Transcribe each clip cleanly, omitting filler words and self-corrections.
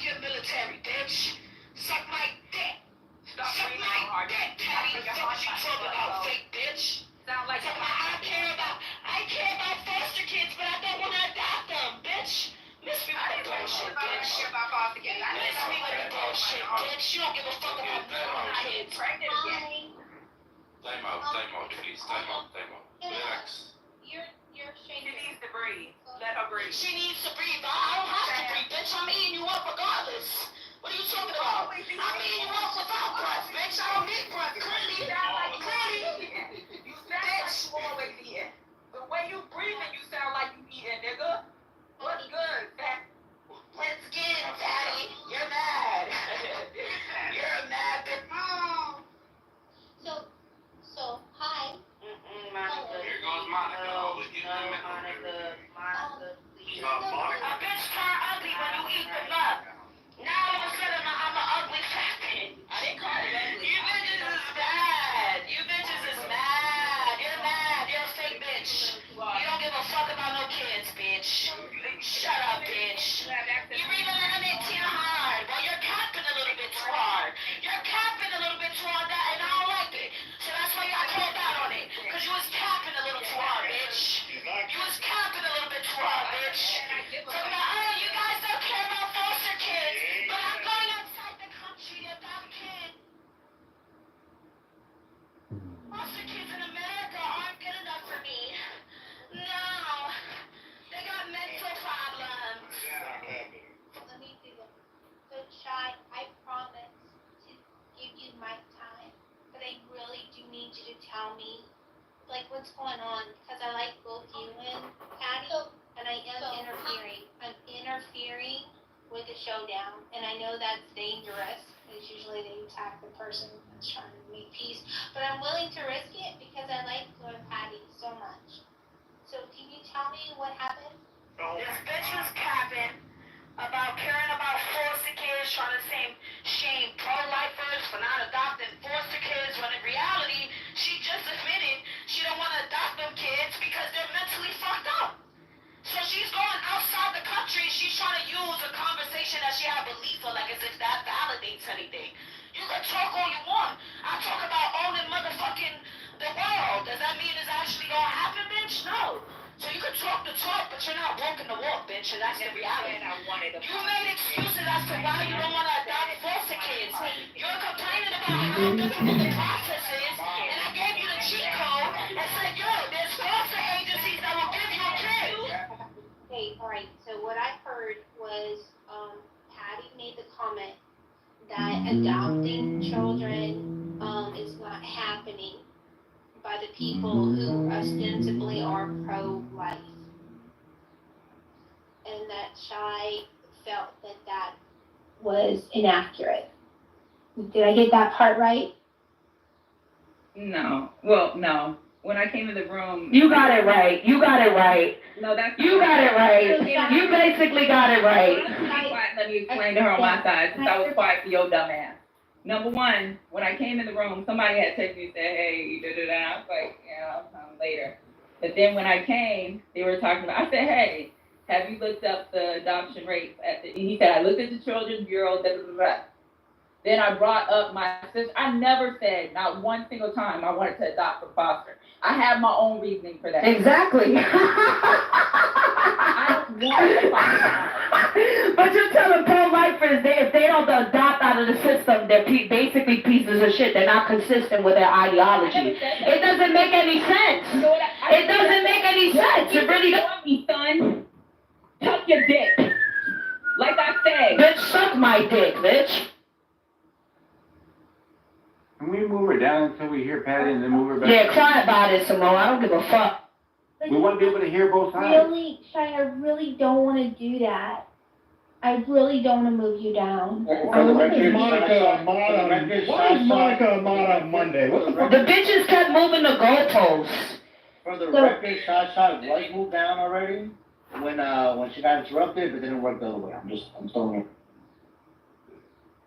your military, bitch. Suck my dick. Suck my dick, Patty. Fuck what you talking about, fake bitch. Sound like I care about foster kids, but I don't want to adopt them, bitch. Miss me with the bullshit, bitch. Miss me with the bullshit, bitch. You don't give a fuck about newborn kids. Time out, please. Time out. Relax. You're shaking. She needs to breathe. Let her breathe. She needs to breathe. I don't have to breathe, bitch. I'm eating you up regardless. What are you talking about? I'm eating you up without breath, bitch. I don't need breath. Clearly. You sound like you always eating. The way you breathing, you sound like you eating, nigga. What's good, fat? Let's get it, Daddy. You're mad. You're mad, bitch. So, hi. Monica. Here goes Monica. Always getting the Monica. A bitch turn ugly when you eat the nut. Now all of a sudden I'm an ugly fat bitch. I didn't call it ugly. You bitches is mad. You bitches is mad. You're mad. You're a fake bitch. You don't give a fuck about no kids, bitch. Shut up, bitch. You reeling in it too hard. Well, you're capping a little bit too hard. You're capping a little bit too hard, and I don't like it. So that's why I called out on it. Because you was capping a little too hard, bitch. You was capping a little bit too hard, bitch. So now, you guys don't care about foster kids, but I'm going outside the country to adopt kids. Foster kids in America aren't good enough for me. No. They got mental problems. Let me do this. So, Shy, I promise to give you my time, but I really do need you to tell me, like, what's going on, because I like both you and Patty, and I am interfering. I'm interfering with the showdown, and I know that's dangerous, because usually they attack the person that's trying to make peace, but I'm willing to risk it because I like you and Patty so much. So, can you tell me what happened? This bitch was capping about caring about foster kids, trying to shame pro-lifers for not adopting foster kids, when in reality, she just admitted she don't want to adopt them kids because they're mentally fucked up. So she's going outside the country, she's trying to use a conversation that she had belief in, like as if that validates anything. You can talk all you want. I talk about owning motherfucking the world. Does that mean it's actually gonna happen, bitch? No. So you can talk the talk, but you're not walking the walk, bitch, and that's the reality. You made excuses as to why you don't want to adopt foster kids. You're complaining about how difficult the process is, and I gave you the cheat code and said, yo, there's foster agencies that will give you a kid. Okay, alright, so what I heard was, Patty made the comment that adopting children, is not happening by the people who ostensibly are pro-life. And that Shy felt that was inaccurate. Did I get that part right? No. Well, no. When I came in the room... You got it right. No, that's... You got it right. You basically got it right. Let me explain to her on my side, since I was quiet for your dumb ass. Number one, when I came in the room, somebody had texted me and said, hey, da-da-da. I was like, yeah, I'll come later. But then when I came, they were talking about, I said, hey, have you looked up the adoption rates? He said, I looked at the Children's Bureau, da-da-da-da. Then I brought up my sister. I never said, not one single time, I wanted to adopt or foster. I have my own reasoning for that. Exactly. I don't want to foster. But you're telling pro-lifers that if they don't adopt out of the system, they're basically pieces of shit. They're not consistent with their ideology. It doesn't make any sense. It doesn't make any sense. It really doesn't. Me, son, tuck your dick. Like I said. Bitch, suck my dick, bitch. Can we move her down until we hear Patty and then move her back? Yeah, cry about it some more. I don't give a fuck. We want to be able to hear both sides. Really, Shy, I really don't want to do that. I really don't want to move you down. Why is Monica mod on Monday? What the fuck? The bitches kept moving the goalposts. For the record, Shy was moved down already when she got interrupted, but then it worked the other way. I'm telling you.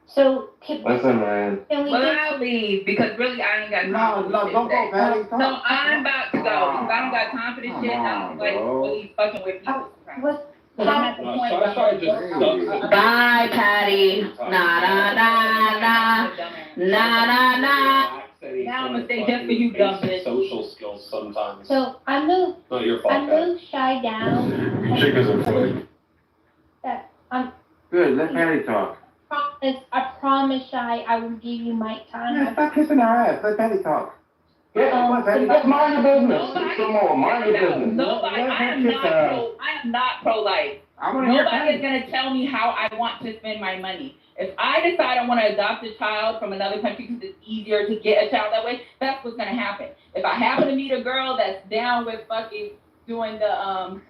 So, Listen, man. Well, I'll leave because really I ain't got time for this shit. Don't go, Patty. No, I'm about to go because I don't got time for this shit. I don't like really fucking with people. 'Cause I'm at the point So I started just. Bye, Patty. Nah, nah, nah, nah. Nah, nah, nah. Now I'm gonna say just for you, dumb bitch. Social skills sometimes. So I moved Not your fault. Shy down. Chickens are funny. That I'm Good, let Patty talk. I promise, Shy, I will give you my time. Yeah, stop kissing her ass, let Patty talk. Yeah, come on, Patty, let's mind your business. Come on, mind your business. Nobody, I am not pro-life. I wanna hear Nobody is Patty. gonna tell me how I want to spend my money. If I decide I wanna adopt a child from another country because it's easier to get a child that way, that's what's gonna happen. If I happen to meet a girl that's down with fucking doing the,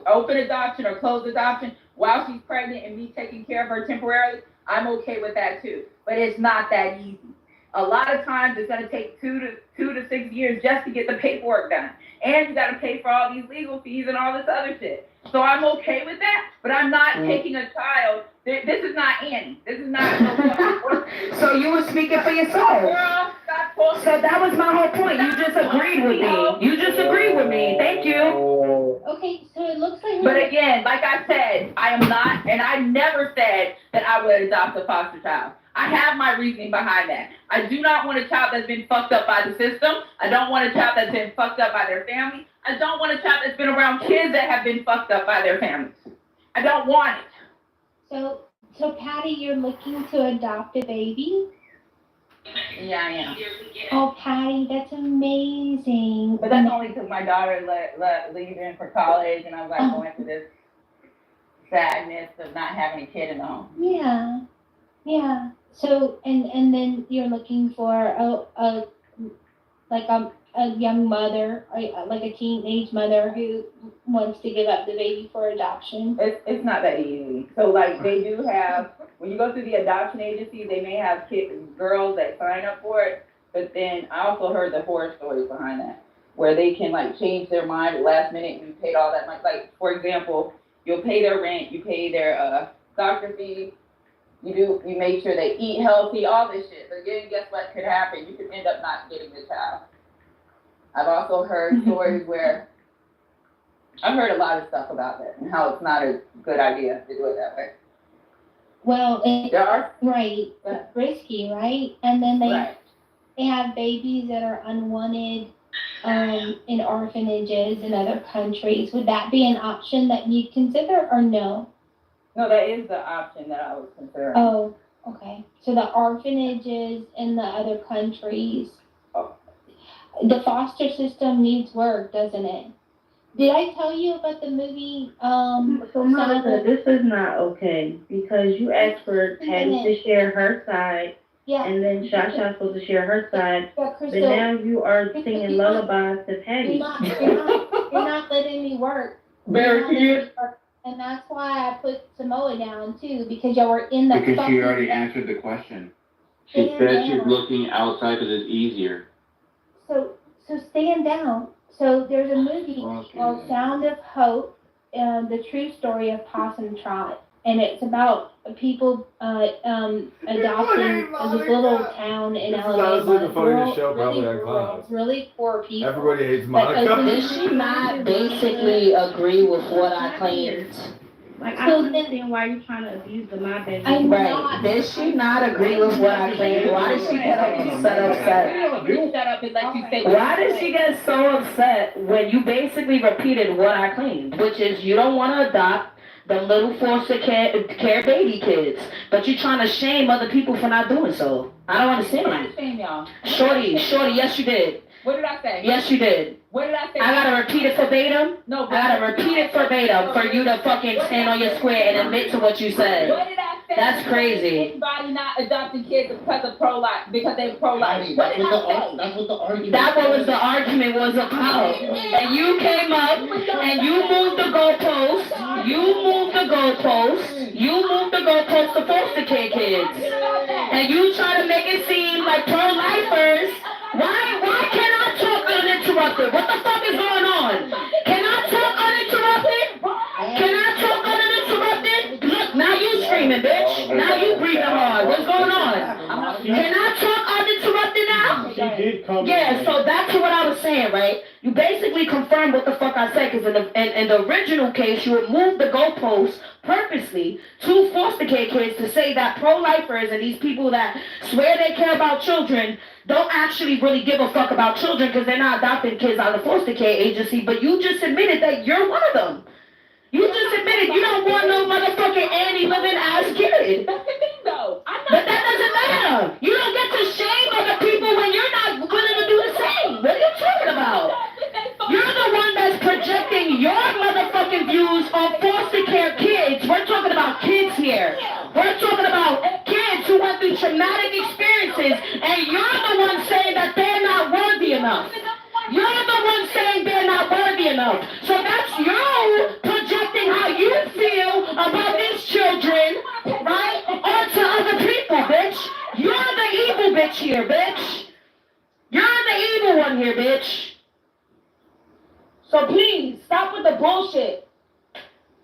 open adoption or closed adoption while she's pregnant and me taking care of her temporarily, I'm okay with that too. But it's not that easy. A lot of times it's gonna take 2 to 6 years just to get the paperwork done. And you gotta pay for all these legal fees and all this other shit. So I'm okay with that, but I'm not taking a child. This is not Annie. This is not no fucking work. So you were speaking for yourself. Girl, stop talking. So that was my whole point. You just agreed with me. You just agreed with me. Thank you. Okay, so it looks like. But again, like I said, I am not, and I never said that I would adopt a foster child. I have my reasoning behind that. I do not want a child that's been fucked up by the system. I don't want a child that's been fucked up by their family. I don't want a child that's been around kids that have been fucked up by their families. I don't want it. So Patty, you're looking to adopt a baby? Yeah, I am. Oh, Patty, that's amazing. But that's only because my daughter leaving for college, and I was like going through this sadness of not having a kid in the home. Yeah. So and then you're looking for a young mother, like a teenage mother who wants to give up the baby for adoption. It's not that easy. So like they do have, when you go through the adoption agency, they may have girls that sign up for it, but then I also heard the horror stories behind that, where they can like change their mind at last minute and you paid all that money. Like for example, you'll pay their rent, you pay their doctor fee, you make sure they eat healthy, all this shit. But then guess what could happen? You could end up not getting the child. I've also heard stories where I've heard a lot of stuff about that and how it's not a good idea to do it that way. Well, There are right, it's risky, right? And then right. they have babies that are unwanted in orphanages in other countries. Would that be an option that you'd consider or no? No, that is the option that I was considering. Oh, okay. So the orphanages in the other countries. The foster system needs work, doesn't it? Did I tell you about the movie? So Monica, this is not okay because you asked for Patty to share her side, Yeah. and then Shasha's supposed to share her side, Yeah, but Crystal, now you are singing lullabies to Patty. you're not letting me work. Very cute. And that's why I put Samoa down too, because y'all were in the. Because she fucking- already answered the question. She Stand said she's down. looking outside because it's easier. So stand down. So there's a movie Okay. called Sound of Hope, the true story of Possum Trot. And it's about people adopting this little town in This is Alabama. honestly the funniest show Really probably on rural, Clubhouse. really poor people. Everybody hates But Monica. Did she not basically agree with what I claimed? Like, I don't understand why you're trying to abuse the my baby. I'm Right. not. Did she not agree with what I claimed? Why did she get so upset? You shut up and let you say. Why did she get so upset when you basically repeated what I claimed, which is you don't want to adopt the little foster care baby kids, but you're trying to shame other people for not doing so? I don't I understand. shame y'all. Shorty, yes you did. What did I say? Yes you did. What did I say? I gotta repeat it verbatim? No. I gotta repeat it verbatim for you to fucking stand on your square and admit to what you said. What did I say? That's crazy. Anybody not adopting kids because of pro-life, because they're pro-life. Patty, What did I say? that's what the argument. That was the argument was about. And you came up and you moved the goalpost. You moved the goalpost. You moved the goalpost to foster care kids. And you try to make it seem like pro-lifers. Why can I talk uninterrupted? What the fuck is going on? Can I talk uninterrupted? Can I talk uninterrupted? Look, now you screaming, bitch. Now you breathing hard. What's going on? Can I talk uninterrupted now? She did come. Yeah, so back to what I was saying, right? You basically confirmed what the fuck I said, because in the original case, you would move the goalposts purposely to foster care kids to say that pro-lifers and these people that swear they care about children don't actually really give a fuck about children because they're not adopting kids out of the foster care agency, but you just admitted that you're one of them. You just admitted you don't want no motherfucking Annie living ass kid. That's the thing, though. But that doesn't matter. You don't get to shame other people when you're not willing to do the same. What are you talking about? You're the one that's projecting your motherfucking views on foster care kids. We're talking about kids here. We're talking about kids who went through traumatic experiences, and you're the one saying that they're not worthy enough. You're the one saying they're not worthy enough. So that's you projecting how you feel about these children, right, onto other people, bitch. You're the evil bitch here, bitch. You're the evil one here, bitch. So please, stop with the bullshit.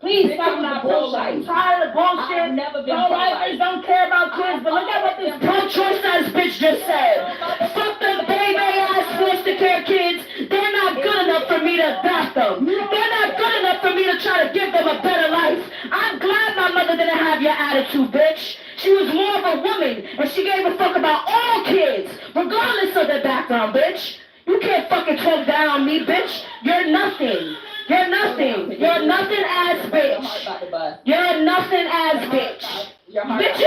Please stop with the bullshit. I'm tired of the bullshit. I've never been Pro-lifers don't care about kids, but look at what this pro-choice ass bitch just said. Fuck the baby ass foster care kids. They're not good enough for me to adopt them. They're not good enough for me to try to give them a better life. I'm glad my mother didn't have your attitude, bitch. She was more of a woman, and she gave a fuck about all kids, regardless of their background, bitch. You can't fucking talk down on me, bitch. You're nothing. You're nothing. You're nothing ass bitch. You're a nothing ass bitch. Bitch,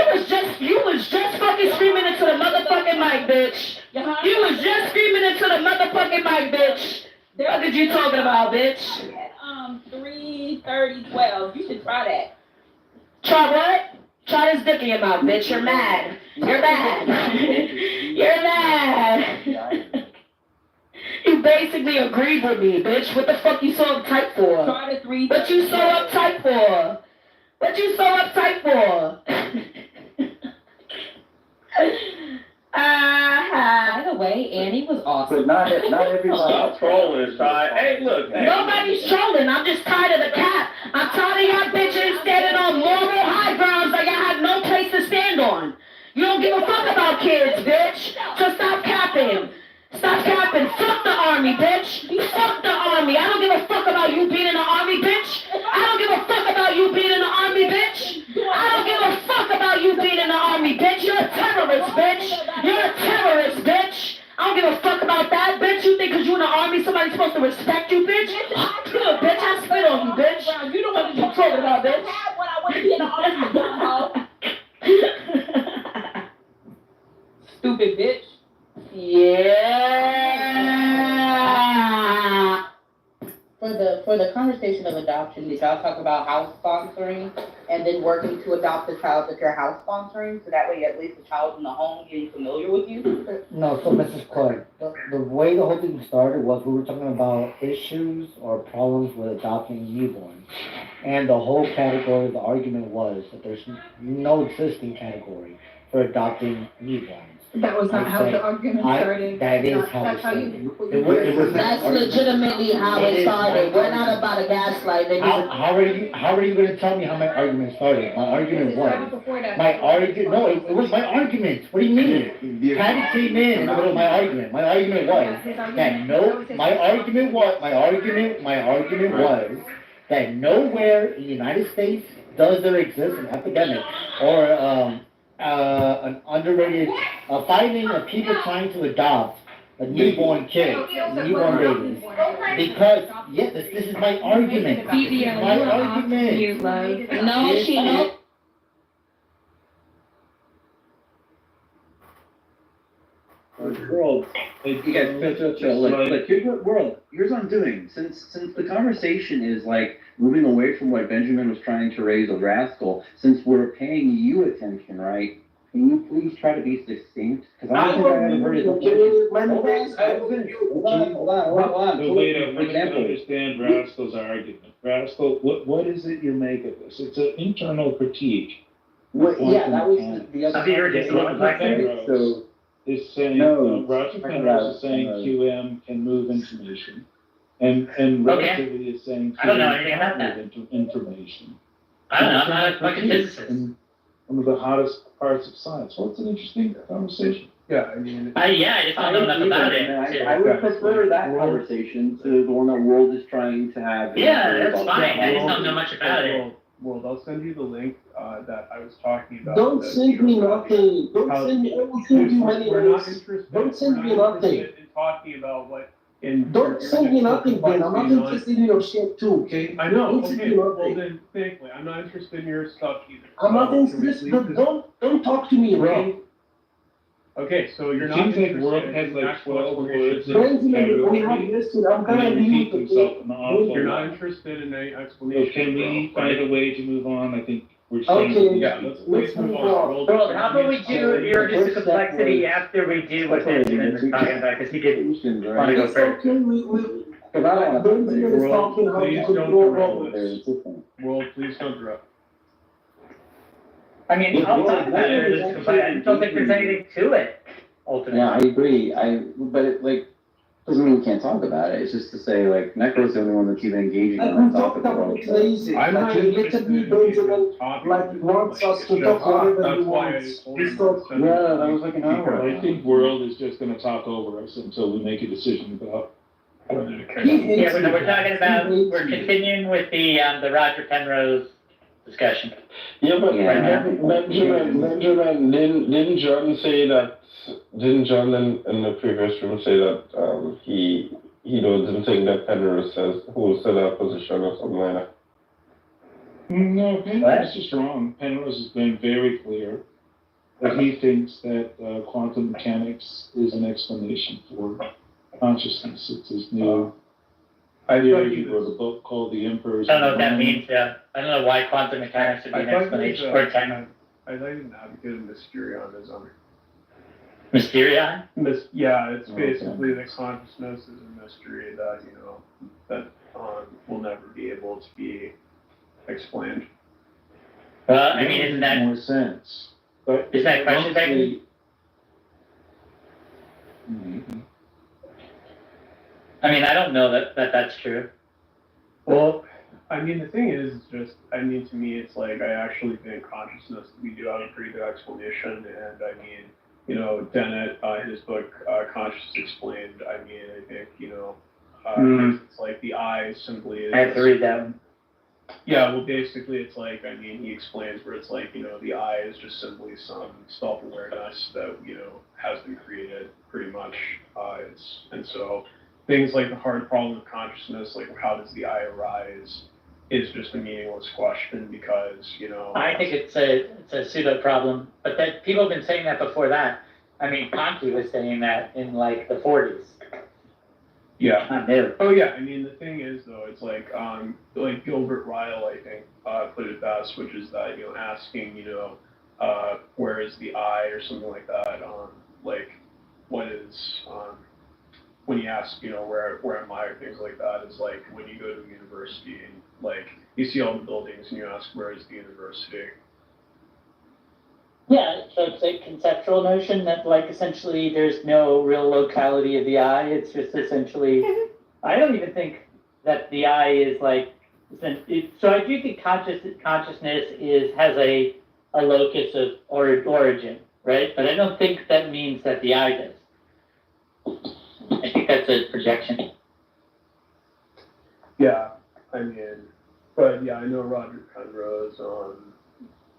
you was just fucking screaming into the motherfucking mic, bitch. You was just screaming into the motherfucking mic, bitch. What did you talking about, bitch? 3:30:12. You should try that. Try what? Try this dick in your mouth, bitch. You're mad. You're mad. You're mad. You basically agreed with me, bitch. What the fuck you so uptight for? Try the 3:30. What you so uptight for? What you so uptight for? By the way, Annie was awesome. But not everybody. Stop trolling, Ty. Hey, look. Hey. Nobody's trolling. I'm just tired of the cap. I'm tired of y'all bitches standing on moral high grounds that y'all have no place to stand on. You don't give a fuck about kids, bitch. So stop capping. Stop capping. Fuck the army, bitch. You fuck the army. I don't give a fuck about you being in the army, bitch. I don't give a fuck about you being in the army, bitch. I don't give a fuck about you being in the army, bitch. You're a terrorist, bitch. You're a terrorist, bitch. I don't give a fuck about that, bitch. You think because you're in the army somebody's supposed to respect you, bitch? Good, bitch. I spit on you, bitch. You don't want to be talking about, bitch. When I want to be in the army, stupid bitch. Yeah. For the conversation of adoption, did y'all talk about house sponsoring and then working to adopt the child that you're house sponsoring, so that way at least the child's in the home getting familiar with you? No, so Mrs. Clark, the way the whole thing started was we were talking about issues or problems with adopting newborns. And the whole category, the argument was that there's no existing category for adopting newborns. That was not how the argument started. That is how it That's how started. you. That's legitimately how it started. We're not about a gaslight. How are you gonna tell me how my argument started? My argument was, it was my argument. What do you mean? Patty came in the middle of my argument. My argument was that nowhere in the United States does there exist an epidemic or an underrated finding of people trying to adopt a newborn kid, newborn babies. Because, this is my argument. This is my argument. No, she no. World, you guys chill. Like here's what I'm doing. Since the conversation is like moving away from what Benjamin was trying to raise a rascal, since we're paying you attention, right? Can you please try to be succinct? Because I don't think I ever heard it. Hold on. So wait a minute, I understand Rascal's argument. Rascal, what is it you make of this? It's an internal critique. Yeah, that was the other. So is saying, Roger Penrose is saying QM can move information. And relativity is saying I don't know anything about that. Information. I don't know, I'm not a fucking physicist. One of the hottest parts of science. Well, it's an interesting conversation. Yeah, I mean. I just don't know enough about it. I would prefer that conversation to the one that World is trying to have. Yeah, that's fine. I just don't know much about it. Well, I'll send you the link, that I was talking about. Don't that, send me nothing. Don't how- send me, I will send you many We're not links. interested. Don't send we're me not nothing. interested in talking about what in. Don't send me nothing, Ben. I'm not interested in your shit too, okay? I know, Don't send okay, me well nothing. then, thankfully, I'm not interested in your stuff either. I'm not So, can we interested, leave this- don't talk to me, bro. Okay, so you're It not seems like interested World in has like actual 12 explanation. words. Benjamin, we have listed, I'm gonna And then leave repeats the himself an awful You're not lot. interested in any So explanation. can we bro. find a way to move on? I think we're Okay. saying. Yeah, let's Let's move move on. on. World- Well, how about we do your just First step complexity was- after we do what Benjamin was talking about, because he did Solutions, want to right? go It's first. okay, Because I don't want to. Benjamin is talking how Please to don't control derail robots. this. World, please don't interrupt. I mean, I'll talk about it, but I don't think there's anything to it, ultimately. Yeah, I agree. But it like doesn't mean we can't talk about it. It's just to say like Necro's the only one that's even engaging Like on we that talked topic. about Right? lazy, I'm like not you get to interested be in Benjamin, talking. like he wants us to It's talk just- whatever he that's why I wants. told He's him so- to send Yeah, it. that was like an hour. I think World is just gonna talk over us until we make a decision about. whether to He carry on. hates Yeah, we're talking about, He hates we're me. continuing with the Roger Penrose discussion. Yeah, but Yeah. Benjamin, didn't Jordan say that? Didn't Jordan in the previous room say that he doesn't think that Penrose holds to that position or something like that? No, Penrose is wrong. Penrose has been very clear that he thinks that quantum mechanics is an explanation for consciousness. It's his new idea. He wrote a book called The Emperor's. I don't know what that means, yeah. I don't know why quantum mechanics would be an explanation for time. I thought he was an advocate of Mysterianism. Mysterion? Yeah, it's basically that consciousness is a mystery that, that will never be able to be explained. Well, I mean, isn't that, more sense? But isn't that question begging? I mean, I don't know that that's true. Well, I mean, the thing is, just, to me, it's like, I actually think consciousness, we do have a pretty good explanation, and I mean, Dennett, his book, Consciousness Explained, I mean, I think, it's like the I simply is. I have to read that one. Yeah, well, basically, it's like, I mean, he explains where it's like, the I is just simply some self-awareness that, has been created, pretty much, and so, things like the hard problem of consciousness, like how does the I arise, is just a meaningless question because, I think it's a pseudo problem, but that people have been saying that before that. I mean, Conti was saying that in like the 40s. Yeah. Not new. Oh yeah, I mean the thing is though, it's like Gilbert Ryle I think put it best, which is that asking where is the I or something like that, like what is when you ask where am I or things like that is like when you go to a university and like you see all the buildings and you ask where is the university. Yeah, so it's a conceptual notion that like essentially there's no real locality of the I. It's just essentially, I don't even think that the I is like, so I do think consciousness has a locus of origin, right? But I don't think that means that the I does. I think that's a projection. Yeah, I mean, but yeah, I know Roger Penrose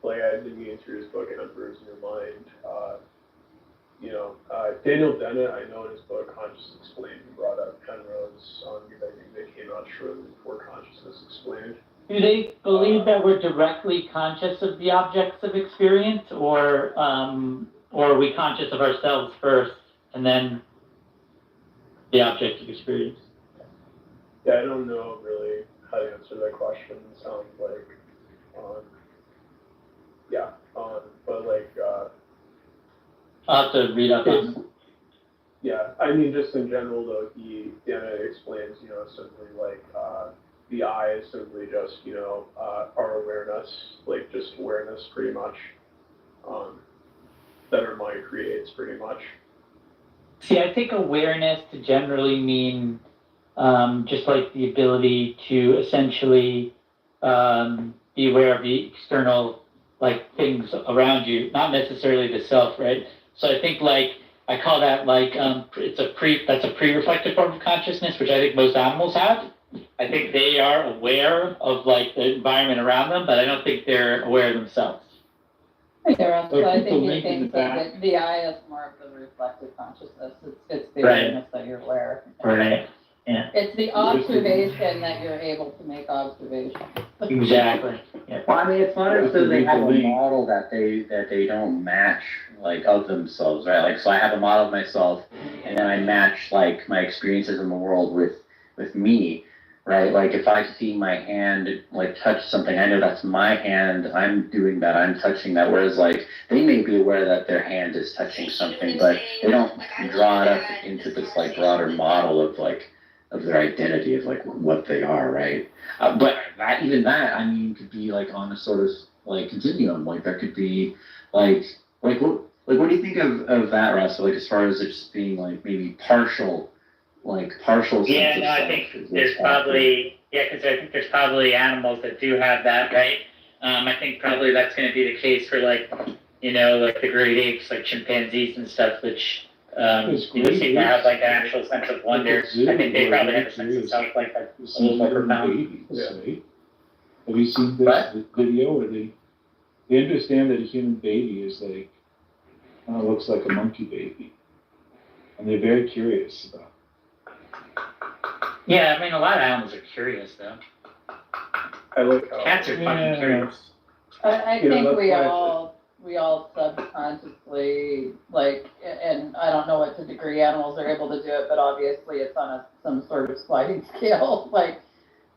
like I've been reading through his book Emperor's New Mind. Daniel Dennett, I know in his book Consciousness Explained, he brought up Penrose because I think they came out shortly before Consciousness Explained. Do they believe that we're directly conscious of the objects of experience, or are we conscious of ourselves first and then the object of experience? Yeah, I don't know really how to answer that question. It sounds like, but like, I'll have to read up on it. yeah, I mean, just in general though, Dennett explains, simply like, the I is simply just, our awareness, like just awareness pretty much, that our mind creates pretty much. See, I think awareness to generally mean just like the ability to essentially be aware of the external like things around you, not necessarily the self, right? So I think like I call that like, that's a pre-reflective form of consciousness, which I think most animals have. I think they are aware of like the environment around them, but I don't think they're aware of themselves. I think people he link in the thinks that back. the I is more of the reflective consciousness. It's the Right. awareness that you're aware. Right. Yeah. It's the observation that you're able to make observation. Exactly. Yeah. Well, I mean, it's not as though they have a Believe. model that they don't match, like, of themselves, right? Like, so I have a model of myself, and then I match, like, my experiences in the world with me, right? Like, if I see my hand, like, touch something, I know that's my hand, I'm doing that, I'm touching that, whereas, like, they may be aware that their hand is touching something, but they don't draw it up into this, like, broader model of, like, of their identity, of, like, what they are, right? But even that, I mean, could be like on a sort of like continuum. Like there could be like what do you think of that, Russell? Like as far as it just being like maybe partial. Yeah, no, I think there's probably, because I think there's probably animals that do have that, right? I think probably that's going to be the case for like, like the great apes, like chimpanzees and stuff, which seem to have like an actual sense of wonder. I think they probably have a sense of self like a little more profound. Right? Have you seen this video where they understand that a human baby is like, looks like a monkey baby, and they're very curious about it. Yeah, I mean, a lot of animals are curious though. I like how Cats are fucking curious. I think we all subconsciously, like, and I don't know what to degree animals are able to do it, but obviously it's on some sort of sliding scale. Like,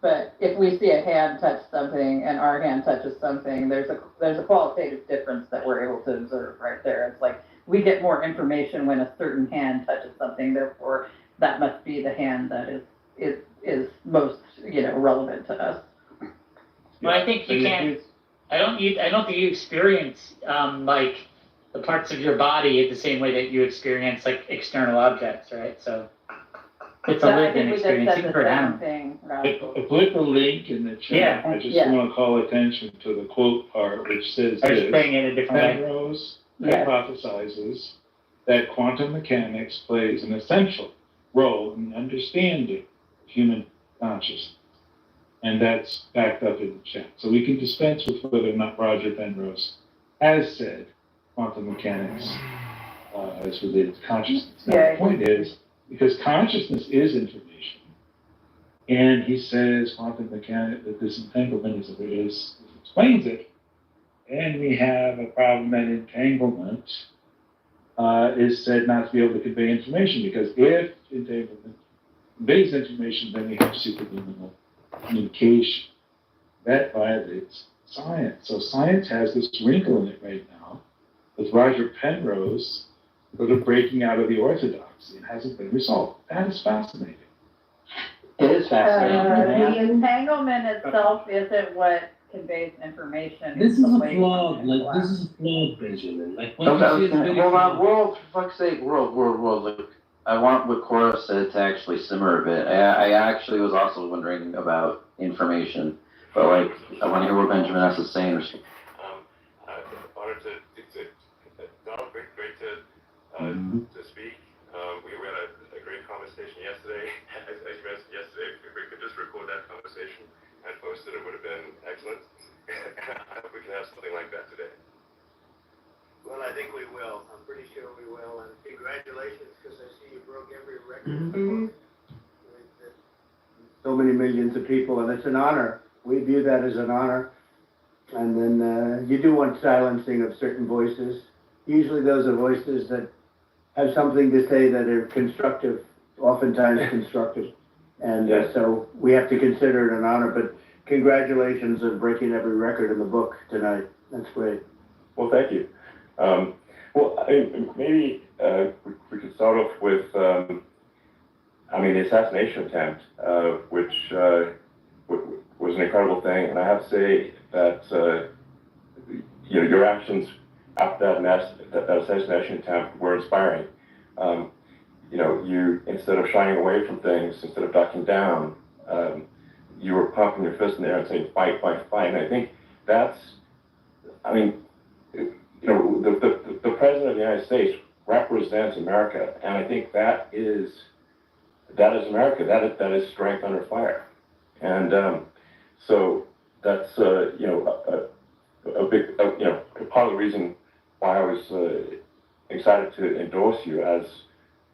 but if we see a hand touch something and our hand touches something, there's a qualitative difference that we're able to observe right there. It's like we get more information when a certain hand touches something, therefore that must be the hand that is most relevant to us. Well, I think you can't. I don't think you experience like the parts of your body the same way that you experience like external objects, right? So it's a lived-in experience, even for animals. I put the link in the chat. I just want to call attention to the quote part, which says I was saying it a different way. Penrose hypothesizes that quantum mechanics plays an essential role in understanding human consciousness. And that's backed up in the chat. So we can dispense with whether or not Roger Penrose has said quantum mechanics is related to consciousness. Now, the point is, because consciousness is information, and he says quantum mechanics, that this entanglement explains it, and we have a problem that entanglement is said not to be able to convey information, because if entanglement conveys information, then we have superluminal communication. That violates science. So science has this wrinkle in it right now, with Roger Penrose sort of breaking out of the orthodoxy. It hasn't been resolved. That is fascinating. It is fascinating. The entanglement itself isn't what conveys information. This is a flawed, Benjamin. Like, Hold on, world, for fuck's sake, world. Look, I want what Cora said to actually simmer a bit. I actually was also wondering about information, but like, I want to hear what Benjamin has to say. Honored Donald, great to speak. We had a great conversation yesterday. As you mentioned yesterday, if we could just record that conversation and post it, it would have been excellent. I hope we can have something like that today. Well, I think we will. I'm pretty sure we will. And congratulations, because I see you broke every record. So many millions of people, and it's an honor. We view that as an honor. And then you do want silencing of certain voices. Usually those are voices that have something to say that are constructive, oftentimes constructive. And so we have to consider it an honor. But congratulations on breaking every record in the book tonight. That's great. Well, thank you. Maybe we could start off with, the assassination attempt, which was an incredible thing. And I have to say that, your actions after that assassination attempt were inspiring. You, instead of shying away from things, instead of ducking down, you were pumping your fist in the air and saying, fight, fight, fight. And I think that's, the President of the United States represents America, and I think that is America. That is strength under fire, and so that's a big part of the reason why I was excited to endorse you as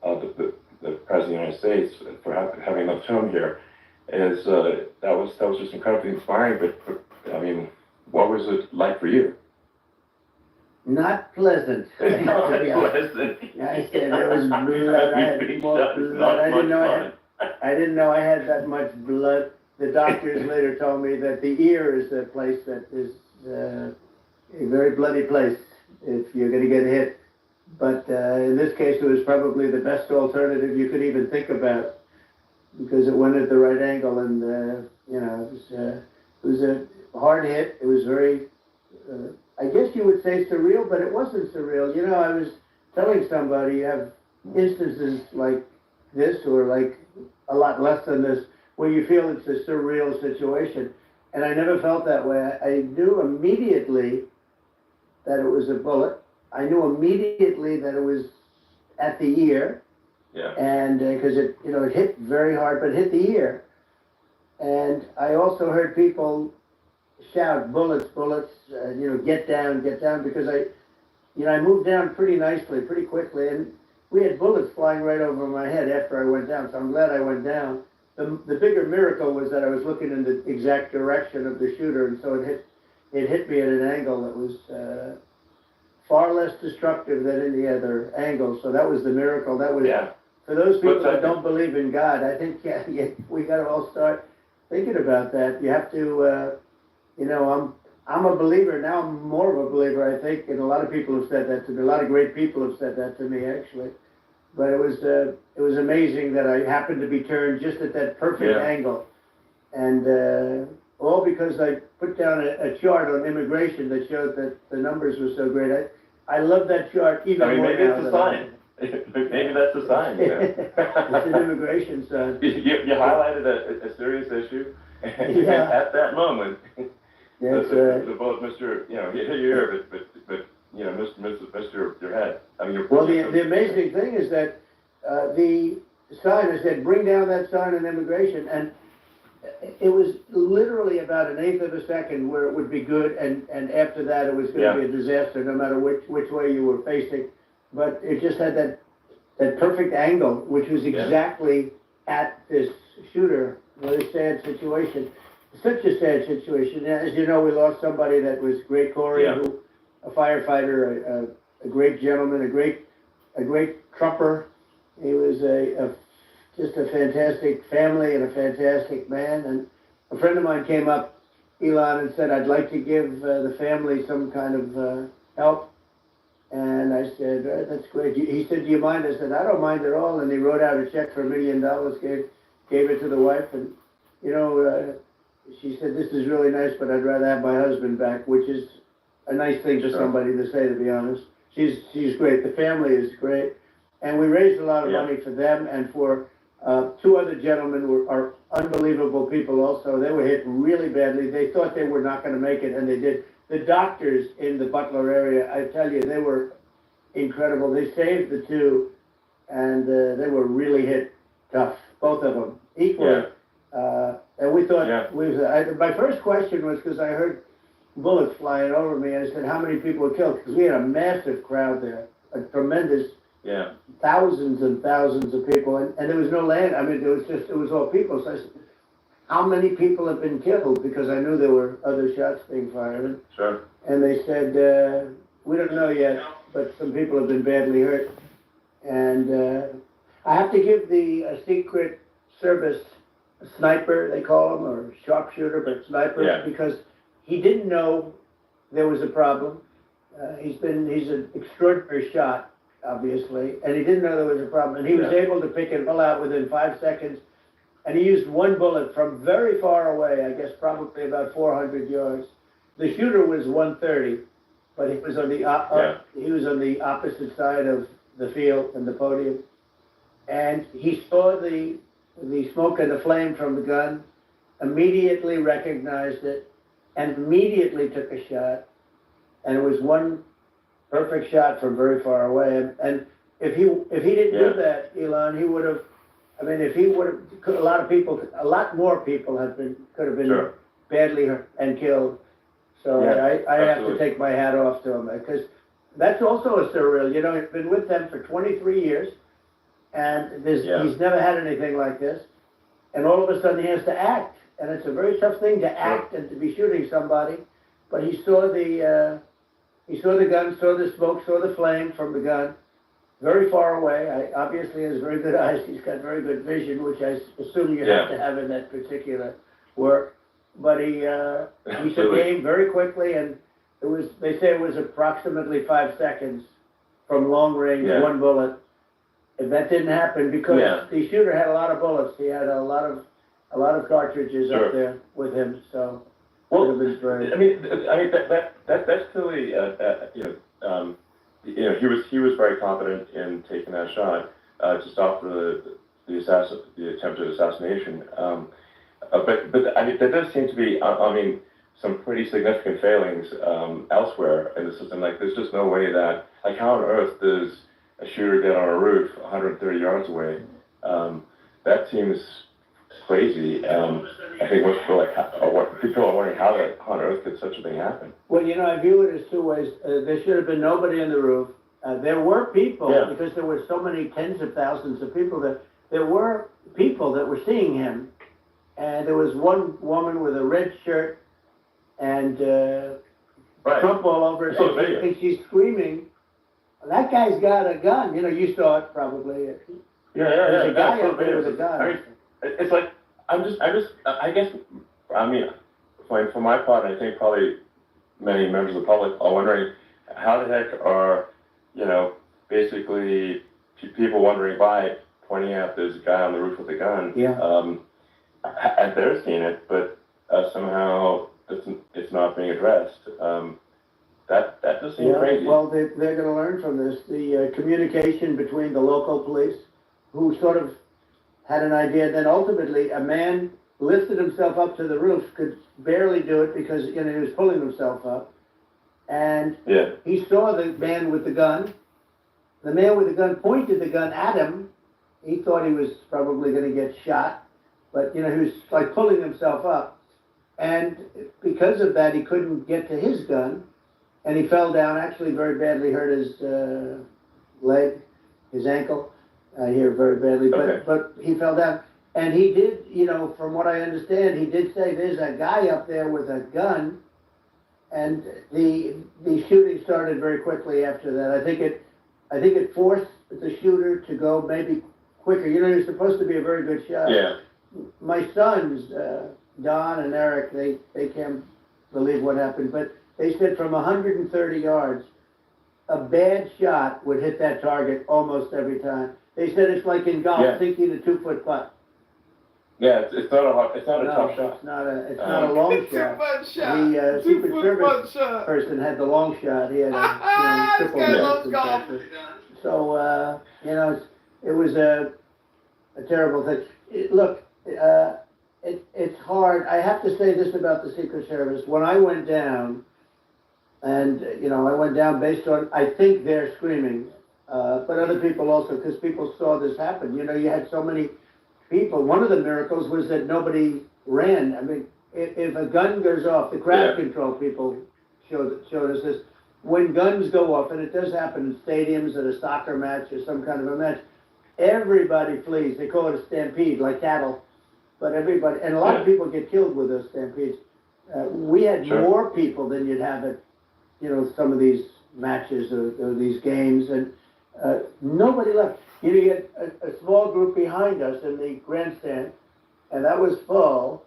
the President of the United States for having enough term here is that was just incredibly inspiring. But I mean, what was it like for you? Not pleasant. Not pleasant. I said there was blood. I had more blood. I didn't know I had that much blood. The doctors later told me that the ear is a place that is a very bloody place if you're going to get hit. But in this case, it was probably the best alternative you could even think about because it went at the right angle, and it was a hard hit. It was very, I guess you would say surreal, but it wasn't surreal. You know, I was telling somebody you have instances like this, or like a lot less than this, where you feel it's a surreal situation, and I never felt that way. I knew immediately that it was a bullet. I knew immediately that it was at the ear, and because it hit very hard, but it hit the ear. And I also heard people shout, "Bullets, bullets!" Get down, because I moved down pretty nicely, pretty quickly, and we had bullets flying right over my head after I went down. So I'm glad I went down. The bigger miracle was that I was looking in the exact direction of the shooter, and so it hit me at an angle that was far less destructive than any other angle. So that was the miracle. That was for those people that don't believe in God. I think we got to all start thinking about that. You have to, I'm a believer now. I'm more of a believer, I think, and a lot of people have said that to me. A lot of great people have said that to me, actually. But it was amazing that I happened to be turned just at that perfect angle, and all because I put down a chart on immigration that showed that the numbers were so great. I love that chart even more maybe now. it's a sign. Maybe that's a sign. It's an immigration sign. You highlighted a serious issue, and at that moment, the bullet missed your, hit your ear, but missed your head. I mean, well, the amazing thing is that the sign, I said, bring down that sign on immigration, and it was literally about an eighth of a second where it would be good, and after that it was going to be a disaster, no matter which way you were facing. But it just had that perfect angle, which was exactly at this shooter. What a sad situation. Such a sad situation. As you know, we lost somebody that was great, Corey, who, a firefighter, a great gentleman, a great trumper. He was just a fantastic family and a fantastic man. And a friend of mine came up, Elon, and said, "I'd like to give the family some kind of help." And I said, "That's great." He said, "Do you mind?" I said, "I don't mind at all." And he wrote out a check for $1 million, gave it to the wife. And, she said, "This is really nice, but I'd rather have my husband back," which is a nice thing for somebody to say, to be honest. She's great. The family is great. And we raised a lot of money for them and for two other gentlemen who are unbelievable people also. They were hit really badly. They thought they were not going to make it, and they did. The doctors in the Butler area, I tell you, they were incredible. They saved the two, and they were really hit tough, both of them, equally. And we thought, my first question was, because I heard bullets flying over me, I said, how many people were killed? Because we had a massive crowd there, a tremendous, thousands and thousands of people, and there was no land. I mean, it was all people. So I said, how many people have been killed? Because I knew there were other shots being fired. Sure. And they said, we don't know yet, but some people have been badly hurt. And I have to give the Secret Service sniper, they call him, or sharpshooter, but sniper, because he didn't know there was a problem. He's an extraordinary shot, obviously, and he didn't know there was a problem. And he was able to pick it all out within 5 seconds. And he used one bullet from very far away, I guess probably about 400 yards. The shooter was 130, but he was on the opposite side of the field and the podium. And he saw the smoke and the flame from the gun, immediately recognized it, and immediately took a shot. And it was one perfect shot from very far away. And if he didn't do that, Elon, he would have, I mean, if he would have, a lot more people could have been Sure. badly hurt and killed. So Yeah, I have to absolutely. take my hat off to him, because that's also a surreal, you know, he's been with them for 23 years, and he's never had anything like this, and all of a sudden he has to act, and it's a very tough thing to act and to be shooting somebody, but he saw the gun, saw the smoke, saw the flame from the gun, very far away. Obviously has very good eyes, he's got very good vision, which I assume you have to have in that particular work, but he took aim very quickly, and they say it was approximately 5 seconds from long range, one bullet. If that didn't happen, because the shooter had a lot of bullets, he had a lot of cartridges up there with him, so. Well, I mean, that's clearly, he was very confident in taking that shot, to stop the attempted assassination. But I mean, there does seem to be, some pretty significant failings elsewhere in the system. Like, there's just no way that, like, how on earth does a shooter get on a roof 130 yards away? That seems crazy. I think people are wondering how on earth could such a thing happen? Well, you know, I view it as two ways. There should have been nobody in the roof. There were people, because there were so many tens of thousands of people, there were people that were seeing him. And there was one woman with a red shirt and Trump all over her, and she's screaming, "That guy's got a gun." You know, you saw it probably. There's a guy up there with a gun. I mean, it's like, I guess, for my part, I think probably many members of the public are wondering, how the heck are, basically people wondering why, pointing out there's a guy on the roof with a gun. And they're seeing it, but somehow it's not being addressed. That does seem crazy. Well, they're going to learn from this. The communication between the local police, who sort of had an idea, then ultimately a man lifted himself up to the roof, could barely do it because, he was pulling himself up. And he saw the man with the gun. The man with the gun pointed the gun at him. He thought he was probably going to get shot, but, he was like pulling himself up. And because of that, he couldn't get to his gun, and he fell down, actually very badly hurt his leg, his ankle, here very badly, but he fell down. And he did, from what I understand, he did say there's a guy up there with a gun, and the shooting started very quickly after that. I think it forced the shooter to go maybe quicker. He was supposed to be a very good shot. My sons, Don and Eric, they can't believe what happened, but they said from 130 yards, a bad shot would hit that target almost every time. They said it's like in golf, thinking a 2-foot putt. It's not a tough shot. It's not a long shot. The Secret Service person had the long shot. He had a triple golf. So it was a terrible thing. It's hard. I have to say this about the Secret Service. When I went down, and I went down based on, I think they're screaming, but other people also, because people saw this happen. You had so many people. One of the miracles was that nobody ran. I mean, if a gun goes off, the crowd control people showed us this. When guns go off, and it does happen in stadiums at a soccer match or some kind of a match, everybody flees. They call it a stampede, like cattle. But everybody, and a lot of people get killed with those stampedes. We had more people than you'd have at, some of these matches or these games, and nobody left. You get a small group behind us in the grandstand, and that was full,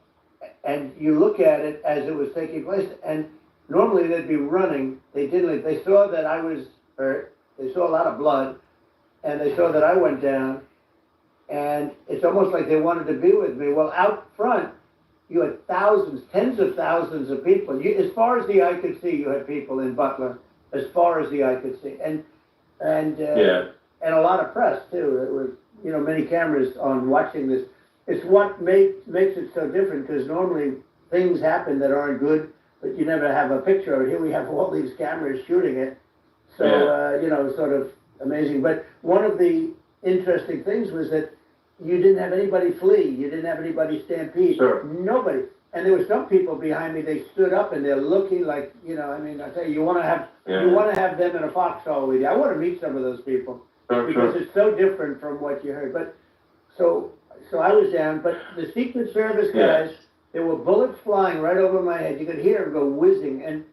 and you look at it as it was taking place, and normally they'd be running. They didn't. They saw that I was hurt. They saw a lot of blood, and they saw that I went down, and it's almost like they wanted to be with me. Well, out front, you had thousands, tens of thousands of people. As far as the eye could see, you had people in Butler, as far as the eye could see. And a lot of press, too. There were, many cameras on watching this. It's what makes it so different, because normally things happen that aren't good, but you never have a picture of it. Here we have all these cameras shooting it. So, sort of amazing. But one of the interesting things was that you didn't have anybody flee. You didn't have anybody stampede. Sure. Nobody. And there were some people behind me, they stood up and they're looking like, you know, I mean, I tell you, you want to have them in a foxhole with you. I want to meet some of those people because it's so different from what you heard. But so I was down, but the Secret Service guys, there were bullets flying right over my head. You could hear them go whizzing. And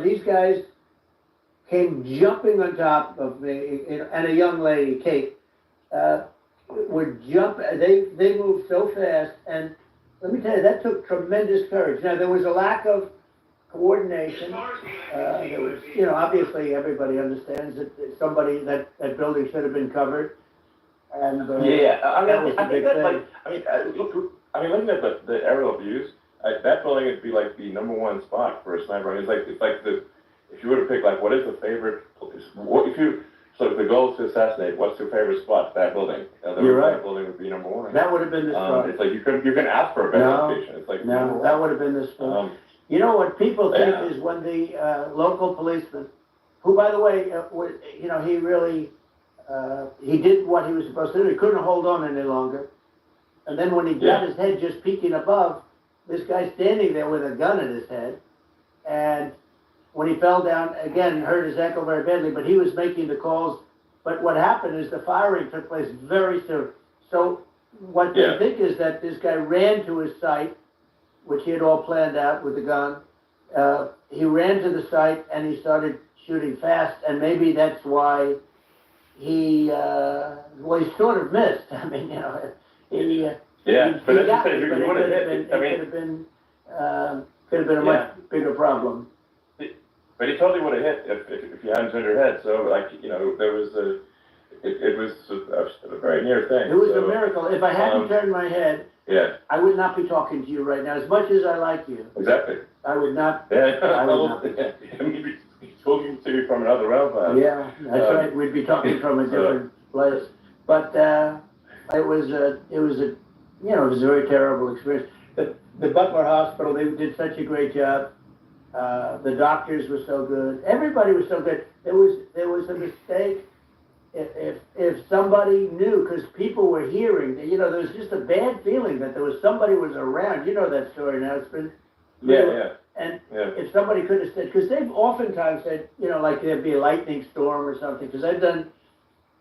these guys came jumping on top of me, and a young lady, Kate, would jump. They moved so fast, and let me tell you, that took tremendous courage. Now, there was a lack of coordination. There was, you know, obviously everybody understands that that building should have been covered. And I mean, I think that, like, looking at the aerial views, that building would be like the #1 spot for a sniper. I mean, it's like if you were to pick, like, what is the favorite place? So if the goal is to assassinate, what's your favorite spot? That building. You're right. That building would be #1. That would have been the spot. It's like you can ask for a better location. It's like that would have been the spot. You know what people think is when the local policeman, who, by the way, you know, he really he did what he was supposed to do. He couldn't hold on any longer. And then when he got his head just peeking above, this guy standing there with a gun in his head, and when he fell down, again, hurt his ankle very badly, but he was making the calls. But what happened is the firing took place very soon. So what they think is that this guy ran to his site, which he had all planned out with the gun. He ran to the site and he started shooting fast, and maybe that's why he sort of missed. I mean, you know, he got it, but it could have been a much bigger problem. But he totally would have hit if you hadn't turned your head. So, like, you know, there was it was a very near thing. It was a miracle. If I hadn't turned my head, I would not be talking to you right now. As much as I like you. Exactly. I would not. I would not. I mean, talking to you from another realm. Yeah, that's right. We'd be talking from a different place. But it was a very terrible experience. The Butler Hospital, they did such a great job. The doctors were so good. Everybody was so good. There was a mistake. If somebody knew, because people were hearing, you know, there was just a bad feeling that there was somebody was around. You know that story now. It's been if somebody could have said, because they've oftentimes said, you know, like there'd be a lightning storm or something. Because I've done,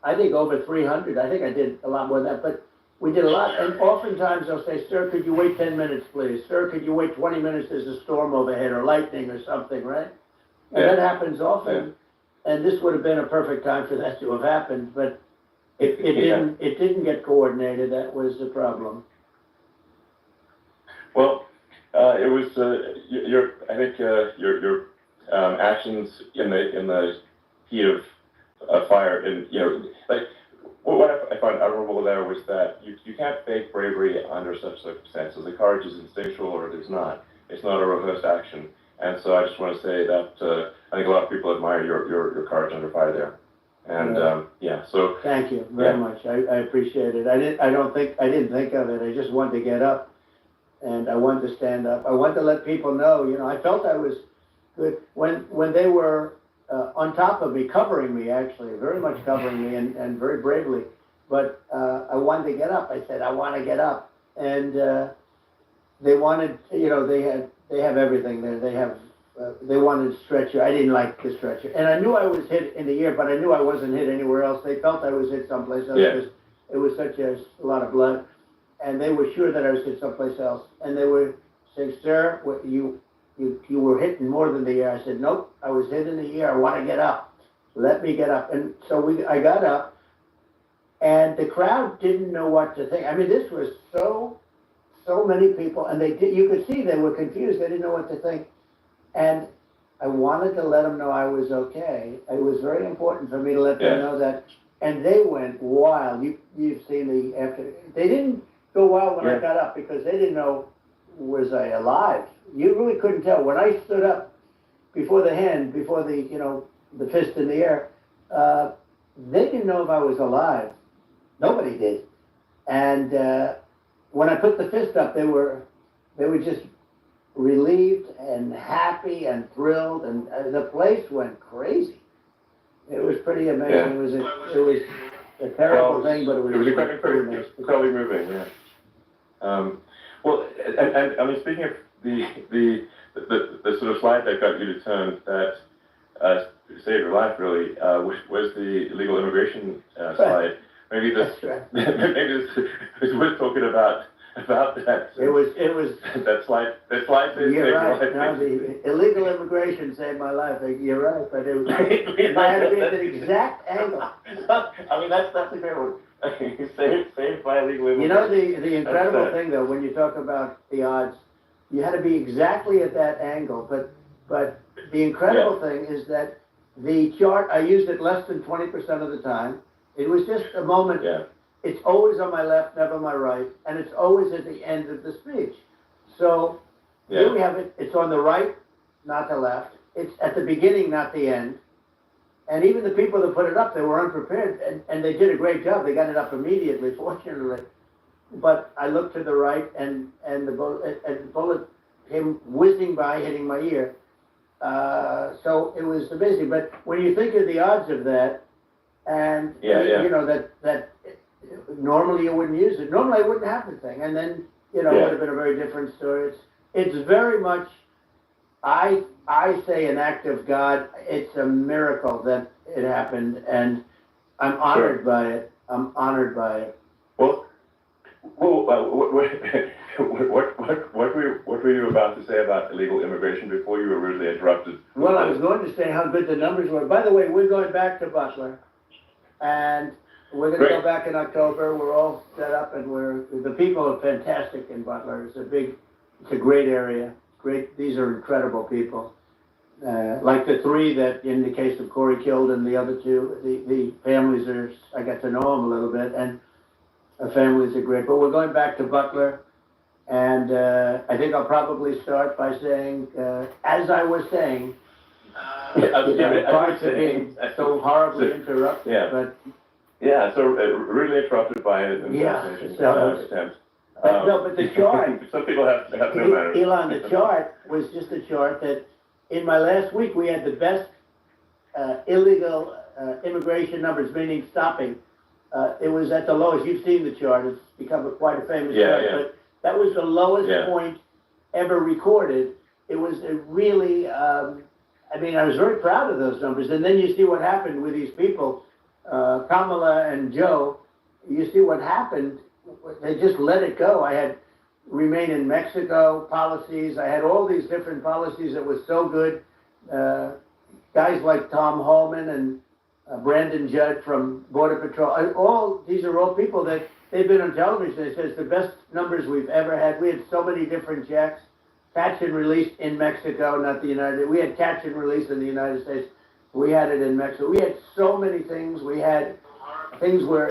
I think over 300. I think I did a lot more than that, but we did a lot. And oftentimes they'll say, "Sir, could you wait 10 minutes, please? Sir, could you wait 20 minutes? There's a storm overhead or lightning or something," right? And that happens often. And this would have been a perfect time for that to have happened, but it didn't get coordinated. That was the problem. Well, it was I think your actions in the heat of fire, and you know, like what I found admirable there was that you can't fake bravery under such circumstances. The courage is instinctual, or it is not. It's not a rehearsed action. And so I just want to say that I think a lot of people admire your courage under fire there. And so thank you very much. I appreciate it. I didn't think of it. I just wanted to get up, and I wanted to stand up. I wanted to let people know. You know, I felt I was good when they were on top of me, covering me, actually, very much covering me, and very bravely. But I wanted to get up. I said, I want to get up, and they wanted. You know, they have everything there. They wanted stretcher. I didn't like the stretcher. And I knew I was hit in the ear, but I knew I wasn't hit anywhere else. They felt I was hit someplace else because it was such a lot of blood. And they were sure that I was hit someplace else. And they were saying, "Sir, you were hit more than the ear." I said, "Nope, I was hit in the ear. I want to get up. Let me get up." And so I got up, and the crowd didn't know what to think. I mean, this was so many people, and you could see they were confused. They didn't know what to think. And I wanted to let them know I was okay. It was very important for me to let them know that. And they went wild. You've seen they didn't go wild when I got up because they didn't know, was I alive? You really couldn't tell. When I stood up before the fist in the air, they didn't know if I was alive. Nobody did. And when I put the fist up, they were just relieved and happy and thrilled, and the place went crazy. It was pretty amazing. It was a terrible thing, but it was incredibly moving, yeah. Well, and I mean, speaking of the sort of slide that got you to turn that saved your life really was the illegal immigration slide. Maybe this maybe this is worth talking about that. It was that slide saved you're your right. life. No, the illegal immigration saved my life. You're right, but it had to be at the exact angle. I mean, that's a great one. saved by illegal immigration. You know, the incredible thing though, when you talk about the odds, you had to be exactly at that angle. But the incredible thing is that the chart, I used it less than 20% of the time. It was just a moment. Yeah. It's always on my left, never my right, and it's always at the end of the speech. So here we have it. It's on the right, not the left. It's at the beginning, not the end. And even the people that put it up, they were unprepared, and they did a great job. They got it up immediately, fortunately. But I looked to the right, and the bullet came whizzing by, hitting my ear. So it was amazing. But when you think of the odds of that, and you know that normally you wouldn't use it. Normally I wouldn't have the thing, and then it would have been a very different story. It's very much. I say an act of God. It's a miracle that it happened, and I'm honored by it. I'm honored by it. Well, what were you about to say about illegal immigration before you were rudely interrupted? Well, I was going to say how good the numbers were. By the way, we're going back to Butler, and we're going to go back in October. We're all set up, and the people are fantastic in Butler. It's a great area. Great, these are incredible people. Like the three that, in the case of Corey killed, and the other two, the families I got to know them a little bit, and the families are great. But we're going back to Butler, and I think I'll probably start by saying, as I was saying, being so horribly interrupted, but so really interrupted by an assassination attempt. No, but the chart. Some people have no manners. Elon, the chart was just a chart that in my last week we had the best illegal immigration numbers, meaning stopping. It was at the lowest. You've seen the chart. It's become quite a famous chart. But that was the lowest point ever recorded. It was a really, I was very proud of those numbers. And then you see what happened with these people, Kamala and Joe. You see what happened. They just let it go. I had remain in Mexico policies. I had all these different policies that was so good. Guys like Tom Hallman and Brandon Judd from Border Patrol. These are all people that they've been on television. They said it's the best numbers we've ever had. We had so many different checks. Catch and release in Mexico, not the United States. We had catch and release in the United States. We had it in Mexico. We had so many things. We had things where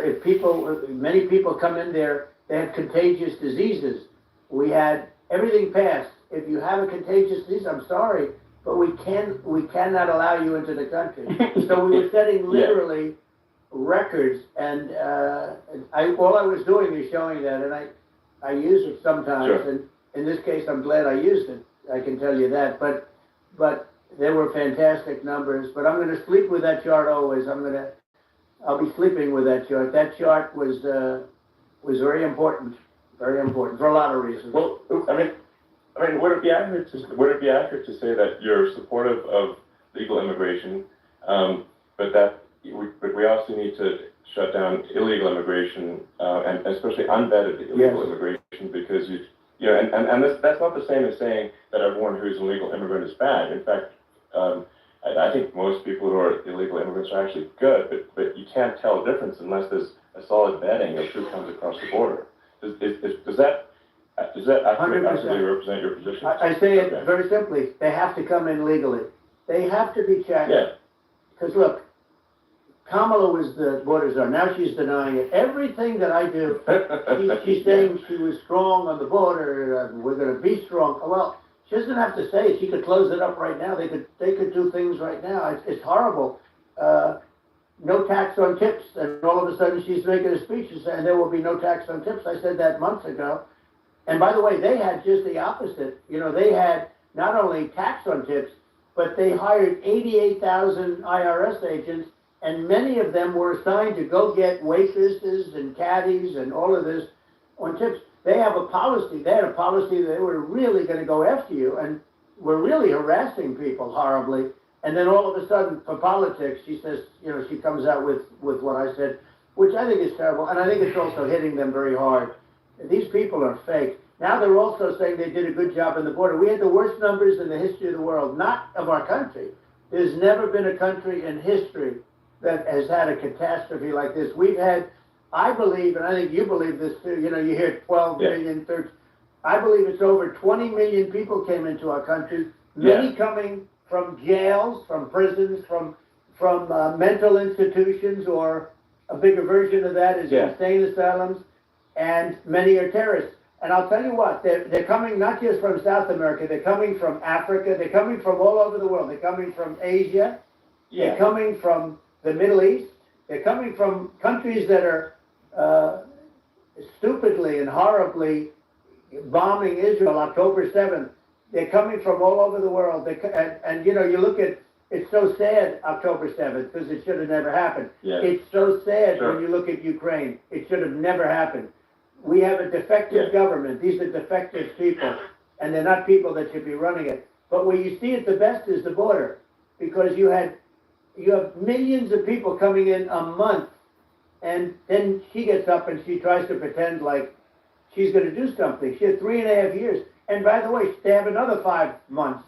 many people come in there, they have contagious diseases. We had everything passed. If you have a contagious disease, I'm sorry, but we cannot allow you into the country. So we were setting literally records, and all I was doing is showing that, and I use it sometimes, and in this case, I'm glad I used it. I can tell you that, but there were fantastic numbers. But I'm going to sleep with that chart always. I'll be sleeping with that chart. That chart was very important for a lot of reasons. Well, I mean, would it be accurate to say that you're supportive of legal immigration, but we also need to shut down illegal immigration, and especially unvetted illegal immigration, because that's not the same as saying that everyone who's an illegal immigrant is bad. In fact, I think most people who are illegal immigrants are actually good, but you can't tell the difference unless there's a solid vetting of who comes across the border. Does that actually represent your position? I say it very simply. They have to come in legally. They have to be checked. Because look, Kamala was the border czar. Now she's denying it. Everything that I do, she's saying she was strong on the border. We're going to be strong. Well, she doesn't have to say it. She could close it up right now. They could do things right now. It's horrible. No tax on tips, and all of a sudden she's making a speech and saying there will be no tax on tips. I said that months ago. And by the way, they had just the opposite. They had not only tax on tips, but they hired 88,000 IRS agents and many of them were assigned to go get waitresses and caddies and all of this on tips. They have a policy. They had a policy that they were really going to go after you and were really harassing people horribly. And then all of a sudden, for politics, she says, you know, she comes out with what I said, which I think is terrible. And I think it's also hitting them very hard. These people are fake. Now they're also saying they did a good job on the border. We had the worst numbers in the history of the world, not of our country. There's never been a country in history that has had a catastrophe like this. We've had, I believe, and I think you believe this too, you know, you hear 12 million, 13, I believe it's over 20 million people came into our country, many coming from jails, from prisons, from mental institutions, or a bigger version of that is insane asylums, and many are terrorists. And I'll tell you what, they're coming not just from South America, they're coming from Africa, they're coming from all over the world. They're coming from Asia, they're coming from the Middle East, they're coming from countries that are stupidly and horribly bombing Israel October 7th. They're coming from all over the world. And you know, you look at, it's so sad October 7th, because it should have never happened. It's so sad when you look at Ukraine. It should have never happened. We have a defective government. These are defective people, and they're not people that should be running it. But where you see it the best is the border, because you have millions of people coming in a month, and then she gets up and she tries to pretend like she's going to do something. She had 3.5 years. And by the way, they have another 5 months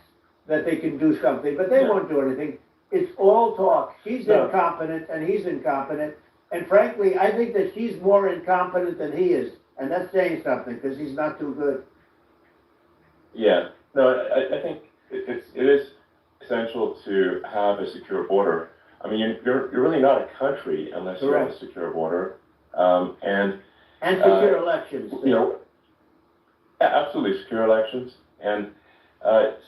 that they can do something, but they won't do anything. It's all talk. She's incompetent and he's incompetent. And frankly, I think that she's more incompetent than he is. And that's saying something, because he's not too good. Yeah, no, I think it is essential to have a secure border. I mean, you're really not a country unless you have a secure border. And secure elections. You know, absolutely secure elections. And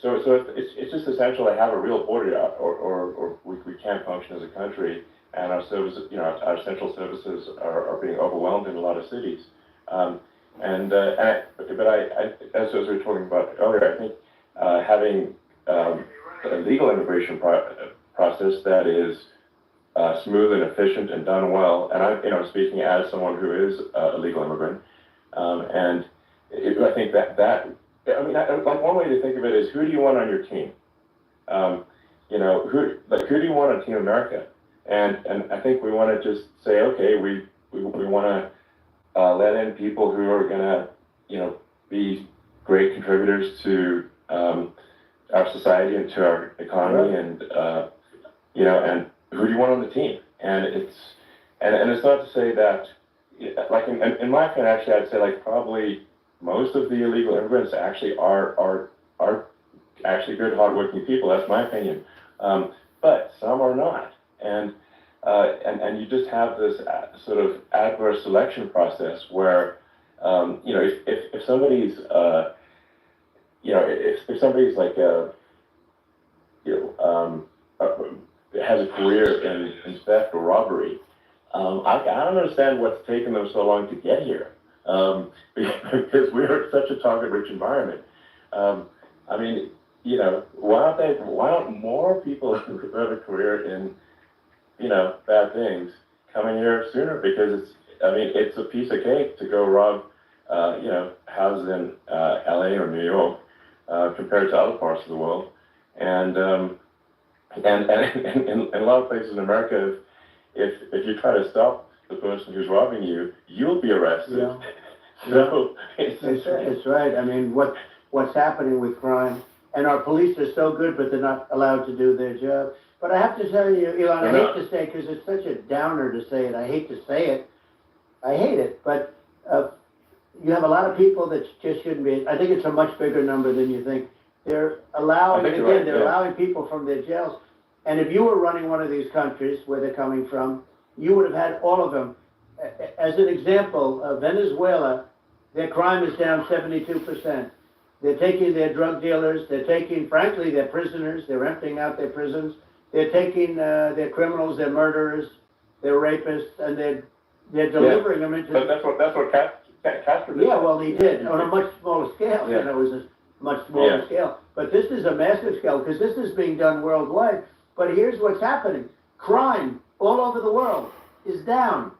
so it's just essential to have a real border, or we can't function as a country. And our services, you know, our central services are being overwhelmed in a lot of cities. But as we were talking about earlier, I think having a legal immigration process that is smooth and efficient and done well, and I'm speaking as someone who is a legal immigrant, I think like one way to think of it is, who do you want on your team? Who do you want on Team America? And I think we want to just say, okay, we want to let in people who are going to, be great contributors to our society and to our economy, and and who do you want on the team? And it's not to say that, like in my opinion, actually, I'd say like probably most of the illegal immigrants actually are actually good, hardworking people. That's my opinion. But some are not. And you just have this sort of adverse selection process where, if somebody's, if somebody's like has a career in theft or robbery, I don't understand what's taken them so long to get here, because we're such a target-rich environment. I mean, why don't more people who have a career in bad things coming here sooner? Because it's a piece of cake to go rob, houses in LA or New York, compared to other parts of the world. And in a lot of places in America, if you try to stop the person who's robbing you, you'll be arrested. Yeah. So it's right. I mean, what's happening with crime, and our police are so good, but they're not allowed to do their job. But I have to tell you, Elon, I hate to say, because it's such a downer to say it. I hate to say it. I hate it. But you have a lot of people that just shouldn't be. I think it's a much bigger number than you think. They're allowing, allowing people from their jails. And if you were running one of these countries where they're coming from, you would have had all of them. As an example, Venezuela, their crime is down 72%. They're taking their drug dealers. They're taking, frankly, their prisoners. They're emptying out their prisons. They're taking their criminals, their murderers, their rapists, and they're delivering them into. But that's what Castro did. Yeah, well, he did on a much smaller scale. Yeah. It was a much smaller scale. But this is a massive scale, because this is being done worldwide. But here's what's happening: crime all over the world is down.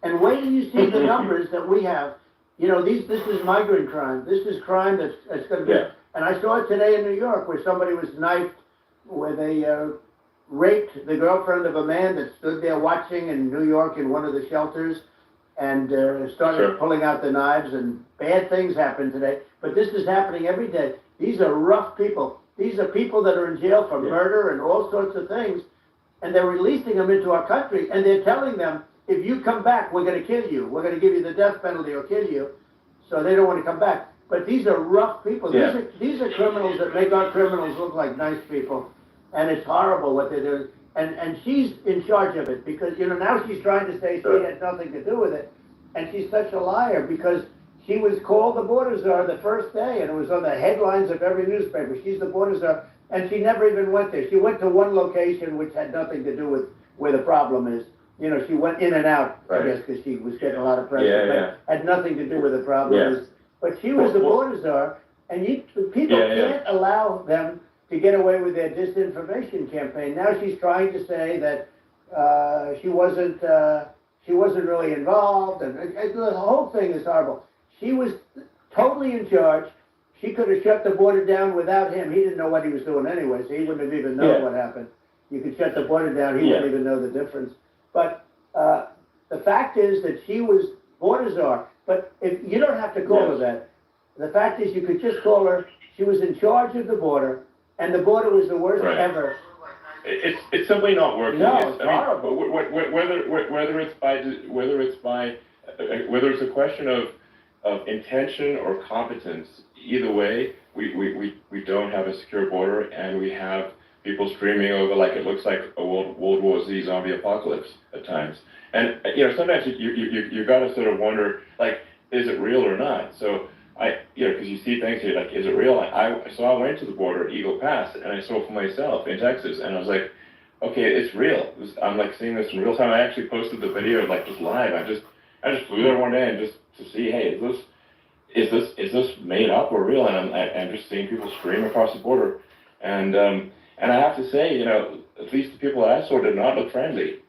And wait till you see the numbers that we have. You know, this is migrant crime. This is crime that's going to be. Yeah. And I saw it today in New York where somebody was knifed, where they raped the girlfriend of a man that stood there watching in New York in one of the shelters, and started pulling out the knives, and bad things happened today. But this is happening every day. These are rough people. These are people that are in jail for murder and all sorts of things, and they're releasing them into our country, and they're telling them, if you come back, we're going to kill you. We're going to give you the death penalty or kill you. So they don't want to come back. But these are rough people. Yeah. These are criminals that make our criminals look like nice people. And it's horrible what they're doing. And she's in charge of it because, you know, now she's trying to say she had nothing to do with it. And she's such a liar because she was called the border czar the first day, and it was on the headlines of every newspaper. She's the border czar. And she never even went there. She went to one location which had nothing to do with where the problem is. You know, she went in and out, I guess, because she was getting a lot of pressure, but had nothing to do with the problem. But she was the border czar, and people can't allow them to get away with their disinformation campaign. Now she's trying to say that she wasn't really involved, and the whole thing is horrible. She was totally in charge. She could have shut the border down without him. He didn't know what he was doing anyway, so he wouldn't have even known what happened. You could shut the border down, he wouldn't even know the difference. But the fact is that she was border czar. But if you don't have to call her that. The fact is you could just call her, she was in charge of the border, and the border was the worst ever. It's simply not working. No, it's horrible. Whether it's a question of intention or competence, either way, we don't have a secure border, and we have people streaming over like it looks like a World War Z zombie apocalypse at times. And you know, sometimes you got to sort of wonder, like, is it real or not? So because you see things, you're like, is it real? So I went to the border at Eagle Pass, and I saw for myself in Texas, and I was like, okay, it's real. I'm like seeing this in real time. I actually posted the video like just live. I just flew there one day and just to see, hey, is this made up or real? And I'm just seeing people stream across the border, and I have to say, you know, at least the people that I saw did not look friendly.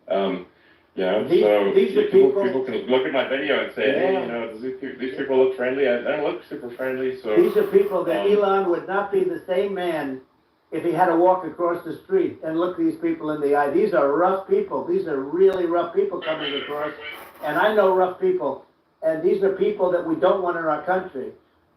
You know, these are people can look at my video and say, hey, you know, these people look friendly. I don't look super friendly. So these are people that Elon would not be the same man if he had to walk across the street and look these people in the eye. These are rough people. These are really rough people coming across. And I know rough people. And these are people that we don't want in our country.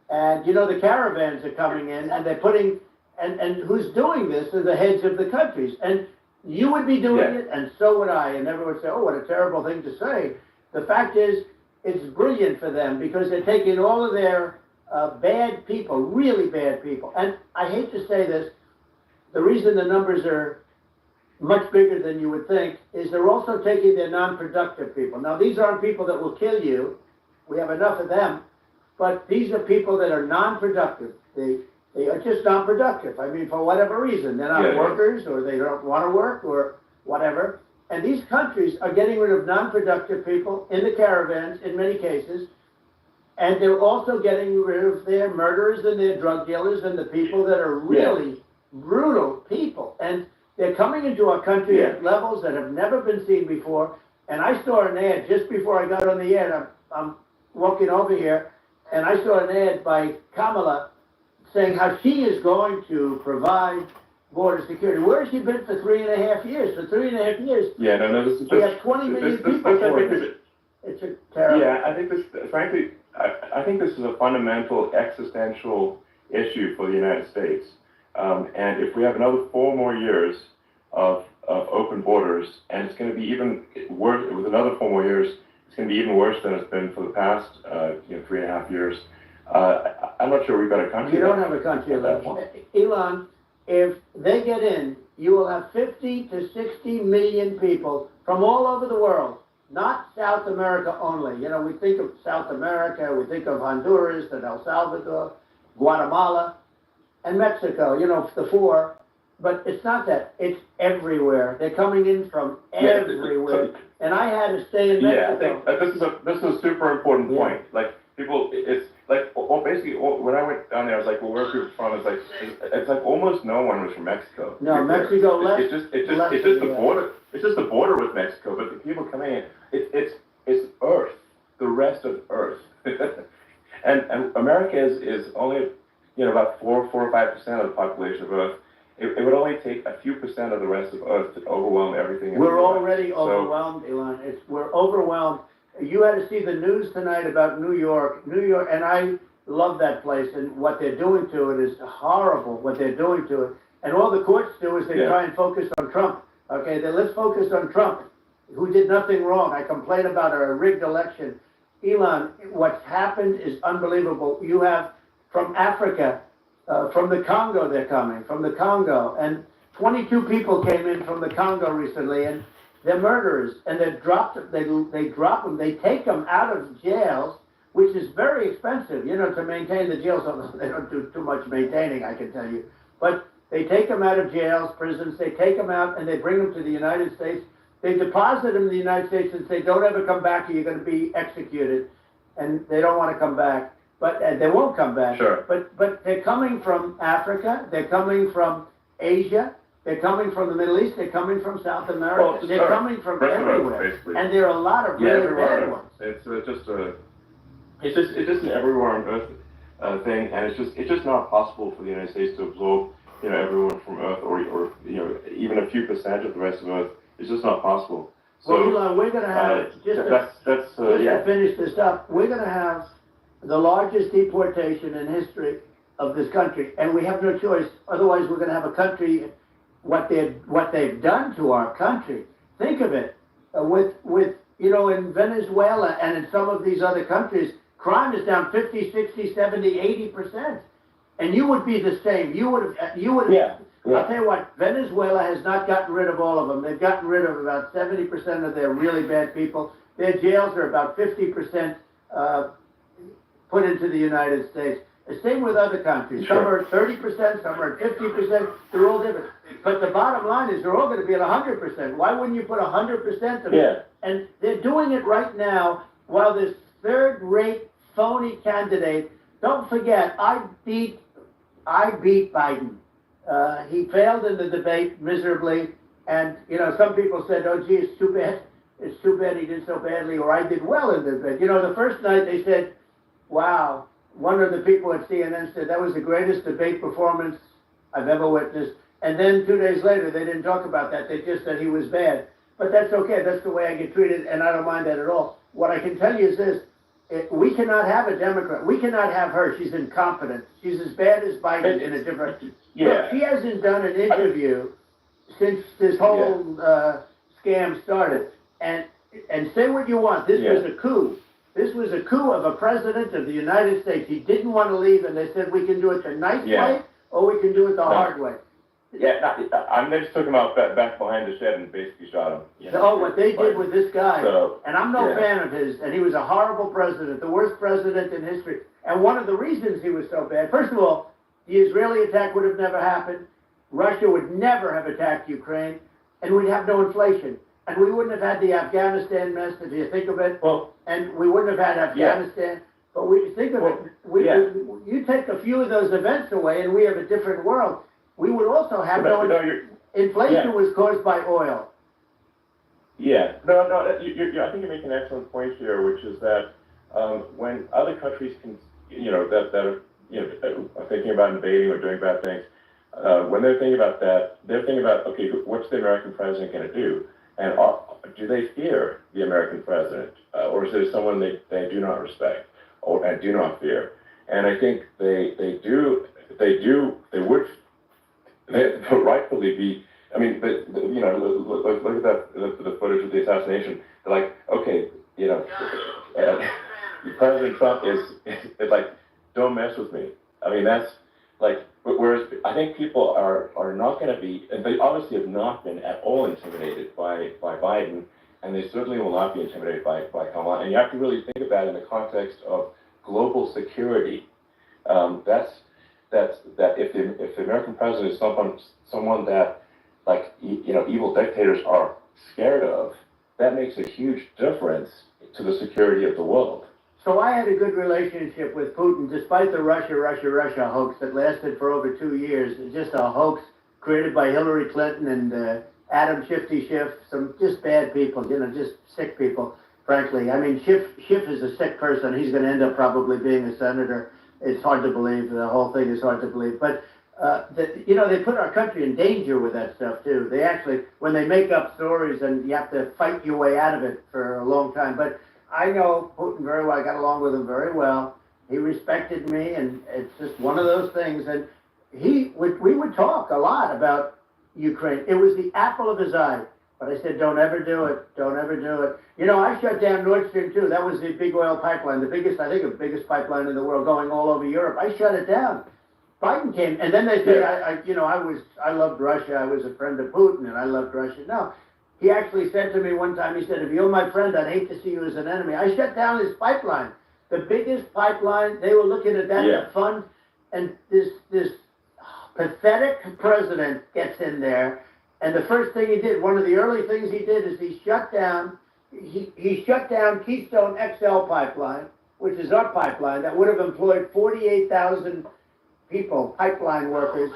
And, you know, the caravans are coming in, and they're putting, and who's doing this are the heads of the countries. And you would be doing it, and so would I. And everyone would say, oh, what a terrible thing to say. The fact is, it's brilliant for them because they're taking all of their bad people, really bad people. And I hate to say this, the reason the numbers are much bigger than you would think is they're also taking their non-productive people. Now, these aren't people that will kill you. We have enough of them. But these are people that are non-productive. They are just non-productive. I mean, for whatever reason. They're not workers, or they don't want to work, or whatever. And these countries are getting rid of non-productive people in the caravans, in many cases. And they're also getting rid of their murderers and their drug dealers and the people that are really brutal people. And they're coming into our country at levels that have never been seen before. And I saw an ad just before I got on the air. I'm walking over here, and I saw an ad by Kamala saying how she is going to provide border security. Where has she been for 3.5 years? For 3.5 years, we have 20 million people for this. It's a terrible. Yeah, I think this, frankly, I think this is a fundamental existential issue for the United States. And if we have another 4 more years of open borders, and it's going to be even worse, with another 4 more years, it's going to be even worse than it's been for the past 3.5 years. I'm not sure we've got a country. You don't have a country left. Elon, if they get in, you will have 50 to 60 million people from all over the world, not South America only. You know, we think of South America, we think of Honduras and El Salvador, Guatemala, and Mexico, you know, the 4. But it's not that. It's everywhere. They're coming in from everywhere. And I had to stay in Mexico. Yeah, I think this is a super important point. Like, people, basically, when I went down there, I was like, well, where are people from? It's like almost no one was from Mexico. No, Mexico less. It's just the border. It's just the border with Mexico, but the people coming in, it's Earth, the rest of Earth, and America is only, about 4 or 5% of the population of Earth. It would only take a few percent of the rest of Earth to overwhelm everything. We're already overwhelmed, Elon. We're overwhelmed. You had to see the news tonight about New York, and I love that place, and what they're doing to it is horrible, what they're doing to it. And all the courts do is they try and focus on Trump. Okay, let's focus on Trump, who did nothing wrong. I complain about a rigged election. Elon, what's happened is unbelievable. You have from Africa, from the Congo they're coming, from the Congo, and 22 people came in from the Congo recently, and they're murderers, and they drop them, they take them out of jails, which is very expensive, to maintain the jails, although they don't do too much maintaining, I can tell you. But they take them out of jails, prisons, they take them out, and they bring them to the United States. They deposit them in the United States and say, don't ever come back or you're going to be executed. And they don't want to come back, but they won't come back. Sure. But they're coming from Africa, they're coming from Asia, they're coming from the Middle East, they're coming from South America, they're coming from everywhere. And there are a lot of really bad ones. It's just an everywhere on Earth thing, and it's just not possible for the United States to absorb, everyone from Earth, or even a few percent of the rest of Earth. It's just not possible. So, well, Elon, we're going to have, to finish this up, we're going to have the largest deportation in history of this country, and we have no choice. Otherwise, we're going to have a country, what they've done to our country. Think of it, in Venezuela and in some of these other countries, crime is down 50, 60, 70, 80%. And you would be the same. You would have. Yeah. I'll tell you what, Venezuela has not gotten rid of all of them. They've gotten rid of about 70% of their really bad people. Their jails are about 50% put into the United States. The same with other countries. Some are at 30%, some are at 50%. They're all different. But the bottom line is they're all going to be at 100%. Why wouldn't you put 100% of it? And they're doing it right now while this third-rate phony candidate, don't forget, I beat Biden. He failed in the debate miserably, and some people said, "Oh, gee, it's too bad he did so badly," or "I did well in the debate." The first night they said, "Wow." One of the people at CNN said that was the greatest debate performance I've ever witnessed. And then 2 days later, they didn't talk about that. They just said he was bad. But that's okay. That's the way I get treated, and I don't mind that at all. What I can tell you is this. We cannot have a Democrat. We cannot have her. She's incompetent. She's as bad as Biden in a different... Look, she hasn't done an interview since this whole scam started. And say what you want. This was a coup. This was a coup of a president of the United States. He didn't want to leave, and they said, we can do it the nice way, or we can do it the hard way. They just took him out back behind the shed and basically shot him. What they did with this guy, and I'm no fan of his, and he was a horrible president, the worst president in history. And one of the reasons he was so bad, first of all, the Israeli attack would have never happened. Russia would never have attacked Ukraine, and we'd have no inflation. And we wouldn't have had the Afghanistan mess, if you think of it. And we wouldn't have had Afghanistan. But we think of it, you take a few of those events away, and we have a different world. We would also have inflation was caused by oil. I think you make an excellent point here, which is that when other countries can, that are thinking about invading or doing bad things, when they're thinking about that, they're thinking about, okay, what's the American president going to do? And do they fear the American president, or is there someone they do not respect and do not fear? And I think they would rightfully be. I mean, look at that, the footage of the assassination. They're like, okay, President Trump is like, don't mess with me. I mean, that's like, whereas I think people are not going to be, and they obviously have not been at all intimidated by Biden, and they certainly will not be intimidated by Kamala. And you have to really think of that in the context of global security. That if the American president is someone that, like, evil dictators are scared of, that makes a huge difference to the security of the world. So I had a good relationship with Putin, despite the Russia hoax that lasted for over 2 years. It's just a hoax created by Hillary Clinton and Adam Shifty Schiff, some just bad people, just sick people, frankly. I mean, Schiff is a sick person. He's going to end up probably being a senator. It's hard to believe. The whole thing is hard to believe. But, they put our country in danger with that stuff, too. They actually, when they make up stories, and you have to fight your way out of it for a long time. But I know Putin very well. I got along with him very well. He respected me, and it's just one of those things. And we would talk a lot about Ukraine. It was the apple of his eye. But I said, don't ever do it. Don't ever do it. I shut down Nord Stream 2. That was the big oil pipeline, the biggest pipeline in the world going all over Europe. I shut it down. Biden came, and then they say, I loved Russia. I was a friend of Putin, and I loved Russia. No. He actually said to me one time, he said, if you're my friend, I'd hate to see you as an enemy. I shut down his pipeline. The biggest pipeline, they were looking at that to fund, and this pathetic president gets in there, and the first thing he did, one of the early things he did is he shut down Keystone XL pipeline, which is our pipeline, that would have employed 48,000 people, pipeline workers,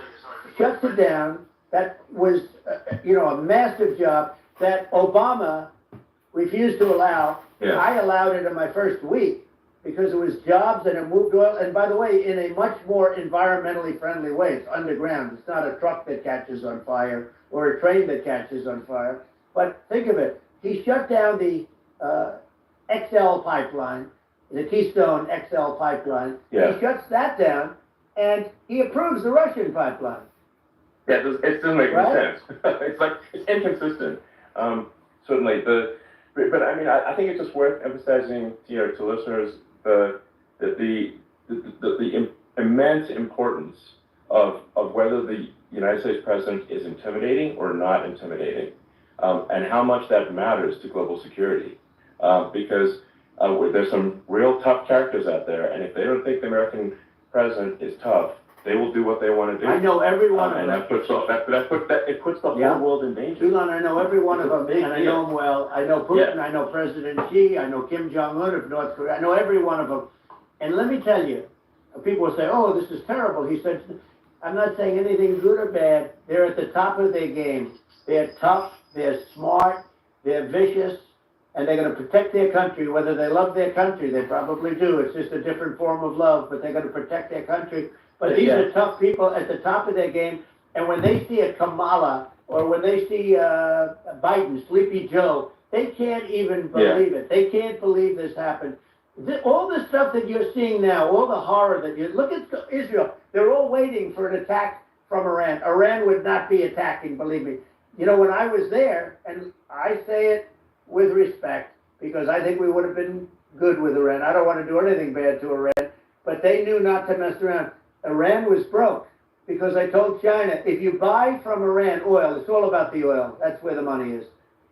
shuts it down. That was, a massive job that Obama refused to allow. Yeah. I allowed it in my first week because it was jobs and it moved oil. And by the way, in a much more environmentally friendly way. It's underground. It's not a truck that catches on fire or a train that catches on fire. But think of it. He shut down the XL pipeline, the Keystone XL pipeline. Yeah. He shuts that down and he approves the Russian pipeline. Yeah, it doesn't make any sense. It's inconsistent. Certainly, but I mean, I think it's just worth emphasizing to listeners the immense importance of whether the United States president is intimidating or not intimidating, and how much that matters to global security. Because there's some real tough characters out there, and if they don't think the American president is tough, they will do what they want to do. I know every one of them. And that puts it puts the whole world in danger. Elon, I know every one of them, and I know them well. I know Putin, I know President Xi, I know Kim Jong-un of North Korea. I know every one of them. And let me tell you, people will say, oh, this is terrible. He said, I'm not saying anything good or bad. They're at the top of their game. They're tough, they're smart, they're vicious, and they're going to protect their country. Whether they love their country, they probably do. It's just a different form of love, but they're going to protect their country. But these are tough people at the top of their game. And when they see a Kamala or when they see Biden, Sleepy Joe, they can't even believe it. They can't believe this happened. All the stuff that you're seeing now, all the horror that you look at Israel, they're all waiting for an attack from Iran. Iran would not be attacking, believe me. When I was there, and I say it with respect, because I think we would have been good with Iran. I don't want to do anything bad to Iran, but they knew not to mess around. Iran was broke because I told China, if you buy from Iran oil, it's all about the oil. That's where the money is.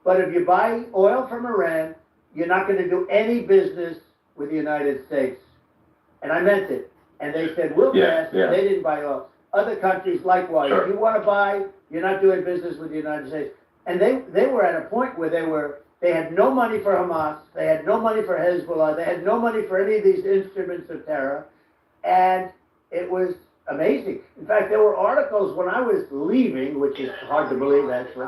But if you buy oil from Iran, you're not going to do any business with the United States. And I meant it. And they said, we'll pass. They didn't buy oil. Other countries likewise. If you want to buy, you're not doing business with the United States. And they were at a point where they had no money for Hamas. They had no money for Hezbollah. They had no money for any of these instruments of terror. And it was amazing. In fact, there were articles when I was leaving, which is hard to believe, actually,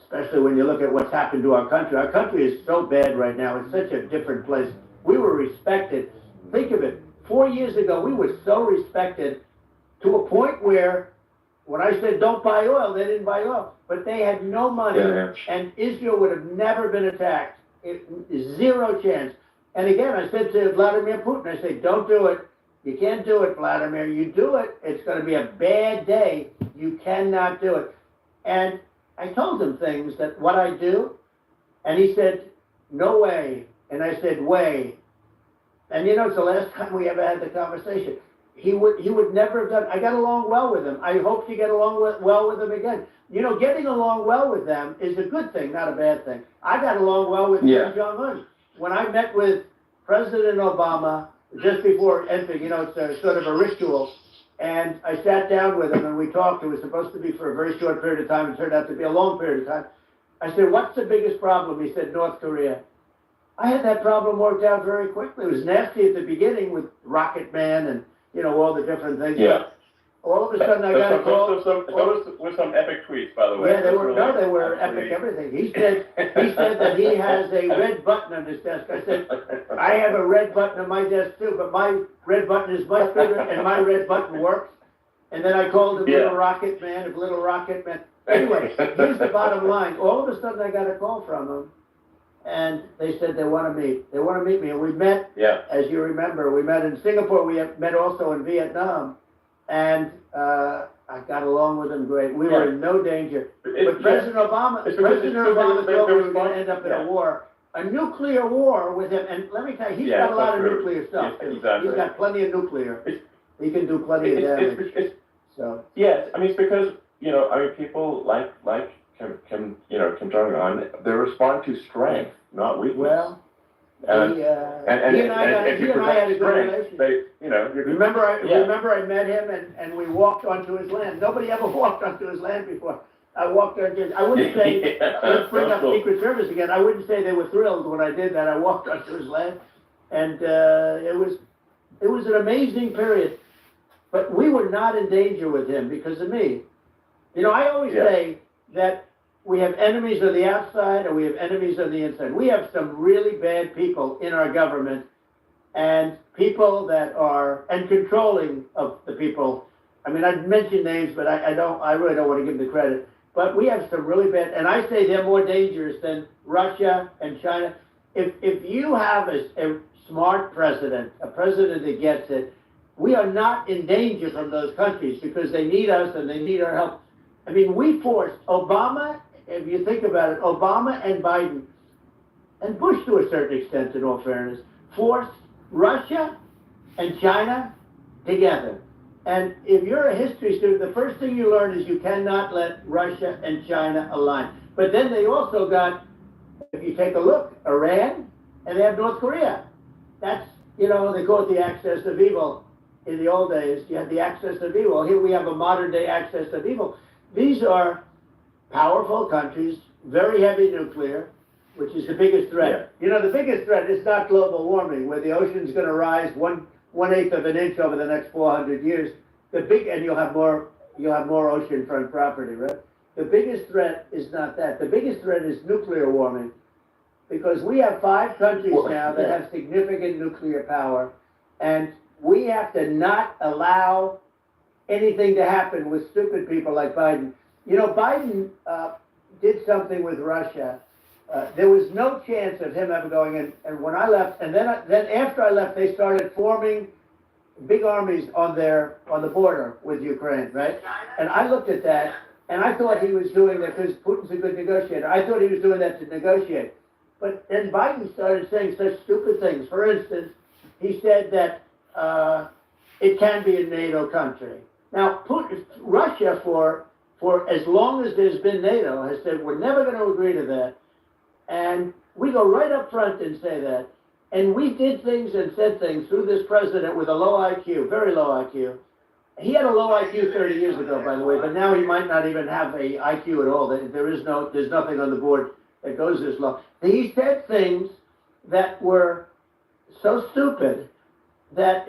especially when you look at what's happened to our country. Our country is so bad right now. It's such a different place. We were respected. Think of it. 4 years ago, we were so respected to a point where when I said don't buy oil, they didn't buy oil. But they had no money, and Israel would have never been attacked. Zero chance. And again, I said to Vladimir Putin, I said, don't do it. You can't do it, Vladimir. You do it, it's going to be a bad day. You cannot do it. And I told him things that what I do, and he said, no way. And I said, way. And it's the last time we ever had the conversation. He would never have done. I got along well with him. I hope to get along well with him again. Getting along well with them is a good thing, not a bad thing. I got along well with Kim Jong-un. When I met with President Obama, just before entering, it's a sort of a ritual. And I sat down with him and we talked. It was supposed to be for a very short period of time. It turned out to be a long period of time. I said, what's the biggest problem? He said, North Korea. I had that problem worked out very quickly. It was nasty at the beginning with Rocket Man and, all the different things. Yeah. But all of a sudden I got a call. Those were some epic tweets, by the way. Yeah, they Those were, really no, they were absolutely- epic everything. He said that he has a red button on his desk. I said, I have a red button on my desk too, but my red button is much bigger and my red button works. And then I called him Little Rocket Man, if Little Rocket Man. Anyway, here's the bottom line. All of a sudden I got a call from him and they said they want to meet. They want to meet me. And we met, as you remember, we met in Singapore. We met also in Vietnam. And I got along with him great. We were in no danger. But President Obama thought we were going to end up in a war. A nuclear war with him. And let me tell you, he's got a lot of nuclear stuff. Yeah, exactly. He's got plenty of nuclear. He can do plenty of damage. So. Yes, I mean, it's because, people like Kim Jong-un, they respond to strength, not weakness. Well, and he and I had a good relationship. Remember I met him and we walked onto his land. Nobody ever walked onto his land before. I walked onto his, I wouldn't say, let's bring up Secret Service again. I wouldn't say they were thrilled when I did that. I walked onto his land and it was an amazing period. But we were not in danger with him because of me. I always say that we have enemies on the outside and we have enemies on the inside. We have some really bad people in our government and people that are, and controlling of the people. I mean, I'd mention names, but I really don't want to give them the credit. But we have some really bad, and I say they're more dangerous than Russia and China. If you have a smart president, a president that gets it, we are not in danger from those countries because they need us and they need our help. I mean, we forced Obama, if you think about it, Obama and Biden, and Bush to a certain extent, in all fairness, forced Russia and China together. And if you're a history student, the first thing you learn is you cannot let Russia and China align. But then they also got, if you take a look, Iran, and they have North Korea. That's, they call it the axis of evil. In the old days, you had the axis of evil. Here we have a modern day axis of evil. These are powerful countries, very heavy nuclear, which is the biggest threat. The biggest threat is not global warming, where the ocean's going to rise 1/8 of an inch over the next 400 years. And you'll have more oceanfront property, right? The biggest threat is not that. The biggest threat is nuclear warming, because we have 5 countries now that have significant nuclear power, and we have to not allow anything to happen with stupid people like Biden. Biden did something with Russia. There was no chance of him ever going in. And when I left, and then after I left, they started forming big armies on the border with Ukraine, right? And I looked at that, and I thought he was doing that because Putin's a good negotiator. I thought he was doing that to negotiate. But then Biden started saying such stupid things. For instance, he said that it can be a NATO country. Now, Russia, for as long as there's been NATO, has said we're never going to agree to that. And we go right up front and say that. And we did things and said things through this president with a low IQ, very low IQ. He had a low IQ 30 years ago, by the way, but now he might not even have a IQ at all. There's nothing on the board that goes this low. He said things that were so stupid that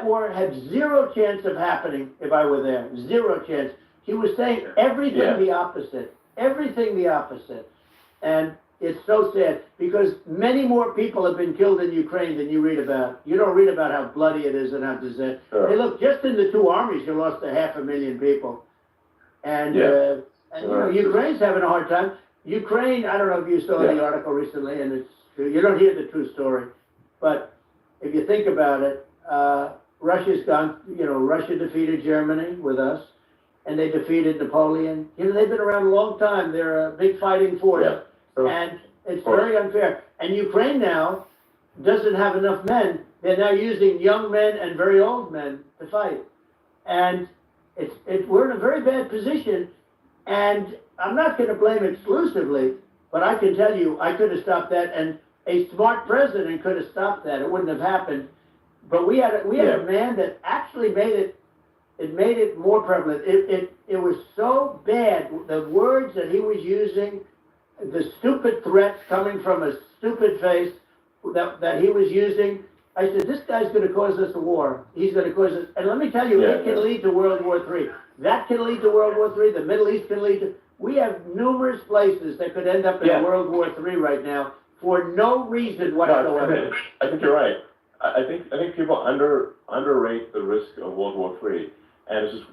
war had zero chance of happening if I were there. Zero chance. He was saying everything the opposite. Everything the opposite. And it's so sad because many more people have been killed in Ukraine than you read about. You don't read about how bloody it is and how disastrous. Hey, look, just in the 2 armies, you lost 500,000 people. And, Ukraine's having a hard time. Ukraine, I don't know if you saw the article recently, and it's true. You don't hear the true story. But if you think about it, Russia's gone, Russia defeated Germany with us, and they defeated Napoleon. They've been around a long time. They're a big fighting force. And it's very unfair. And Ukraine now doesn't have enough men. They're now using young men and very old men to fight. And we're in a very bad position. And I'm not going to blame exclusively, but I can tell you I could have stopped that. And a smart president could have stopped that. It wouldn't have happened. But we had a man that actually made it more prevalent. It was so bad. The words that he was using, the stupid threats coming from a stupid face that he was using, I said, this guy's gonna cause us a war. He's gonna cause us, and let me tell you, it can lead to World War III. That can lead to World War III, the Middle East can lead to, we have numerous places that could end up in World War III right now for no reason whatsoever. I think you're right. I think people underrate the risk of World War III, and it's just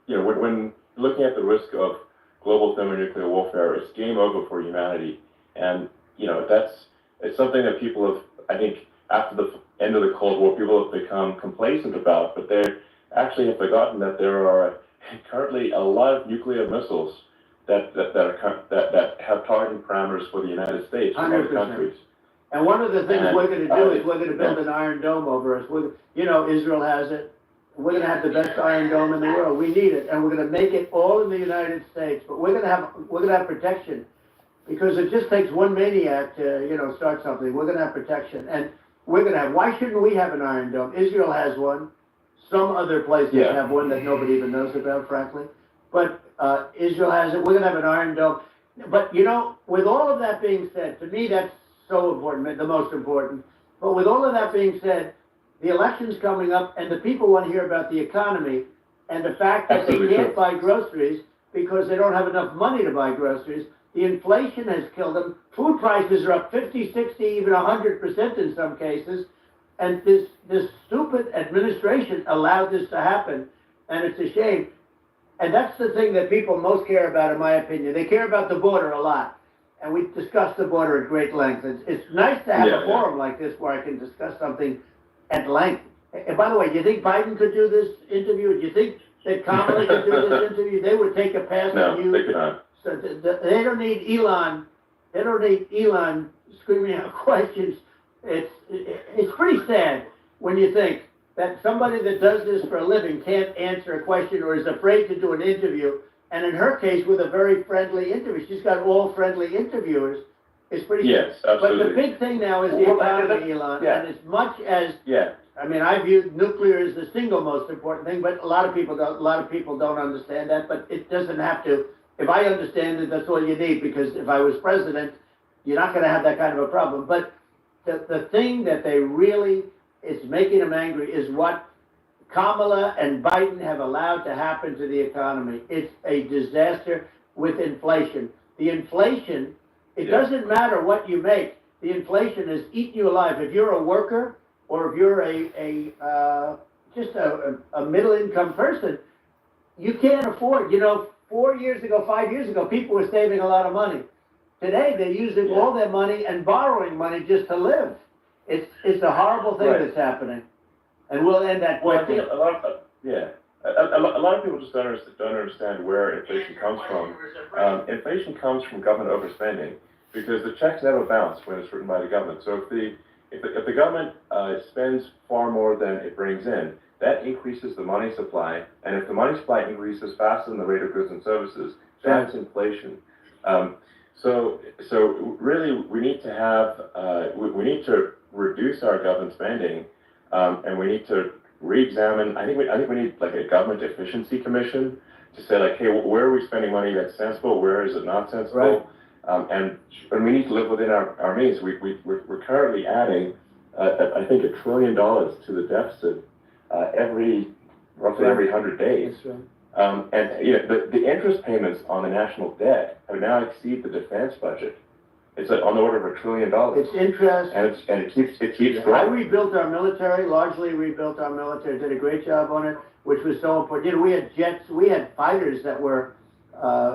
when looking at the risk of global thermonuclear warfare, it's game over for humanity, and it's something that people have, I think, after the end of the Cold War, people have become complacent about, but they actually have forgotten that there are currently a lot of nuclear missiles that have targeting parameters for the United States and other 100%. countries. And one of the things we're going to do is we're going to build an Iron Dome over us. Israel has it. We're going to have the best Iron Dome in the world. We need it, and we're going to make it all in the United States. But we're going to have protection, because it just takes one maniac to start something. We're going to have protection, and we're going to have. Why shouldn't we have an Iron Dome? Israel has one. Some other places have one that nobody even knows about, frankly. But Israel has it. We're going to have an Iron Dome. But with all of that being said, to me that's so important, the most important. But with all of that being said, the election's coming up, and the people want to hear about the economy and the fact that they can't buy groceries because they don't have enough money to buy groceries. The inflation has killed them. Food prices are up 50, 60, even 100% in some cases. And this stupid administration allowed this to happen, and it's a shame. And that's the thing that people most care about, in my opinion. They care about the border a lot, and we discussed the border at great length. It's nice to have a forum like this where I can discuss something at length. And by the way, do you think Biden could do this interview? Do you think that Kamala could do this interview? They would take a pass on you. No, they could not. So they don't need Elon. They don't need Elon screaming out questions. It's pretty sad when you think that somebody that does this for a living can't answer a question or is afraid to do an interview. And in her case, with a very friendly interview, she's got all friendly interviewers. It's pretty yes, absolutely. But the big thing now is the economy, Elon. Yeah. And as much as I mean, I view nuclear as the single most important thing, but a lot of people don't understand that. But it doesn't have to. If I understand it, that's all you need. Because if I was president, you're not going to have that kind of a problem. But the thing that they really is making them angry is what Kamala and Biden have allowed to happen to the economy. It's a disaster with inflation. The inflation, it doesn't matter what you make. The inflation is eating you alive. If you're a worker or if you're just a middle-income person, you can't afford. 4 years ago, 5 years ago, people were saving a lot of money. Today, they're using all their money and borrowing money just to live. It's a horrible thing that's happening, and we'll end that. Well, I think a lot of people just don't understand where inflation comes from. Inflation comes from government overspending because the checks never bounce when it's written by the government. So if the government spends far more than it brings in, that increases the money supply, and if the money supply increases faster than the rate of goods and services, that's inflation. So really, we need to have we need to reduce our government spending, and we need to re-examine. I think we need like a government efficiency commission to say like, hey, where are we spending money that's sensible? Where is it not sensible? Right. And we need to live within our means. We're currently adding, I think, $1 trillion to the deficit roughly every 100 days. That's right. And the interest payments on the national debt have now exceed the defense budget. It's on the order of $1 trillion. It's interest. And it keeps growing. I rebuilt our military, largely rebuilt our military, did a great job on it, which was so important. We had jets, we had fighters that were,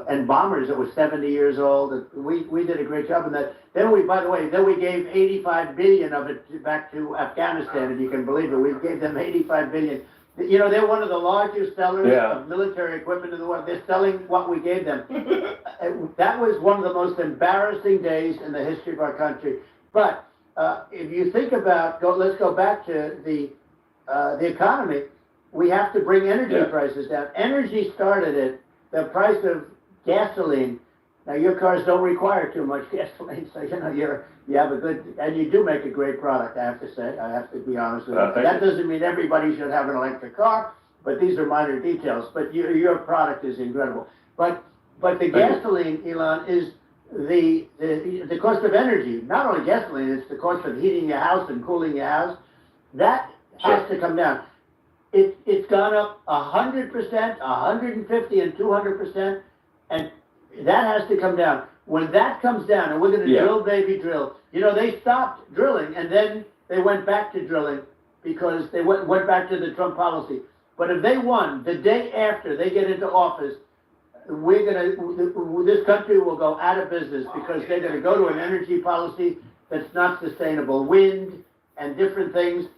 and bombers that were 70 years old. We did a great job in that. Then we gave 85 billion of it back to Afghanistan, if you can believe it. We gave them 85 billion. They're one of the largest sellers of military equipment in the world. They're selling what we gave them. That was one of the most embarrassing days in the history of our country. But if you think about, let's go back to the economy. We have to bring energy prices down. Energy started at the price of gasoline. Now your cars don't require too much gasoline, so you have a good, and you do make a great product. I have to say, I have to be honest with you. That doesn't mean everybody should have an electric car, but these are minor details. But your product is incredible. But the gasoline, Elon, is the cost of energy, not only gasoline, it's the cost of heating your house and cooling your house. That has to come down. It's gone up 100%, 150, and 200%, and that has to come down. When that comes down, and we're going to drill, baby, drill. You know, they stopped drilling, and then they went back to drilling because they went back to the Trump policy. But if they won, the day after they get into office, this country will go out of business because they're going to go to an energy policy that's not sustainable. Wind and different things,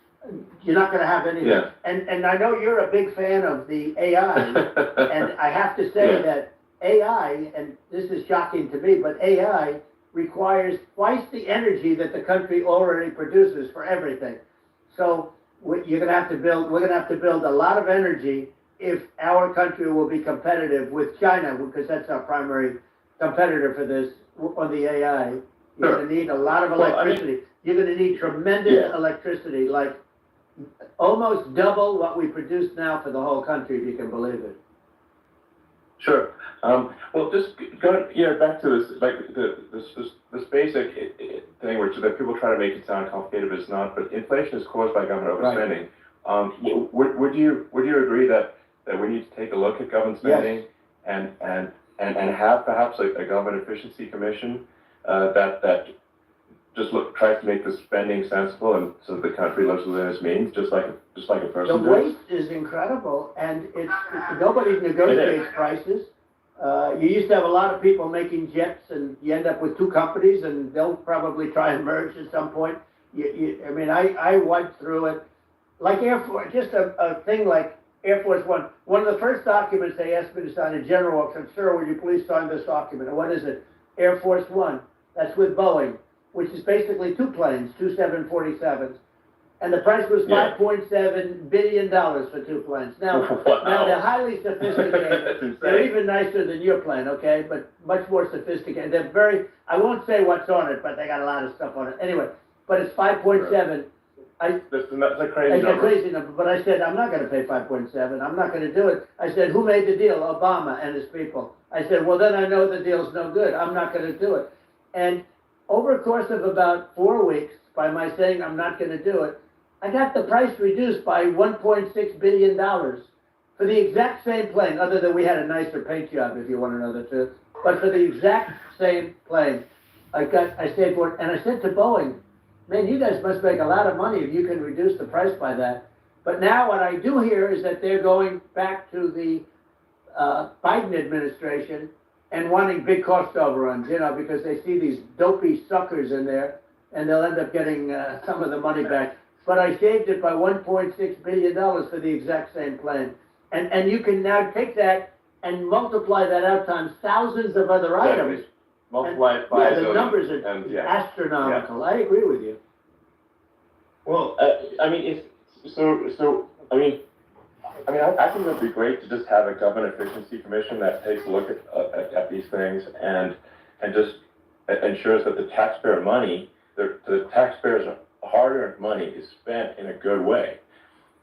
you're not going to have anything. Yeah. And I know you're a big fan of the AI, and I have to say that AI, and this is shocking to me, but AI requires twice the energy that the country already produces for everything. So you're going to have to build, we're going to have to build a lot of energy if our country will be competitive with China, because that's our primary competitor for this on the AI. You're going to need a lot of electricity. You're going to need tremendous electricity, like almost double what we produce now for the whole country, if you can believe it. Sure. Well, just going, back to this, like this basic thing, which that people try to make it sound complicated, but it's not. But inflation is caused by government overspending. Right. Would you agree that we need to take a look at government spending and have perhaps a government efficiency commission that just tries to make the spending sensible and so the country lives within its means, just like a person does. The waste is incredible, and nobody negotiates prices. You used to have a lot of people making jets, and you end up with two companies, and they'll probably try and merge at some point. I mean, I went through it, like Air Force, just a thing like Air Force One. One of the first documents they asked me to sign, a general said, "Sir, would you please sign this document?" And what is it? Air Force One. That's with Boeing, which is basically two planes, two 747s. And the price was $5.7 billion for two planes. Now they're highly sophisticated. They're even nicer than your plane, okay? But much more sophisticated. They're very, I won't say what's on it, but they got a lot of stuff on it. Anyway, but it's 5.7. That's a crazy number. It's a crazy number. But I said, I'm not going to pay 5.7. I'm not going to do it. I said, who made the deal? Obama and his people. I said, well, then I know the deal's no good. I'm not going to do it. And over a course of about 4 weeks, by my saying I'm not going to do it, I got the price reduced by $1.6 billion for the exact same plane, other than we had a nicer paint job, if you want to know the truth. But for the exact same plane, I stayed for it, and I said to Boeing, man, you guys must make a lot of money if you can reduce the price by that. But now what I do hear is that they're going back to the Biden administration and wanting big cost overruns, because they see these dopey suckers in there, and they'll end up getting some of the money back. But I saved it by $1.6 billion for the exact same plane. And you can now take that and multiply that out times thousands of other items. Multiply it by the numbers are astronomical. Yeah. I agree with you. Well, I mean, I think it would be great to just have a government efficiency commission that takes a look at these things and just ensures that the taxpayer money, the taxpayers' hard-earned money is spent in a good way.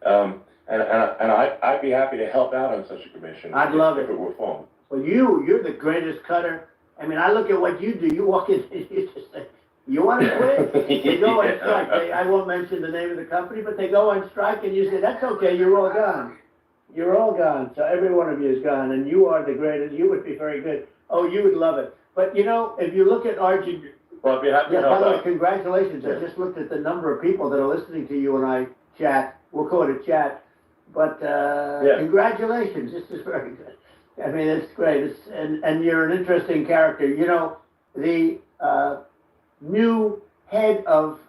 And I'd be happy to help out on such a commission. I'd love it. If it were formed. Well, you're the greatest cutter. I mean, I look at what you do. You walk in and you just say, you want to quit? They go on strike. I won't mention the name of the company, but they go on strike and you say, that's okay, you're all gone. You're all gone. So every one of you is gone, and you are the greatest. You would be very good. Oh, you would love it. But, if you look at Argentina, well, if you have to by the way, congratulations. I just looked at the number of people that are listening to you and I chat. We'll call it a chat. But congratulations. This is very good. I mean, it's great. And you're an interesting character. The new head of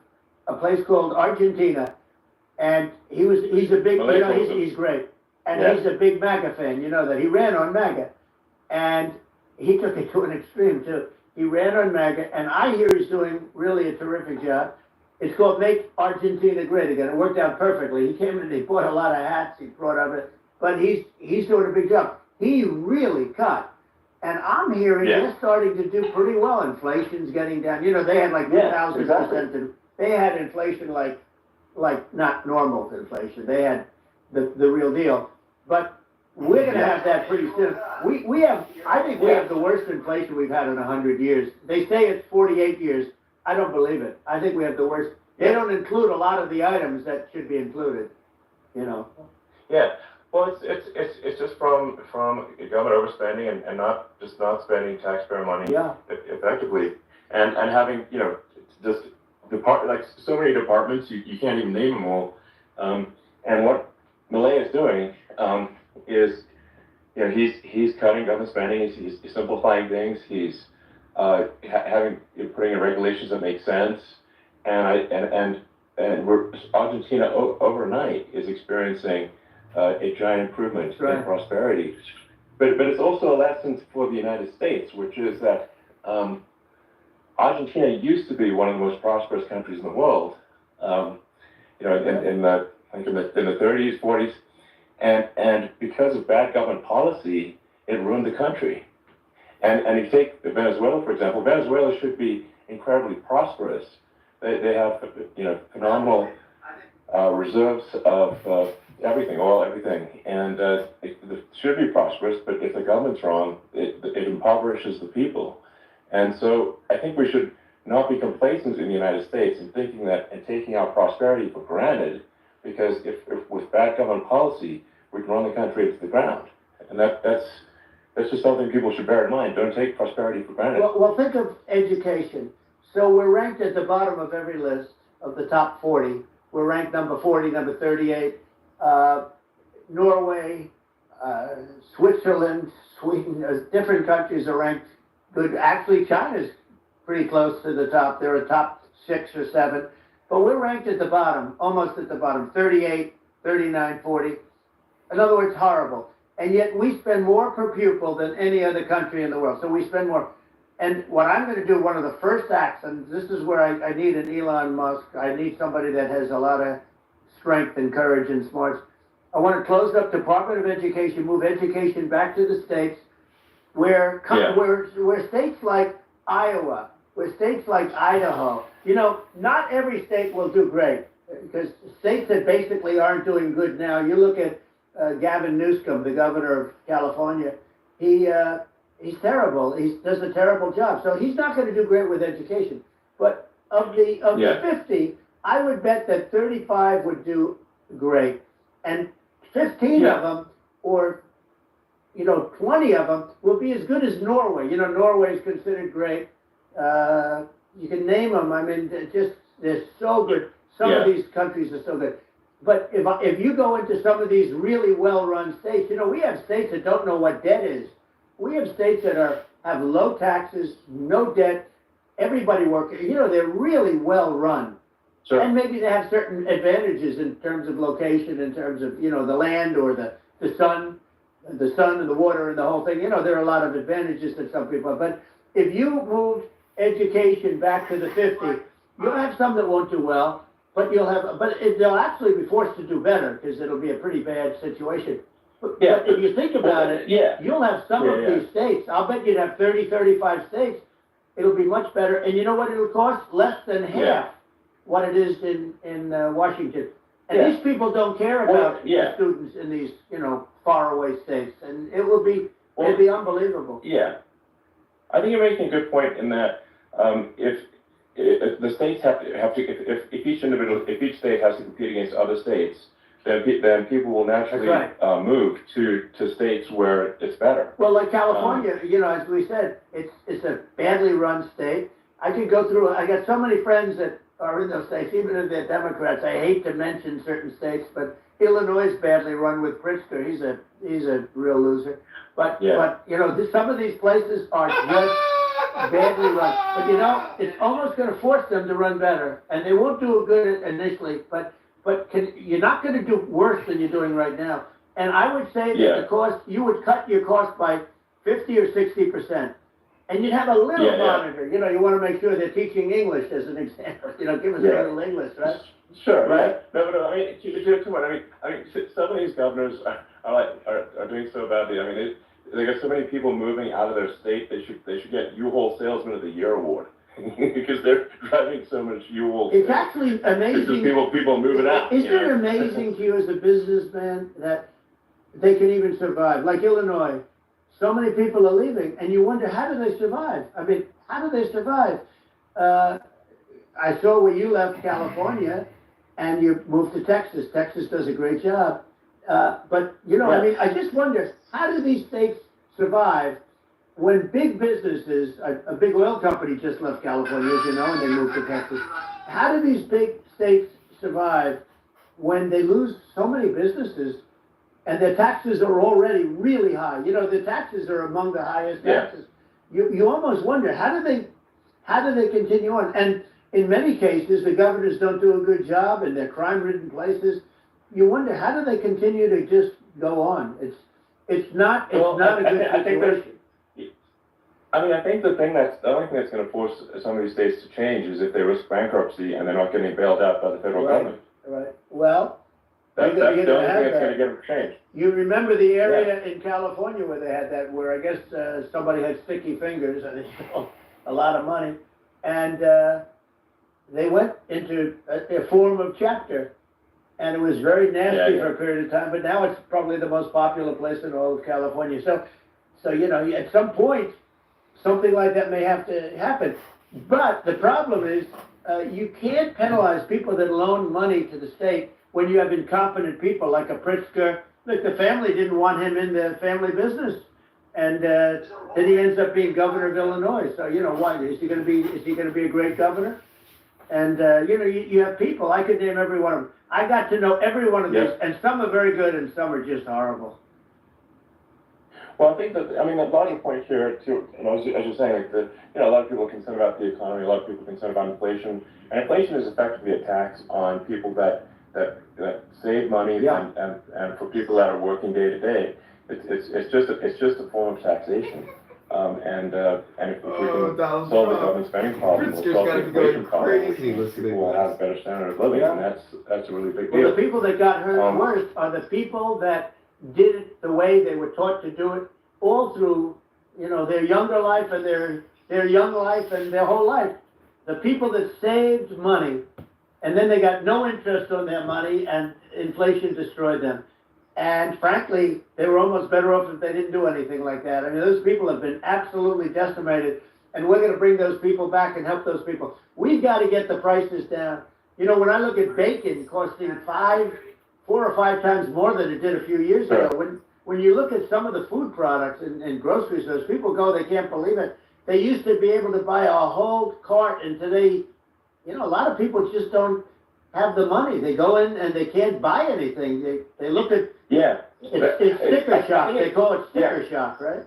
a place called Argentina, and he's a big, he's great. And he's a big MAGA fan. You know that. He ran on MAGA. And he took it to an extreme, too. He ran on MAGA, and I hear he's doing really a terrific job. It's called Make Argentina Great Again. It worked out perfectly. He came in and he bought a lot of hats. He brought up it. But he's doing a big job. He really cut. And I'm hearing they're starting to do pretty well. Inflation's getting down. They had like 1,000%. They had inflation like not normal inflation. They had the real deal. But We're gonna have that pretty soon. I think we have the worst inflation we've had in 100 years. They say it's 48 years. I don't believe it. I think we have the worst. They don't include a lot of the items that should be included, you know. Yeah, well, it's just from government overspending and not spending taxpayer money effectively, and having, you know, just like so many departments, you can't even name them all. And what Millet is doing is, you know, he's cutting government spending, he's simplifying things, he's putting in regulations that make sense, and Argentina overnight is experiencing a giant improvement in prosperity. But it's also a lesson for the United States, which is that Argentina used to be one of the most prosperous countries in the world. You know, in the 30s, 40s, and because of bad government policy, it ruined the country. And you take Venezuela, for example. Venezuela should be incredibly prosperous. They have, you know, phenomenal reserves of everything, oil, everything, and it should be prosperous. But if the government's wrong, it impoverishes the people. And so I think we should not be complacent in the United States and thinking that and taking our prosperity for granted, because if with bad government policy, we can run the country into the ground. And that's just something people should bear in mind. Don't take prosperity for granted. Well, think of education. So we're ranked at the bottom of every list of the top 40. We're ranked number 40, number 38. Norway, Switzerland, Sweden, different countries are ranked good. Actually, China's pretty close to the top. They're a top 6 or 7. But we're ranked at the bottom, almost at the bottom, 38, 39, 40. In other words, horrible. And yet we spend more per pupil than any other country in the world. So we spend more. And what I'm going to do, one of the first acts, and this is where I need an Elon Musk, I need somebody that has a lot of strength and courage and smarts. I want to close up Department of Education, move education back to the states, where states like Iowa, where states like Idaho, you know, not every state will do great, because states that basically aren't doing good now, you look at Gavin Newsom, the governor of California, he's terrible. He does a terrible job. So he's not going to do great with education. But of the 50, I would bet that 35 would do great. And 15 of them, or, you know, 20 of them will be as good as Norway. You know, Norway is considered great. You can name them. I mean, they're so good. Some of these countries are so good. But if you go into some of these really well-run states, you know, we have states that don't know what debt is. We have states that have low taxes, no debt, everybody working. You know, they're really well-run. Sure. And maybe they have certain advantages in terms of location, in terms of, you know, the land or the sun and the water and the whole thing. You know, there are a lot of advantages that some people have. But if you move education back to the 50, you'll have some that won't do well. But they'll actually be forced to do better, because it'll be a pretty bad situation. But if you think about it, you'll have some of these states. I'll bet you'd have 30, 35 states. It'll be much better. And you know what it'll cost? Less than half what it is in Washington. And these people don't care about the students in these, you know, faraway states. And it'll be unbelievable. Yeah. I think you're making a good point in that if the states have to, if each state has to compete against other states, then people will naturally move to states where it's better. Well, like California, you know, as we said, it's a badly run state. I could go through. I got so many friends that are in those states, even if they're Democrats. I hate to mention certain states, but Illinois is badly run with Pritzker. He's a real loser. But you know, some of these places are just badly run. But you know, it's almost going to force them to run better, and they won't do it good initially. But you're not going to do worse than you're doing right now. And I would say that the cost, you would cut your cost by 50 or 60%. And you'd have a little monitor. You know, you want to make sure they're teaching English as an example. You know, give us a little English, right? Sure, right? No, I mean, come on. I mean, some of these governors are doing so badly. I mean, they got so many people moving out of their state. They should get U-Haul Salesman of the Year award because they're driving so much U-Haul. It's actually amazing. It's just people moving out. Isn't it amazing to you as a businessman that they can even survive. Like Illinois, so many people are leaving, and you wonder, how do they survive? I mean, how do they survive? I saw where you left California, and you moved to Texas. Texas does a great job. But, you know, I mean, I just wonder, how do these states survive when big businesses, a big oil company just left California, as you know, and they moved to Texas. How do these big states survive when they lose so many businesses and their taxes are already really high? You know, the taxes are among the highest taxes. You almost wonder, how do they continue on? And in many cases, the governors don't do a good job in their crime-ridden places. You wonder, how do they continue to just go on? It's not a good situation. I mean, I think the only thing that's going to force some of these states to change is if they risk bankruptcy and they're not getting bailed out by the federal government. Right. Well, That's the only thing that's going to get them changed. you remember the area in California where they had that, where I guess somebody had sticky fingers and they stole a lot of money, and they went into a form of chapter, and it was very nasty for a period of time. But now it's probably the most popular place in all of California. So you know, at some point, something like that may have to happen. But the problem is, you can't penalize people that loan money to the state when you have incompetent people like a Pritzker. Look, the family didn't want him in the family business, and then he ends up being governor of Illinois. So you know, why is he going to be a great governor? And you know, you have people. I could name every one of them. I got to know every one of these, and some are very good, and some are just horrible. Well, I think that, I mean, a lot of the point here, too, you know, as you're saying, like you know, a lot of people are concerned about the economy, a lot of people are concerned about inflation, and inflation is effectively a tax on people that save money and for people that are working day to day. It's just a form of taxation. And if we can solve the government spending problem, we'll solve the inflation problem, people will have a better standard of living, and that's a really big deal. Well, the people that got hurt worst are the people that did it the way they were taught to do it all through, you know, their younger life and their young life and their whole life. The people that saved money, and then they got no interest on their money, and inflation destroyed them. And frankly, they were almost better off if they didn't do anything like that. I mean, those people have been absolutely decimated, and we're going to bring those people back and help those people. We've got to get the prices down. You know, when I look at bacon costing 4 or 5 times more than it did a few years ago, when you look at some of the food products in grocery stores, people go, they can't believe it. They used to be able to buy a whole cart, and today, you know, a lot of people just don't have the money. They go in and they can't buy anything. They look at it's sticker shock. They call it sticker shock, right?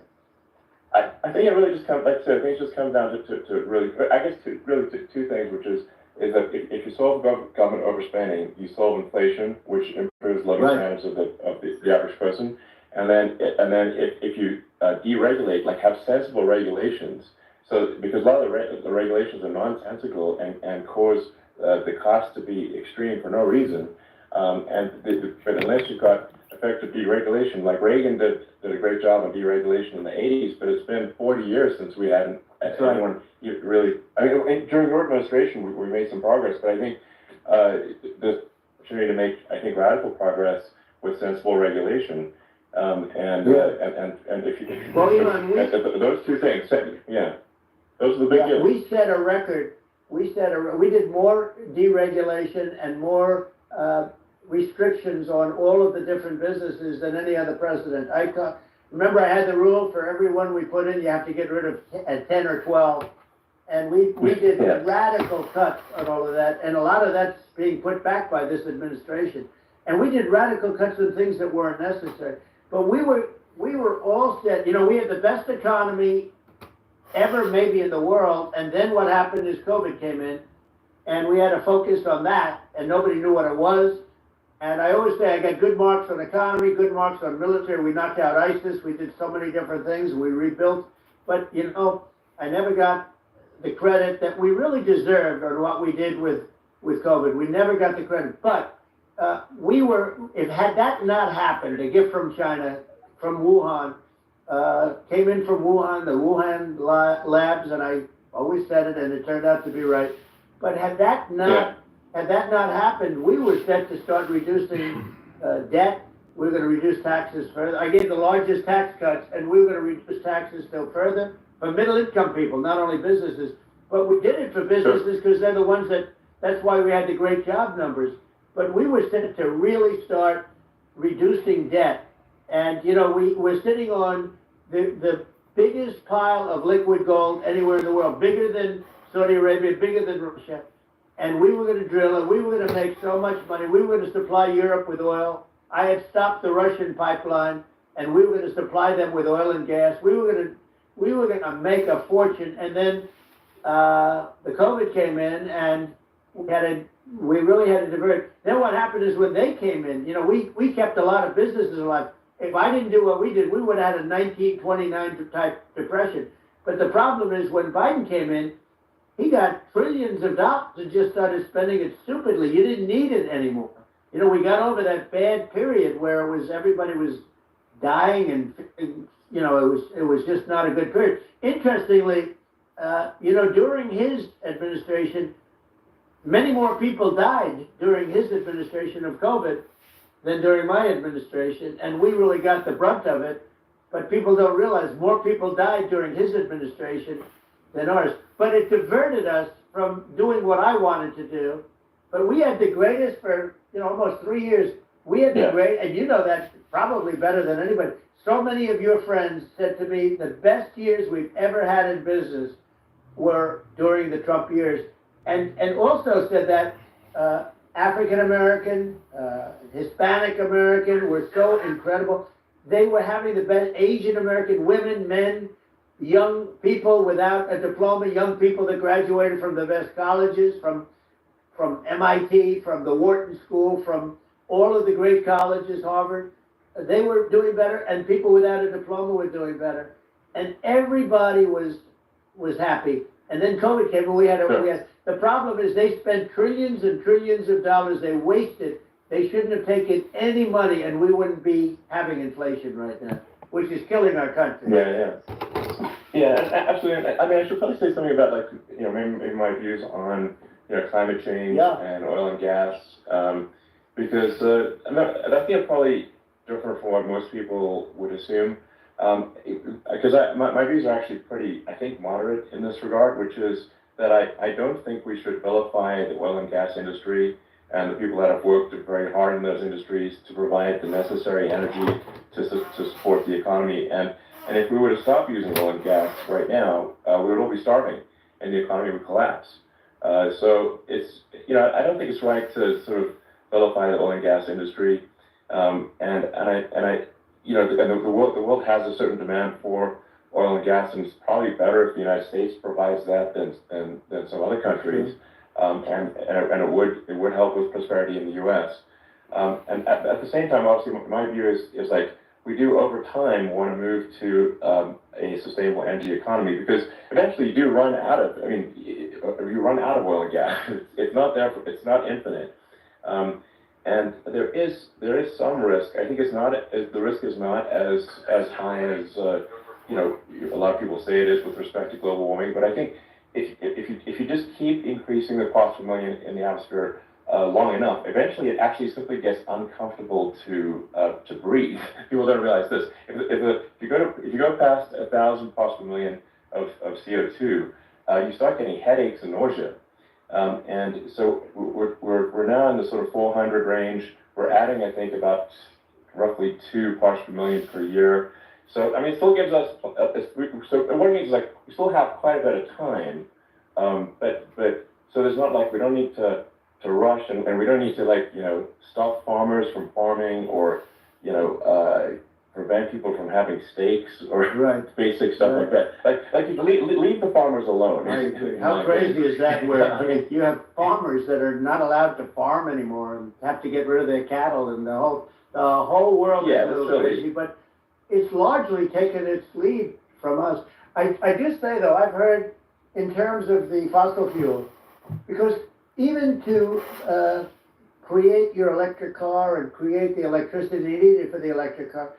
I think it really just comes, like I said, I think it just comes down to really, I guess, two things, which is that if you solve government overspending, you solve inflation, which improves living standards of the average person, and then if you deregulate, like have sensible regulations, so because a lot of the regulations are nonsensical and cause the cost to be extreme for no reason, but unless you've got effective deregulation, like Reagan did a great job on deregulation in the 80s, but it's been 40 years since we hadn't anyone really, I mean, during your administration, we made some progress, but I think the opportunity to make, I think, radical progress with sensible regulation, and if you, those two things, those are the big deals. We set a record. We did more deregulation and more restrictions on all of the different businesses than any other president. Remember, I had the rule for everyone we put in, you have to get rid of 10 or 12. And we did radical cuts on all of that. And a lot of that's being put back by this administration. And we did radical cuts on things that weren't necessary. But we were all set. You know, we had the best economy ever maybe in the world. And then what happened is COVID came in. And we had to focus on that. And nobody knew what it was. And I always say I got good marks on economy, good marks on military. We knocked out ISIS. We did so many different things. We rebuilt. But, you know, I never got the credit that we really deserved on what we did with COVID. We never got the credit. But had that not happened, a gift from China, from Wuhan, came in from Wuhan, the Wuhan labs, and I always said it, and it turned out to be right. But had that not happened, we were set to start reducing debt we're gonna reduce taxes further. I gave the largest tax cuts, and we were gonna reduce taxes still further for middle income people, not only businesses. But we did it for businesses because they're the ones that's why we had the great job numbers. But we were set to really start reducing debt. And, you know, we're sitting on the biggest pile of liquid gold anywhere in the world, bigger than Saudi Arabia, bigger than Russia. And we were going to drill and we were going to make so much money. We were going to supply Europe with oil. I had stopped the Russian pipeline and we were going to supply them with oil and gas. We were going to make a fortune. And then the COVID came in and we really had to divert. Then what happened is when they came in, you know, we kept a lot of businesses alive. If I didn't do what we did, we would have had a 1929 type depression. But the problem is when Biden came in, he got trillions of dollars and just started spending it stupidly. You didn't need it anymore. You know, we got over that bad period where everybody was dying and you know, it was just not a good period. Interestingly, you know, during his administration, many more people died during his administration of COVID than during my administration, and we really got the brunt of it. But people don't realize more people died during his administration than ours. But it diverted us from doing what I wanted to do. But we had the greatest for, you know, almost 3 years. We had the great, and you know that probably better than anybody. So many of your friends said to me, the best years we've ever had in business were during the Trump years. And also said that African American, Hispanic American were so incredible. They were having the best. Asian American women, men, young people without a diploma, young people that graduated from the best colleges, from MIT, from the Wharton School, from all of the great colleges, Harvard. They were doing better, and people without a diploma were doing better. And everybody was happy. And then COVID came, and we had the problem is they spent trillions and trillions of dollars. They wasted. They shouldn't have taken any money, and we wouldn't be having inflation right now, which is killing our country. Yeah, absolutely. I mean, I should probably say something about, like, you know, maybe my views on, you know, climate change and oil and gas, because I think I'm probably different from what most people would assume. Because my views are actually pretty, I think, moderate in this regard, which is that I don't think we should vilify the oil and gas industry and the people that have worked very hard in those industries to provide the necessary energy to support the economy. And if we were to stop using oil and gas right now, we would all be starving and the economy would collapse. So it's, you know, I don't think it's right to sort of vilify the oil and gas industry. And I you know, the world has a certain demand for oil and gas, and it's probably better if the United States provides that than some other countries, and it would help with prosperity in the U.S. And at the same time, obviously, my view is like we do over time want to move to a sustainable energy economy, because eventually you do run out of. I mean, you run out of oil and gas. It's not there. It's not infinite. And there is some risk. I think the risk is not as high as you know, a lot of people say it is with respect to global warming. But I think if you just keep increasing the parts per million in the atmosphere long enough, eventually it actually simply gets uncomfortable to breathe. People don't realize this. If you go past 1,000 parts per million of CO2, you start getting headaches and nausea. And so we're now in the sort of 400 range. We're adding, I think, about roughly 2 parts per million per year. So I mean, it still gives us. So what it means is, like, we still have quite a bit of time, but so there's not like we don't need to rush, and we don't need to, like, you know, stop farmers from farming, or, you know, prevent people from having steaks or basic stuff like that. Like you leave the farmers alone. I agree. How crazy is that? Where you have farmers that are not allowed to farm anymore and have to get rid of their cattle, and the whole world is a little crazy. But it's largely taken its lead from us. I do say, though, I've heard in terms of the fossil fuel, because even to create your electric car and create the electricity needed for the electric car,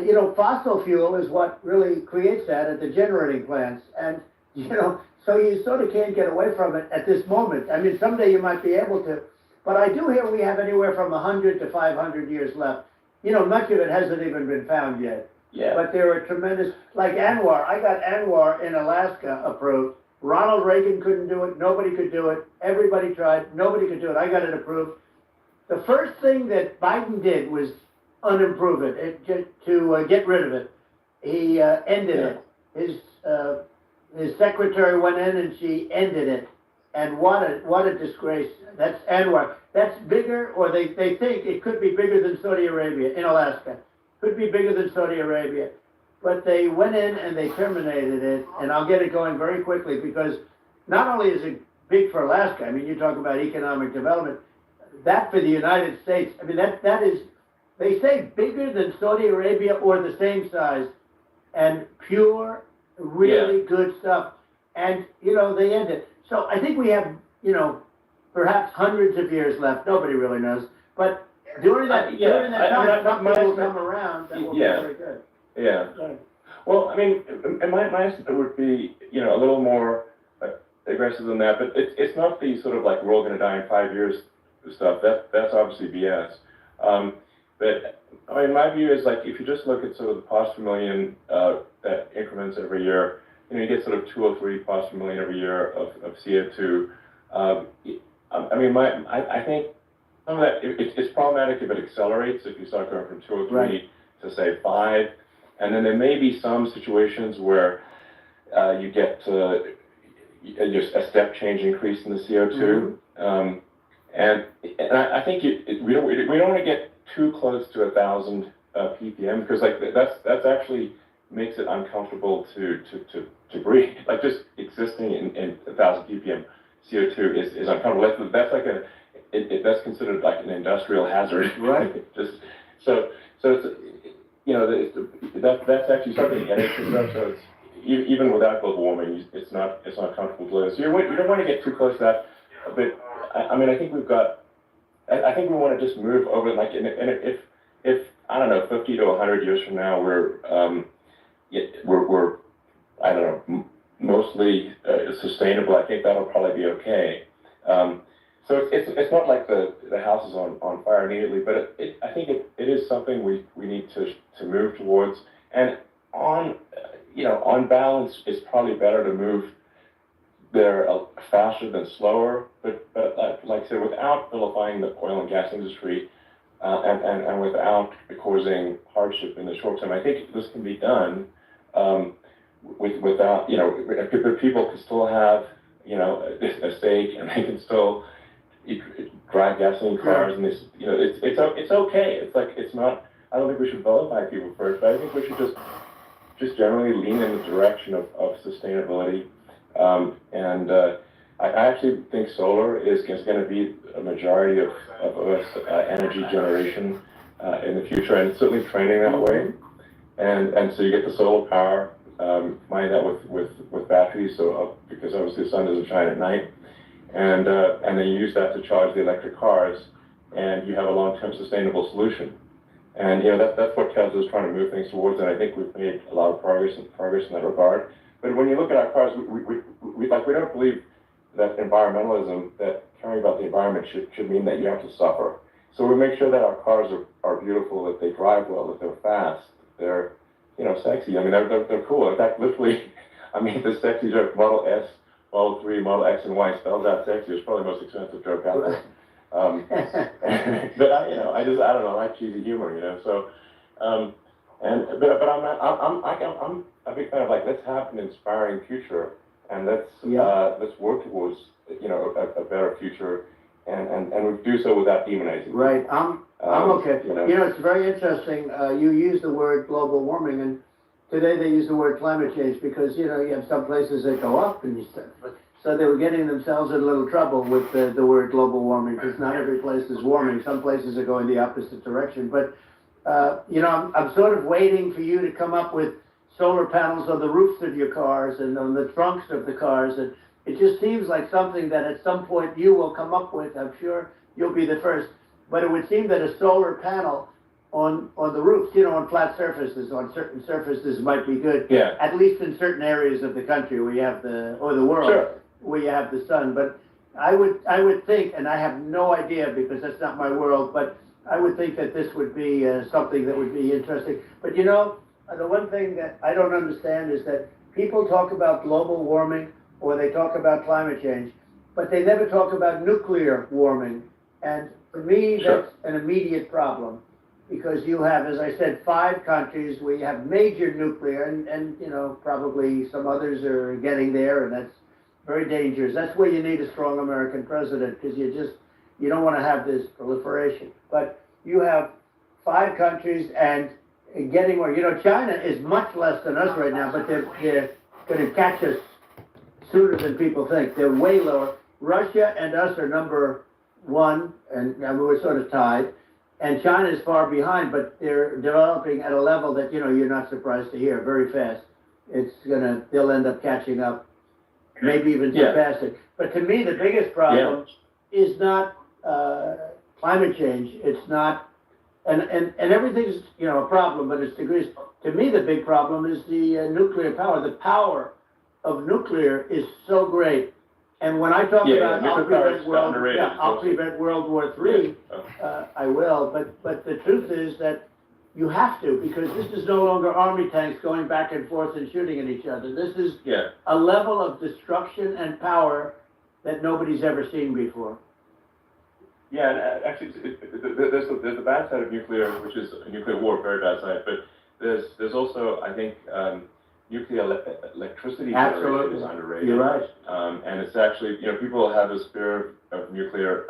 you know, fossil fuel is what really creates that at the generating plants. And, you know, so you sort of can't get away from it at this moment. I mean, someday you might be able to, but I do hear we have anywhere from 100 to 500 years left. much of it hasn't even been found yet. Yeah. But there are tremendous, like Anwar, I got Anwar in Alaska approved. Ronald Reagan couldn't do it, nobody could do it, everybody tried, nobody could do it, I got it approved. The first thing that Biden did was unimprove it, to get rid of it. He ended it. His secretary went in and she ended it. And what a disgrace. That's Anwar. That's bigger, or they think it could be bigger than Saudi Arabia in Alaska. Could be bigger than Saudi Arabia. But they went in and they terminated it, and I'll get it going very quickly because not only is it big for Alaska, I mean, you talk about economic development, that for the United States, I mean, that is, they say bigger than Saudi Arabia or the same size, and pure, really good stuff. And, they end it. So I think we have, perhaps hundreds of years left. Nobody really knows. But during that time, something will come around that will be very good. Yeah. Well, I mean, and my estimate would be, a little more aggressive than that, but it's not the sort of like we're all going to die in 5 years stuff. That's obviously BS. But I mean, my view is like if you just look at sort of the parts per million that increments every year, you get sort of 2 or 3 parts per million every year of CO2. I mean, I think some of that it's problematic if it accelerates. If you start going from 2 or 3 to say 5. And then there may be some situations where you get just a step change increase in the CO2, and I think we don't want to get too close to 1,000 ppm because like that's actually makes it uncomfortable to breathe. Like just existing in 1,000 ppm CO2 is uncomfortable. That's like that's considered like an industrial hazard. Right. Just so it's, that's actually something NH stuff. So it's even without global warming, it's not comfortable to live. So you don't want to get too close to that. But I mean, I think we want to just move over. Like, and if I don't know, 50 to 100 years from now, we're I don't know, mostly sustainable. I think that'll probably be okay. So it's not like the house is on fire immediately, but I think it is something we need to move towards. And on balance, it's probably better to move there faster than slower. But like I said, without vilifying the oil and gas industry and without causing hardship in the short term, I think this can be done without people can still have a stake and they can still drive gasoline cars, and it's okay. It's like it's not. I don't think we should vilify people for it, but I think we should just generally lean in the direction of sustainability. I actually think solar is going to be a majority of Earth's energy generation in the future, and it's certainly trending that way. And so you get the solar power, combine that with batteries, so because obviously the sun doesn't shine at night. And then you use that to charge the electric cars, and you have a long-term sustainable solution. And that's what Tesla is trying to move things towards, and I think we've made a lot of progress in that regard. But when you look at our cars, we don't believe that environmentalism, that caring about the environment should mean that you have to suffer. So we make sure that our cars are beautiful, that they drive well, that they're fast, they're sexy. I mean they're cool. In fact, literally, I mean the sexy joke Model S, Model 3, Model X, and Y spells out sexy. It's probably the most expensive joke out there. But I don't know, I like cheesy humor, So, but I'm a big fan of like let's have an inspiring future, and let's work towards a better future, and we do so without demonizing. Right. I'm okay. It's very interesting. You use the word global warming, and today they use the word climate change because you have some places that go up and so they were getting themselves in a little trouble with the word global warming because not every place is warming. Some places are going the opposite direction. But I'm sort of waiting for you to come up with solar panels on the roofs of your cars and on the trunks of the cars, and it just seems like something that at some point you will come up with. I'm sure you'll be the first. But it would seem that a solar panel on the roofs, on flat surfaces, on certain surfaces might be good. Yeah. At least in certain areas of the country where you have the world where you have the sun. But I would think, and I have no idea because that's not my world, but I would think that this would be something that would be interesting. But you know, the one thing that I don't understand is that people talk about global warming or they talk about climate change, but they never talk about nuclear warming. And for me, that's an immediate problem. Because you have, as I said, 5 countries, we have major nuclear, and you know, probably some others are getting there, and that's very dangerous. That's where you need a strong American president, because you don't want to have this proliferation. But you have 5 countries, and getting more. You know, China is much less than us right now, but they're going to catch us sooner than people think. They're way lower. Russia and us are number 1, and we're sort of tied. And China is far behind, but they're developing at a level that, you know, you're not surprised to hear, very fast. They'll end up catching up, maybe even surpassing. But to me, the biggest problem is not climate change. It's not, and everything's, you know, a problem, but it's degrees. To me, the big problem is the nuclear power. The power of nuclear is so great. And when I talk about I'll prevent World War III, I will. But the truth is that you have to, because this is no longer army tanks going back and forth and shooting at each other. This is a level of destruction and power that nobody's ever seen before. Yeah, and actually, there's the bad side of nuclear, which is a nuclear war, very bad side. But there's also, I think, nuclear electricity generation is underrated. You're right. And it's actually, you know, people have this fear of nuclear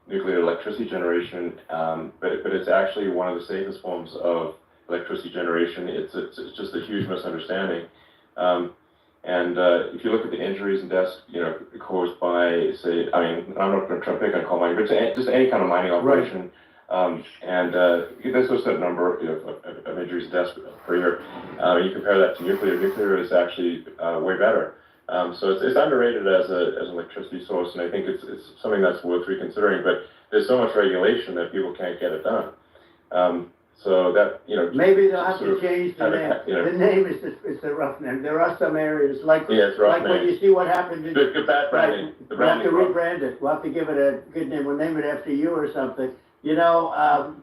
electricity generation, but it's actually one of the safest forms of electricity generation. It's just a huge misunderstanding. And if you look at the injuries and deaths, you know, caused by, say, I mean, I'm not going to try to pick on coal mining, but just any kind of mining operation. And there's a certain number of injuries and deaths per year. You compare that to nuclear. Nuclear is actually way better. So it's underrated as an electricity source, and I think it's something that's worth reconsidering. But there's so much regulation that people can't get it done. So that, you know, maybe they'll have to change the name. The name is a rough name. There are some areas like when you see what happened in bad branding. We'll have to rebrand it. We'll have to give it a good name. We'll name it after you or something. You know,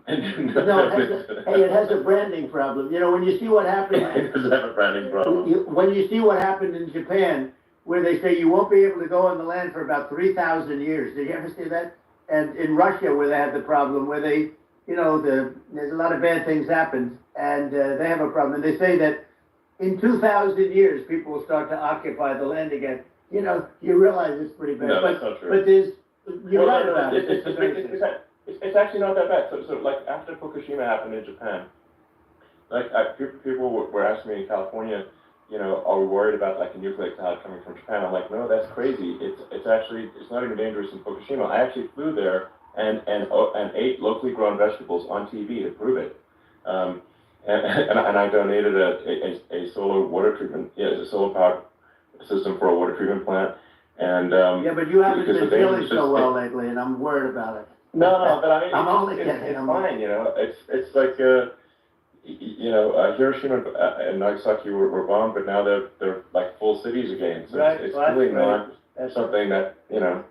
it has a branding problem. You know, when you see what happened, it does have a branding problem. When you see what happened in Japan, where they say you won't be able to go on the land for about 3,000 years. Did you ever see that? And in Russia, where they had the problem, where they, you know, there's a lot of bad things happened, and they have a problem. And they say that in 2,000 years, people will start to occupy the land again. You know, you realize it's pretty bad. No, that's not true. But you're right about it. It's actually not that bad. So like after Fukushima happened in Japan, like people were asking me in California, you know, are we worried about like a nuclear cloud coming from Japan? I'm like, no, that's crazy. It's actually, it's not even dangerous in Fukushima. I actually flew there and ate locally grown vegetables on TV to prove it. And I donated a solar water treatment, a solar powered system for a water treatment plant. And but you haven't been feeling so well lately, and I'm worried about it. No, but I mean, I'm only kidding. It's fine, you know. It's like, you know, Hiroshima and Nagasaki were bombed, but now they're like full cities again. So it's really not something that, you know.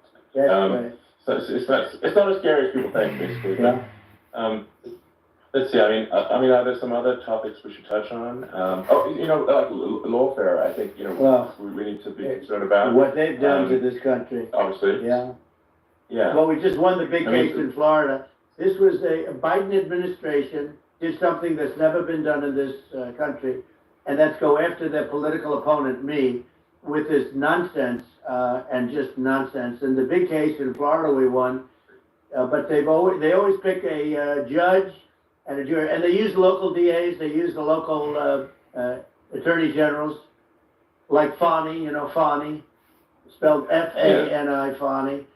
So it's not as scary as people think, basically. Yeah. But, let's see. I mean, are there some other topics we should touch on? You know, like lawfare. I think, you know, we need to be concerned about what they've done to this country. Obviously. Yeah. Yeah. Well, we just won the big case in Florida. This was a Biden administration did something that's never been done in this country, and that's go after their political opponent, me, with this nonsense and just nonsense. In the big case in Florida, we won, but they always pick a judge and a jury, and they use local DAs, they use the local attorney generals, like Fani, you know, Fani, spelled F-A-N-I, Fani.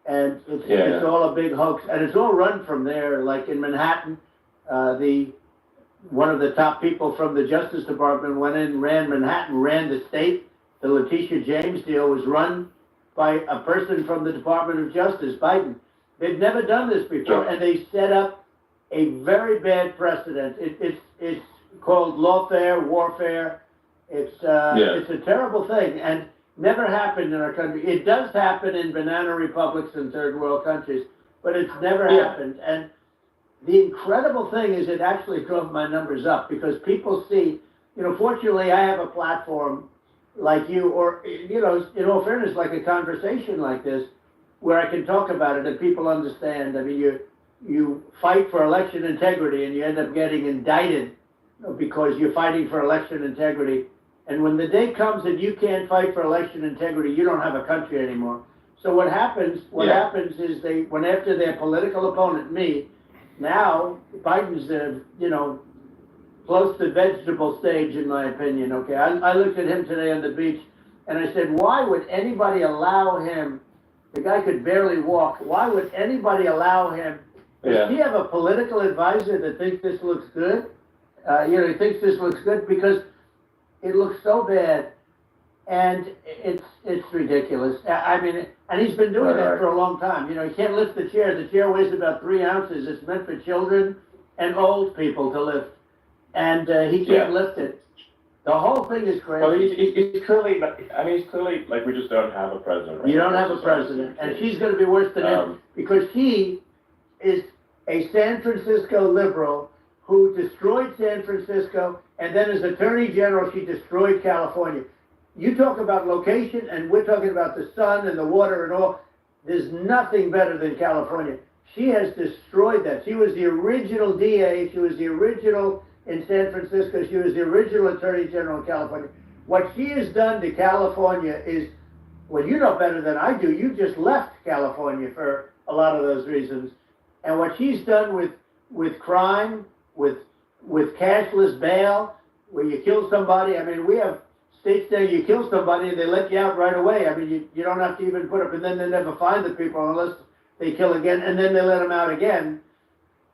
And it's all a big hoax, and it's all run from there. Like in Manhattan, one of the top people from the Justice Department went in, ran Manhattan, ran the state. The Letitia James deal was run by a person from the Department of Justice, Biden. They've never done this before, and they set up a very bad precedent. It's called lawfare, warfare. It's a terrible thing, and never happened in our country. It does happen in banana republics and third world countries, but it's never happened. And the incredible thing is it actually drove my numbers up because people see, fortunately I have a platform like you, or, in all fairness, like a conversation like this, where I can talk about it and people understand. I mean, you fight for election integrity and you end up getting indicted because you're fighting for election integrity. And when the day comes that you can't fight for election integrity, you don't have a country anymore. So what happens is they went after their political opponent, me. Now, Biden's, close to vegetable stage, in my opinion, okay? I looked at him today on the beach, and I said, why would anybody allow him, the guy could barely walk, why would anybody allow him, does he have a political advisor that thinks this looks good? He thinks this looks good because it looks so bad, and it's ridiculous. I mean, and he's been doing that for a long time. He can't lift the chair. The chair weighs about 3 ounces. It's meant for children and old people to lift. And he can't lift it. The whole thing is crazy. Well, he's clearly, like, we just don't have a president right You don't now. have a president. And she's going to be worse than him because he is a San Francisco liberal who destroyed San Francisco, and then as Attorney General, she destroyed California. You talk about location, and we're talking about the sun and the water and all. There's nothing better than California. She has destroyed that. She was the original DA. She was the original in San Francisco. She was the original Attorney General in California. What she has done to California is, well, you know better than I do. You just left California for a lot of those reasons. And what she's done with crime, with cashless bail, where you kill somebody. I mean, we have states there you kill somebody and they let you out right away. I mean, you don't have to even put up, and then they never find the people unless they kill again, and then they let them out again.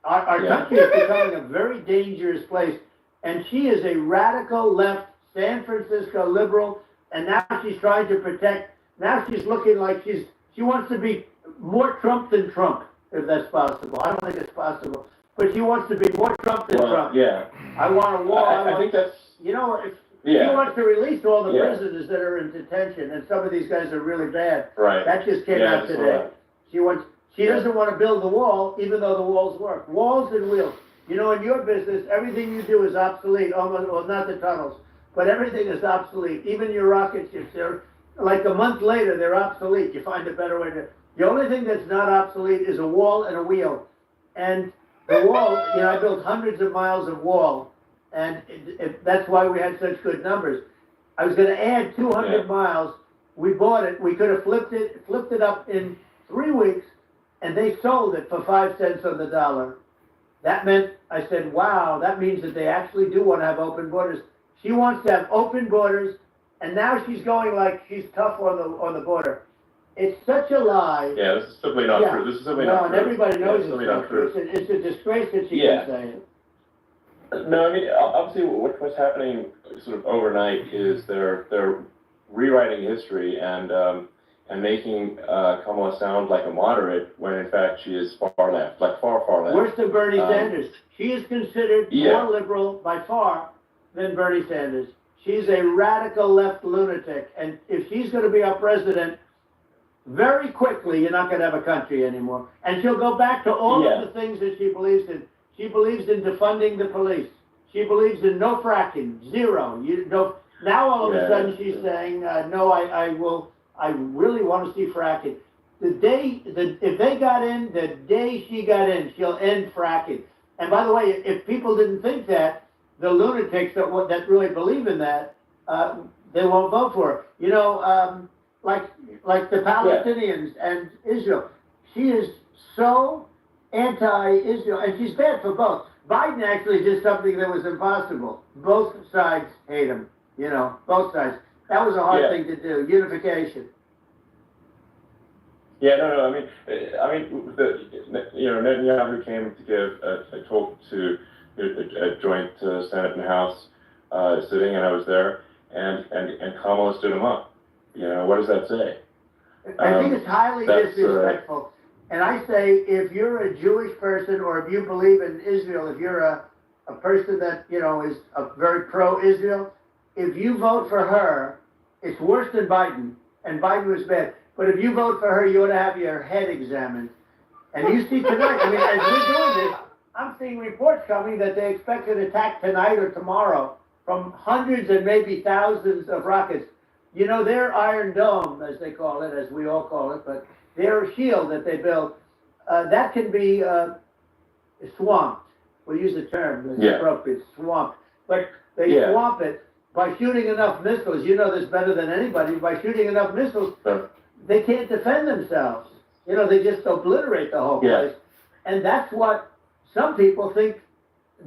Our country is becoming a very dangerous place, and she is a radical left San Francisco liberal, and now she's trying to protect, now she's looking like she wants to be more Trump than Trump, if that's possible. I don't think it's possible, but she wants to be more Trump than Trump. Yeah. I want a wall. I think that's... She wants to release all the prisoners that are in detention, and some of these guys are really bad. Right. That just came out today. She doesn't want to build the wall, even though the walls work. Walls and wheels. In your business, everything you do is obsolete, almost, well, not the tunnels, but everything is obsolete. Even your rocket ships, like a month later, they're obsolete. You find a better way to... The only thing that's not obsolete is a wall and a wheel. And the wall, I built hundreds of miles of wall, and that's why we had such good numbers. I was going to add 200 miles. We bought it. We could have flipped it up in 3 weeks, and they sold it for 5 cents on the dollar. That meant, I said, wow, that means that they actually do want to have open borders. She wants to have open borders, and now she's going like she's tough on the border. It's such a lie. Yeah, this is simply not true. This is simply not true. And everybody knows it's it's not true. It's a disgrace that she can say it. No, I mean, obviously what's happening sort of overnight is they're rewriting history and making Kamala sound like a moderate when in fact she is far left, like far left. Worse than Bernie Sanders. She is considered more liberal by far than Bernie Sanders. She's a radical left lunatic, and if she's going to be our president, very quickly you're not going to have a country anymore. And she'll go back to all of the things that she believes in. She believes in defunding the police. She believes in no fracking, zero. Now all of a sudden she's saying, no, I really want to see fracking. If they got in, the day she got in, she'll end fracking. And by the way, if people didn't think that, the lunatics that really believe in that, they won't vote for her. Like the Palestinians and Israel. She is so anti-Israel, and she's bad for both. Biden actually did something that was impossible. Both sides hate him, both sides. That was a hard thing to do, unification. Yeah, no, I mean, Netanyahu came to give a talk to a joint Senate and House sitting, and I was there, and Kamala stood him up. What does that say? I think it's highly disrespectful. And I say, if you're a Jewish person or if you believe in Israel, if you're a person that, is very pro-Israel, if you vote for her, it's worse than Biden. And Biden was bad. But if you vote for her, you ought to have your head examined. And you see tonight, as we're doing this, I'm seeing reports coming that they expect an attack tonight or tomorrow from hundreds and maybe thousands of rockets. You know, their Iron Dome, as they call it, as we all call it, but their shield that they build, that can be swamped. We'll use the term that's appropriate, swamped. But they swamp it by shooting enough missiles. You know this better than anybody. By shooting enough missiles, they can't defend themselves. You know, they just obliterate the whole place. And that's what some people think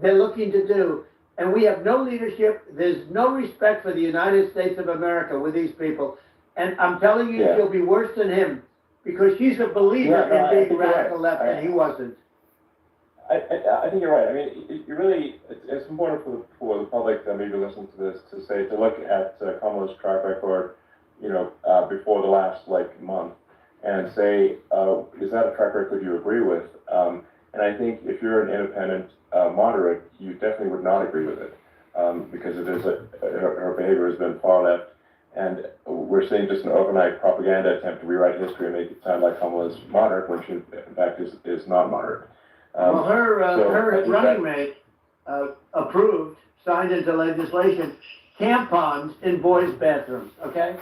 they're looking to do. And we have no leadership. There's no respect for the United States of America with these people. And I'm telling you, she'll be worse than him because she's a believer in being radical left, and he wasn't. I think you're right. I mean, you really, it's important for the public that maybe listen to this to look at Kamala's track record, you know, before the last month, and say, is that a track record you agree with? And I think if you're an independent moderate, you definitely would not agree with it, because it is her behavior has been far left, and we're seeing just an overnight propaganda attempt to rewrite history and make it sound like Kamala's moderate when she in fact is not moderate. Well, her running mate approved, signed into legislation, tampons in boys' bathrooms, okay?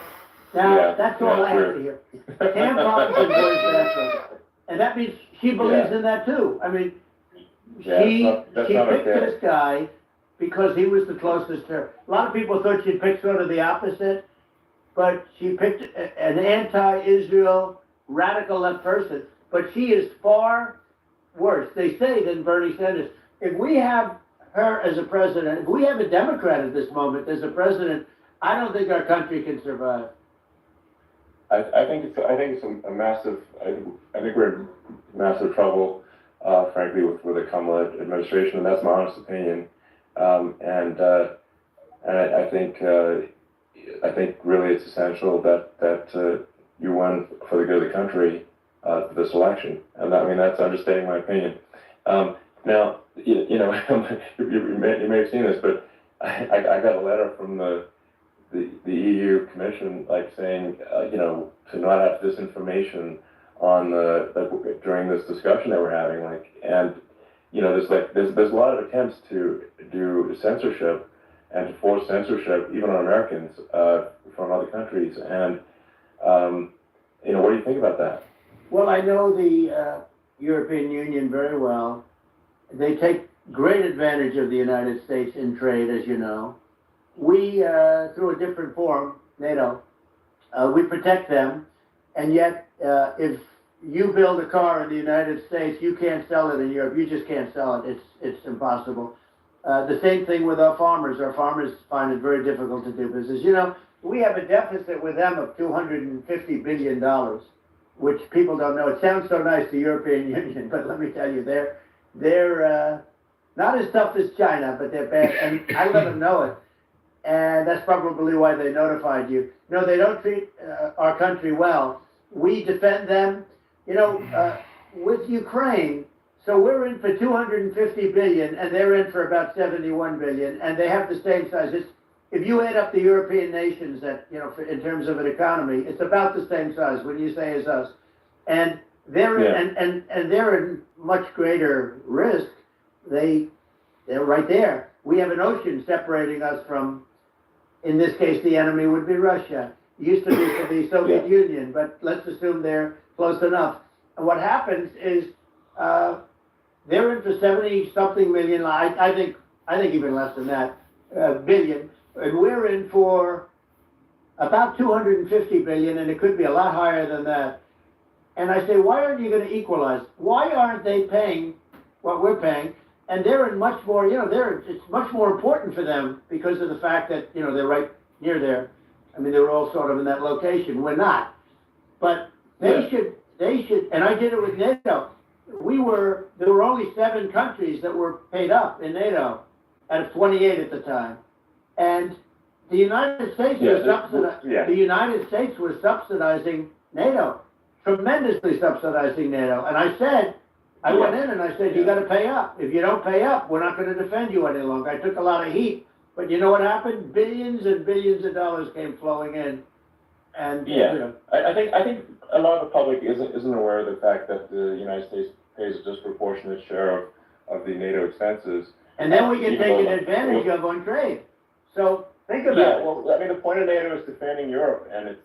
Now, that's all I have to hear. Tampons in boys' bathrooms. And that means she believes in that too. I mean, she picked this guy because he was the closest to her. A lot of people thought she'd pick sort of the opposite, but she picked an anti-Israel, radical left person. But she is far worse, they say, than Bernie Sanders. If we have her as a president, if we have a Democrat at this moment as a president, I don't think our country can survive. I think it's a massive. I think we're in massive trouble, frankly, with the Kamala administration, and that's my honest opinion. And I think really it's essential that you win for the good of the country for this election, and I mean that's understating my opinion. Now, you know, you may have seen this, but I got a letter from the EU Commission, saying, you know, to not have disinformation on during this discussion that we're having, and you know, there's a lot of attempts to do censorship and to force censorship even on Americans from other countries, and you know, what do you think about that? Well, I know the European Union very well. They take great advantage of the United States in trade, as you know. We, through a different form, NATO, we protect them, and yet if you build a car in the United States, you can't sell it in Europe. You just can't sell it. It's impossible. The same thing with our farmers. Our farmers find it very difficult to do business. You know, we have a deficit with them of $250 billion, which people don't know. It sounds so nice, the European Union, but let me tell you, they're not as tough as China, but they're bad, and I let them know it. And that's probably why they notified you. No, they don't treat our country well. We defend them, you know, with Ukraine. So we're in for 250 billion, and they're in for about 71 billion, and they have the same size. If you add up the European nations, that, you know, in terms of an economy, it's about the same size. When you say as us, and they're and they're in much greater risk. They're right there. We have an ocean separating us from. In this case, the enemy would be Russia. It used to be for the Soviet Union, but let's assume they're close enough. And what happens is they're in for 70-something million. I think even less than that billion, and we're in for about 250 billion, and it could be a lot higher than that. And I say, why aren't you going to equalize? Why aren't they paying what we're paying? And they're in much more, you know, it's much more important for them because of the fact that, you know, they're right near there. I mean, they're all sort of in that location. We're not. But they should, and I did it with NATO. There were only 7 countries that were paid up in NATO out of 28 at the time. And the United States the United States was subsidizing NATO, tremendously subsidizing NATO. And I said, I went in and I said, you got to pay up. If you don't pay up, we're not going to defend you any longer. I took a lot of heat, but you know what happened? Billions and billions of dollars came flowing in, and you know. I think a lot of the public isn't aware of the fact that the United States pays a disproportionate share of the NATO expenses. And then we get Even taken though- advantage of on trade. So think about Yeah, it. well, I mean, the point of NATO is defending Europe, and it's,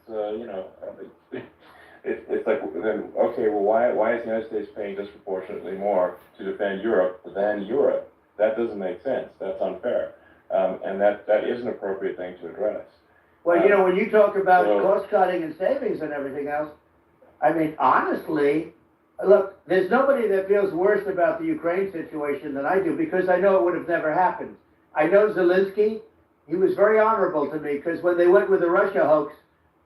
it's like, then, okay, well, why is the United States paying disproportionately more to defend Europe than Europe? That doesn't make sense. That's unfair. And that is an appropriate thing to address. Well, you know, when you talk about so- cost cutting and savings and everything else, I mean, honestly, look, there's nobody that feels worse about the Ukraine situation than I do, because I know it would have never happened. I know Zelensky, he was very honorable to me, because when they went with the Russia hoax,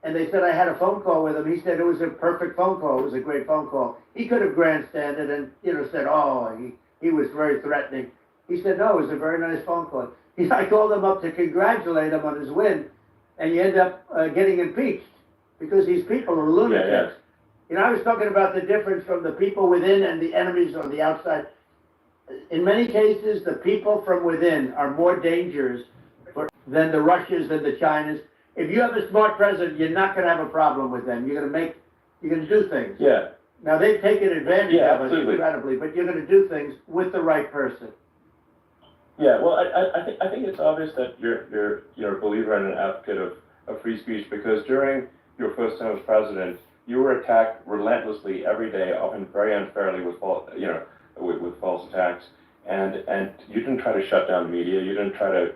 and they said I had a phone call with him, he said it was a perfect phone call, it was a great phone call. He could have grandstanded and, said, oh, he was very threatening. He said, no, it was a very nice phone call. I called him up to congratulate him on his win, and you end up getting impeached, because these people are lunatics. Yeah, yeah. You know, I was talking about the difference from the people within and the enemies on the outside. In many cases, the people from within are more dangerous than the Russians and the Chinas. If you have a smart president, you're not going to have a problem with them. You're going to do things. Yeah. Now, they've taken advantage Yeah, of us absolutely. incredibly, but you're going to do things with the right person. Yeah, well, I think it's obvious that you're a believer and an advocate of free speech, because during your first term as president, you were attacked relentlessly every day, often very unfairly with false attacks, and you didn't try to shut down the media, you didn't try to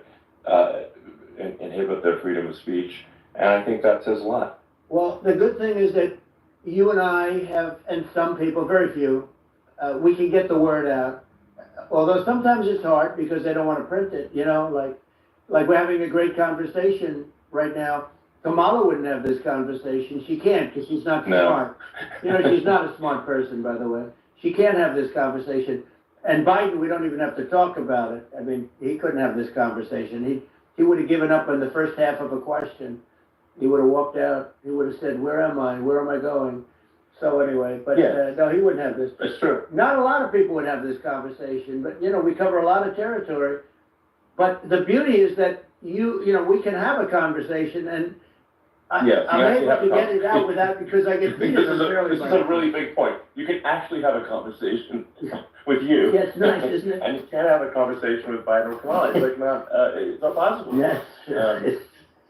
inhibit their freedom of speech, and I think that says a lot. Well, the good thing is that you and I have, and some people, very few, we can get the word out. Although sometimes it's hard because they don't want to print it, like we're having a great conversation right now. Kamala wouldn't have this conversation. She can't, because she's not smart. She's not a smart person, by the way. She can't have this conversation. And Biden, we don't even have to talk about it. I mean, he couldn't have this conversation. He would have given up on the first half of a question. He would have walked out. He would have said, where am I? Where am I going? So anyway, but no, he wouldn't have this. That's true. Not a lot of people would have this conversation, but we cover a lot of territory. But the beauty is that we can have a conversation, and I'm able to get it out without, because I get treated unfairly. This is a really big point. You can actually have a conversation with you. Yeah, it's nice, isn't it? And you can't have a conversation with Biden or Kamala. It's not possible. Yes.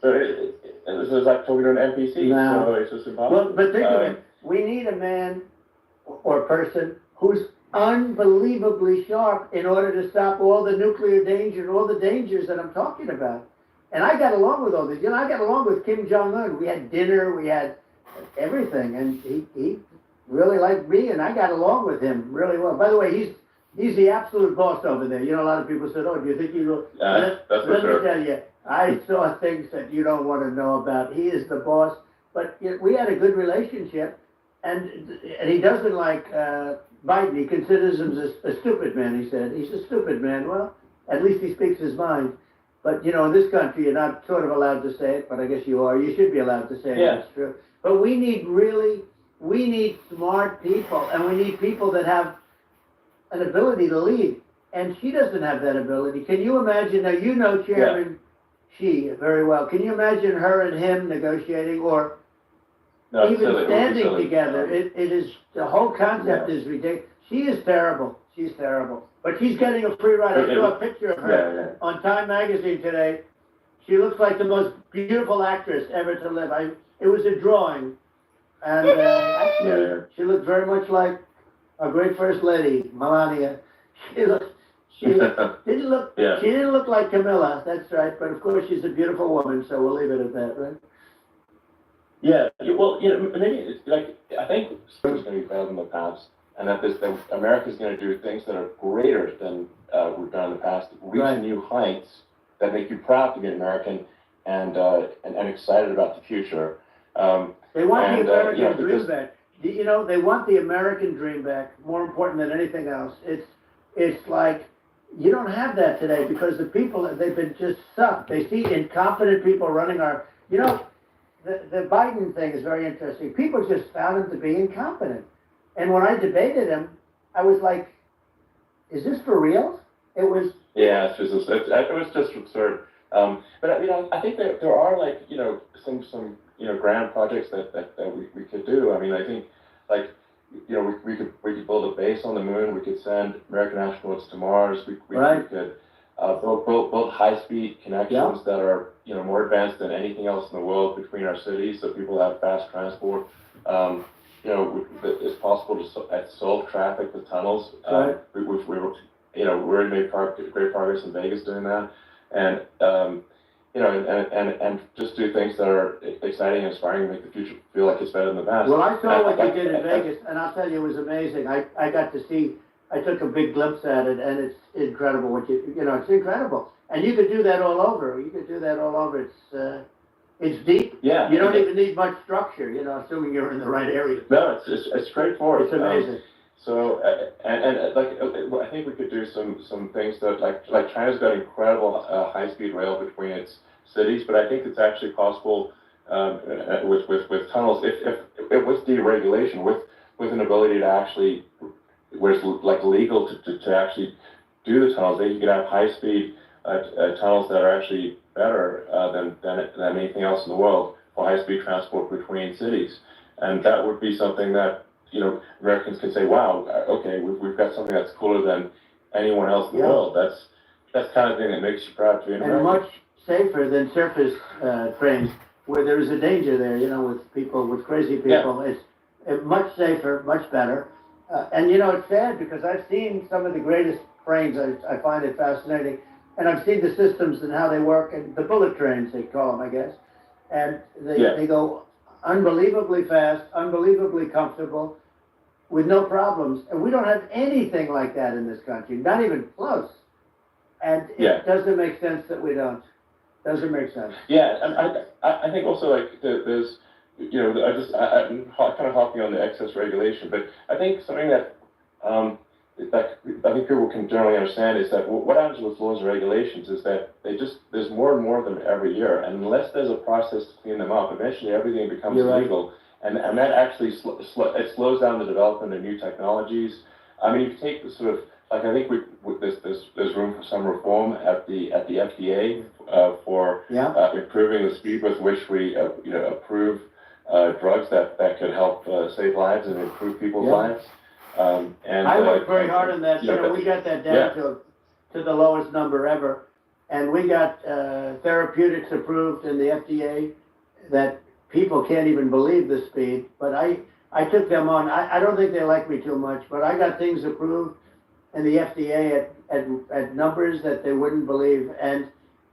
So this is like talking to an NPC. No. So it's just impossible. Well, but think of it. We need a man or person who's unbelievably sharp in order to stop all the nuclear danger and all the dangers that I'm talking about. And I got along with all this. I got along with Kim Jong-un. We had dinner, we had everything, and he really liked me, and I got along with him really well. By the way, he's the absolute boss over there. A lot of people said, "Oh, do you think he will?" That's for Let sure. me tell you, I saw things that you don't want to know about. He is the boss. But we had a good relationship, and he doesn't like Biden. He considers him a stupid man. He said he's a stupid man. Well, at least he speaks his mind. But, in this country, you're not sort of allowed to say it, but I guess you are. You should be allowed to say it. Yeah. That's true. But we need smart people, and we need people that have an ability to lead. And she doesn't have that ability. Can you imagine, now Chairman Xi very well. Can you imagine her and him negotiating, or No, even silly. standing Silly. together? It is, the whole concept is ridiculous. She is terrible. She's terrible. But she's getting a free ride. I saw a picture of her on Time Magazine today. She looks like the most beautiful actress ever to live. It was a drawing. And actually, she looked very much like our great First Lady, Melania. She didn't look like Camilla, that's right. But of course, she's a beautiful woman, so we'll leave it at that, right? Yeah, well, maybe it's like, I think it's going to be better than the past, and that America's going to do things that are greater than we've done in the past, reach new heights that make you proud to be an American and excited about the future. They want the American dream back. They want the American dream back, more important than anything else. It's like, you don't have that today, because the people, they've been just sucked. They see incompetent people running our, the Biden thing is very interesting. People just found him to be incompetent. And when I debated him, I was like, is this for real? It was. Yeah, it was just absurd. But I think there are some grand projects that we could do. I mean, I think we could build a base on the moon. We could send American astronauts to Mars. We could build high-speed connections that are more advanced than anything else in the world between our cities, so people have fast transport. It's possible to solve traffic with tunnels. We've already made great progress in Vegas doing that, and and just do things that are exciting and inspiring and make the future feel like it's better than the past. Well, I saw what you did in Vegas, and I'll tell you, it was amazing. I got to see, I took a big glimpse at it, and it's incredible what it's incredible. And you could do that all over. You could do that all over. It's deep. Yeah. You don't even need much structure, assuming you're in the right area. No, it's straightforward. It's amazing. I think we could do some things that like China's got incredible high-speed rail between its cities, but I think it's actually possible with tunnels if with deregulation, with an ability to actually where it's like legal to actually do the tunnels. You could have high-speed tunnels that are actually better than anything else in the world for high-speed transport between cities, and that would be something that Americans can say, wow, okay, we've got something that's cooler than anyone else in the world. That's the kind of thing that makes you proud to be an American. And much safer than surface trains, where there is a danger there, with crazy people. Yeah. It's much safer, much better. And it's sad because I've seen some of the greatest trains. I find it fascinating. And I've seen the systems and how they work, and the bullet trains, they call them, I guess. And they go unbelievably fast, unbelievably comfortable, with no problems. And we don't have anything like that in this country, not even close. And it doesn't make sense that we don't. Doesn't make sense. Yeah, and I think also there's, I'm kind of hopping on the excess regulation, but I think something that I think people can generally understand is that what happens with laws and regulations is that there's more and more of them every year, and unless there's a process to clean them up, eventually everything becomes illegal, and that actually it slows down the development of new technologies. I mean, if you take the sort of I think there's room for some reform at the FDA for improving the speed with which we approve drugs that could help save lives and improve people's lives. And I worked very hard on that. We got that down to the lowest number ever, and we got therapeutics approved in the FDA that people can't even believe the speed. But I took them on. I don't think they like me too much, but I got things approved in the FDA at numbers that they wouldn't believe. And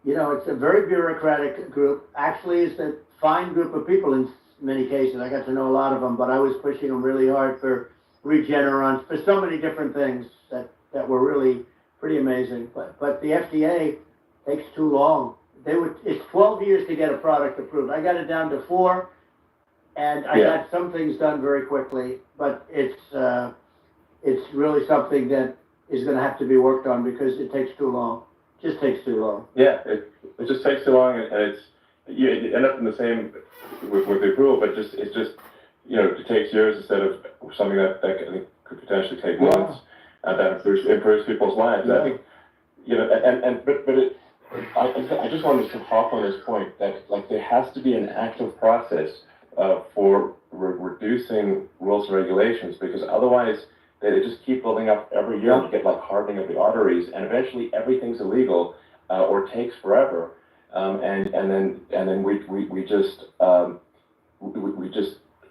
it's a very bureaucratic group. Actually, it's a fine group of people in many cases. I got to know a lot of them, but I was pushing them really hard for Regeneron, for so many different things that were really pretty amazing. But the FDA takes too long. It's 12 years to get a product approved. I got it down to 4, and I got some things done very quickly. But it's really something that is going to have to be worked on because it takes too long. It just takes too long. Yeah, it just takes too long, and you end up in the same with the approval, but it takes years instead of something that I think could potentially take months, and that improves people's lives. I think, I just wanted to hop on this point that there has to be an active process for reducing rules and regulations, because otherwise they just keep building up every year. You get hardening of the arteries, and eventually everything's illegal or takes forever, and then we just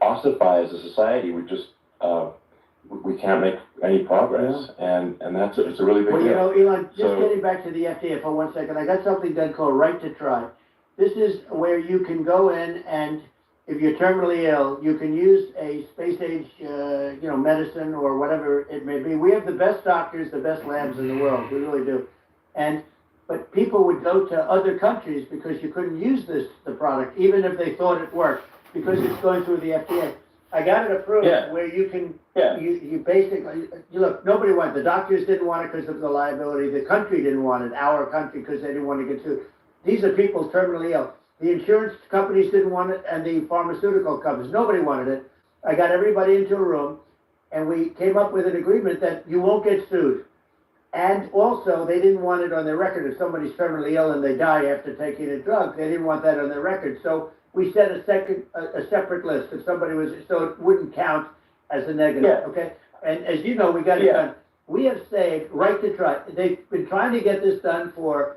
ossify as a society. We can't make any progress, and it's a really big deal. Elon, getting back to the FDA for 1 second, I got something done called Right to Try. This is where you can go in, and if you're terminally ill, you can use a space-age, medicine or whatever it may be. We have the best doctors, the best labs in the world. We really do. But people would go to other countries because you couldn't use the product, even if they thought it worked, because it's going through the FDA. I got it approved where you can, you basically, look, nobody wanted it. The doctors didn't want it because of the liability. The country didn't want it, our country, because they didn't want to get sued. These are people terminally ill. The insurance companies didn't want it, and the pharmaceutical companies. Nobody wanted it. I got everybody into a room, and we came up with an agreement that you won't get sued. And also, they didn't want it on their record. If somebody's terminally ill and they die after taking a drug, they didn't want that on their record. So we set a separate list. If somebody was, so it wouldn't count as a negative, Yeah. okay? And as you know, we got it Yeah. done. We have saved, right to try, they've been trying to get this done for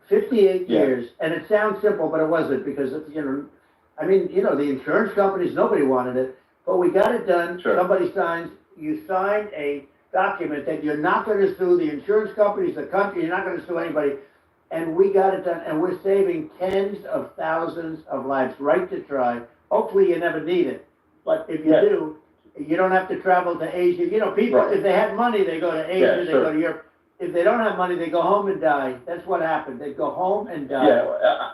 58 Yeah. years, and it sounds simple, but it wasn't, because, the insurance companies, nobody wanted it, but we got it done. Sure. Somebody you signed a document that you're not gonna sue the insurance companies, the country, you're not gonna sue anybody, and we got it done, and we're saving tens of thousands of lives, right to try. Hopefully you never need it, but if you Yeah. do, you don't have to travel to Asia. People, Right. if they had money, they go to Asia, Yeah, they sure. go to Europe. If they don't have money, they go home and die. That's what happened. They go home and die. Yeah,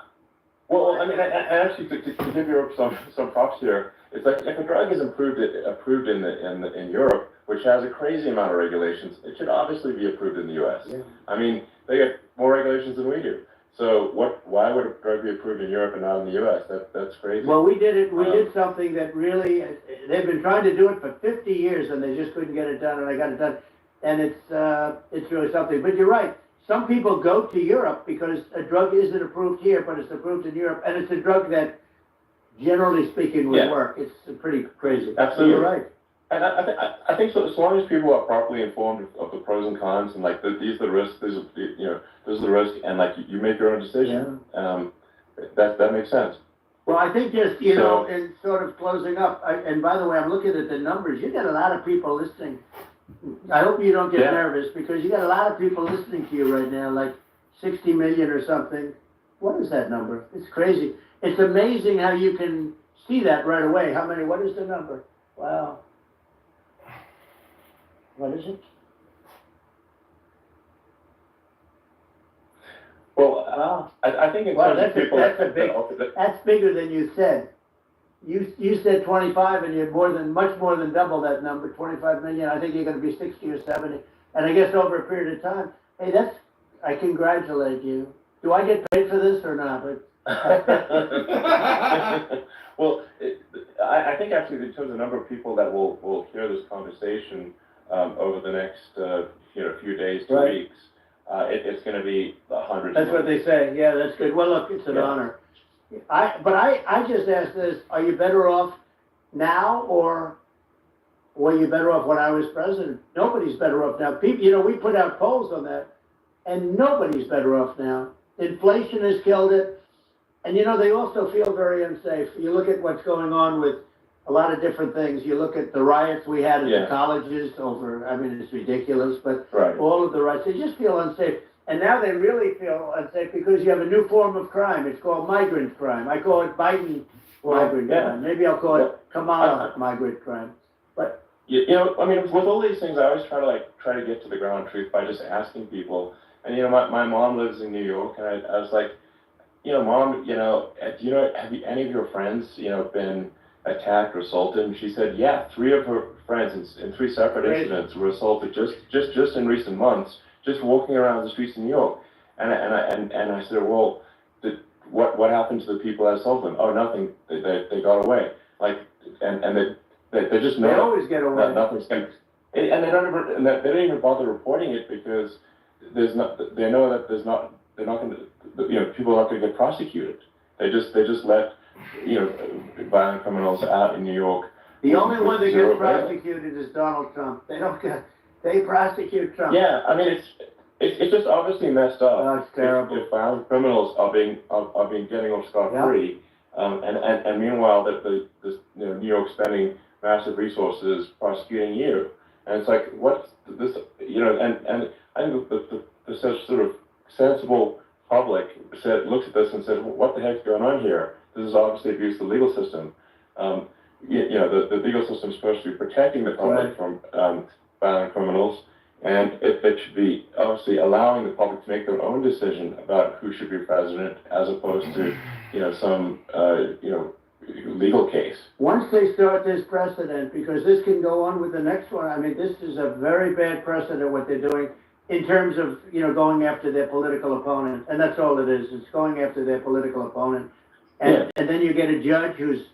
well, I mean, I actually, to give Europe some props here, it's like if a drug is approved in Europe, which has a crazy amount of regulations, it should obviously be approved in the U.S. Yeah. I mean, they get more regulations than we do. So why would a drug be approved in Europe and not in the U.S.? That's crazy. Well, we did it. We did something that really, they've been trying to do it for 50 years, and they just couldn't get it done, and I got it done. And it's really something. But you're right. Some people go to Europe because a drug isn't approved here, but it's approved in Europe, and it's a drug that, generally speaking, will work. It's pretty crazy. Absolutely. You're right. And I think so, as long as people are properly informed of the pros and cons, and like these are the risks, this is the risk, and like you make your own decision. That makes sense. Well, I think just, in sort of closing up, and by the way, I'm looking at the numbers. You got a lot of people listening. I hope you don't get nervous, because you got a lot of people listening to you right now, like 60 million or something. What is that number? It's crazy. It's amazing how you can see that right away. What is the number? Wow. What is it? Well, I think in terms of people that's bigger than you said. You said 25, and you're much more than double that number, 25 million. I think you're going to be 60 or 70, and I guess over a period of time. Hey, I congratulate you. Do I get paid for this or not? Well, I think actually in terms of the number of people that will hear this conversation over the next few days to weeks, it's going to be hundreds. That's what they say. Yeah, that's good. Well, look, it's an honor. I just asked this: are you better off now, or were you better off when I was president? Nobody's better off now. People, we put out polls on that, and nobody's better off now. Inflation has killed it, and they also feel very unsafe. You look at what's going on with a lot of different things. You look at the riots we had at the colleges over. I mean, it's ridiculous, but all of the riots, they just feel unsafe. And now they really feel unsafe because you have a new form of crime. It's called migrant crime. I call it Biden migrant crime. Maybe I'll call it Kamala migrant crime. But I mean, with all these things, I always try to get to the ground truth by just asking people. And my mom lives in New York, and I was like, Mom, have any of your friends, been attacked or assaulted? And she said, yeah, 3 of her friends in 3 separate incidents were assaulted just in recent months, just walking around the streets in New York. And I said, well, what happened to the people that assaulted them? Oh, nothing. They got away. And they just know. They always get away. That nothing's going. And they don't even bother reporting it because they know that they're not going to, people are not going to get prosecuted. They just let, violent criminals out in New York. The only one that gets prosecuted is Donald Trump. They prosecute Trump. Yeah, I mean it's just obviously messed up. Oh, it's terrible. If violent criminals are being getting off scot-free, and meanwhile that New York spending massive resources prosecuting you, and it's like what's this? And I think the sort of sensible public looks at this and says, well, what the heck's going on here? This is obviously abuse of the legal system. The legal system is supposed to be protecting the public from violent criminals, and it should be obviously allowing the public to make their own decision about who should be president, as opposed to some legal case. Once they start this precedent, because this can go on with the next one. I mean, this is a very bad precedent what they're doing in terms of going after their political opponent, and that's all it is. It's going after their political opponent, and then you get a judge who's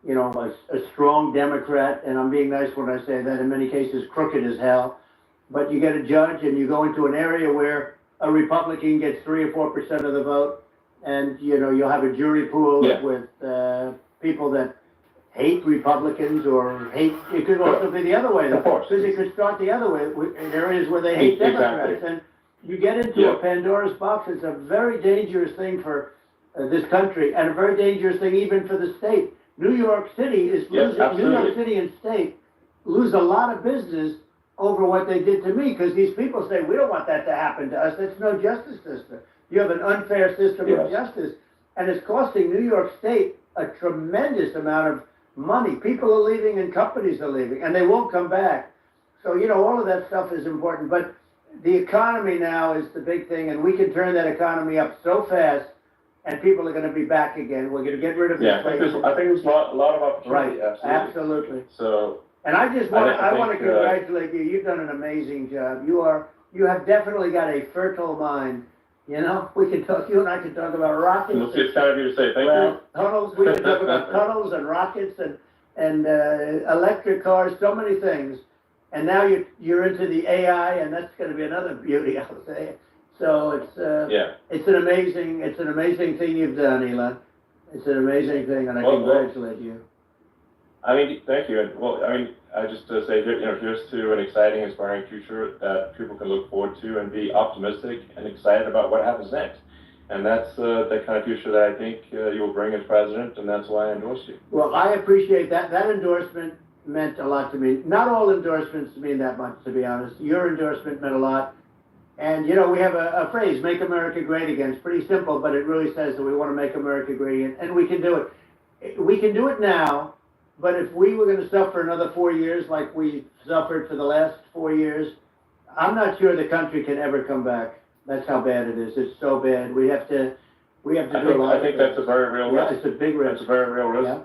a strong Democrat, and I'm being nice when I say that, in many cases crooked as hell, but you get a judge and you go into an area where a Republican gets 3 or 4% of the vote, and you'll have a jury pool with people that hate Republicans or hate, it could also be the other way, Of course. because it could start the other way, in areas where they hate Democrats. Exactly. And you get into a Pandora's box. It's a very dangerous thing for this country, and a very dangerous thing even for the state. New York City is losing, New York City and state lose a lot of business over what they did to me, because these people say, we don't want that to happen to us. That's no justice system. You have an unfair system of justice, and it's costing New York State a tremendous amount of money. People are leaving and companies are leaving, and they won't come back. So, you know, all of that stuff is important, but the economy now is the big thing, and we can turn that economy up so fast, and people are going to be back again. We're going to get rid of inflation. I think there's a lot of opportunity. Right, absolutely. So, and I just want I to think, congratulate you. You've done an amazing job. You have definitely got a fertile mind. You know, we can talk. You and I can talk about rockets. It's kind of you to say thank you. Tunnels. We can talk about tunnels and rockets and electric cars. So many things. And now you're into the AI, and that's going to be another beauty, I'll say. So it's an amazing thing you've done, Elon. It's an amazing thing, and I congratulate you. I mean, thank you. And well, I mean, I just say, you know, here's to an exciting, inspiring future that people can look forward to and be optimistic and excited about what happens next. And that's the kind of future that I think you will bring as president, and that's why I endorse you. Well, I appreciate that. That endorsement meant a lot to me. Not all endorsements mean that much, to be honest. Your endorsement meant a lot. And, you know, we have a phrase, make America great again. It's pretty simple, but it really says that we want to make America great again, and we can do it. We can do it now, but if we were going to suffer another 4 years like we suffered for the last 4 years, I'm not sure the country can ever come back. That's how bad it is. It's so bad. We have to do a lot. I think that's a very real risk. Yeah, it's a big risk. It's a very real risk. Yeah.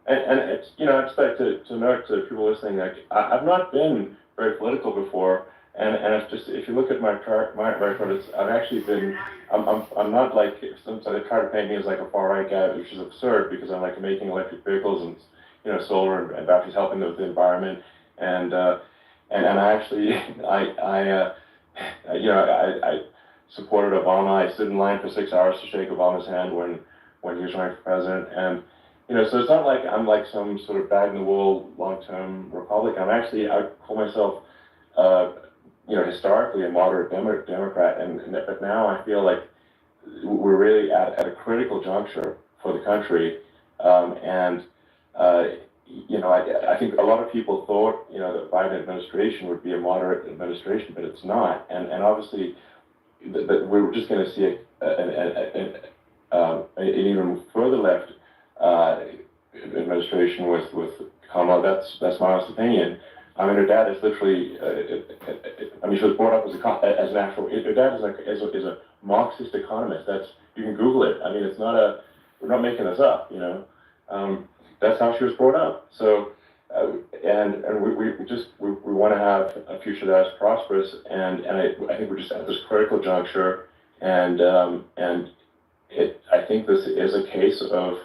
And it's, you know, I'd just like to note to people listening that I've not been very political before, and it's just, if you look at my record, I've actually been, I'm not like, sometimes they try to paint me as like a far right guy, which is absurd, because I'm like making electric vehicles and, you know, solar and batteries, helping with the environment, and I actually, I supported Obama. I stood in line for 6 hours to shake Obama's hand when he was running for president, and you know, so it's not like I'm like some sort of bag-in-the-wool long-term Republican. I call myself, you know, historically a moderate Democrat, but now I feel like we're really at a critical juncture for the country, and you know, I think a lot of people thought, you know, the Biden administration would be a moderate administration, but it's not, and obviously that we're just going to see an even further left administration with Kamala. That's my honest opinion. I mean, her dad is literally. I mean, she was brought up as an actual. Her dad is a Marxist economist. You can Google it. I mean, it's not we're not making this up. You know, that's how she was brought up. So, and we want to have a future that is prosperous. And I think we're just at this critical juncture. And I think this is a case of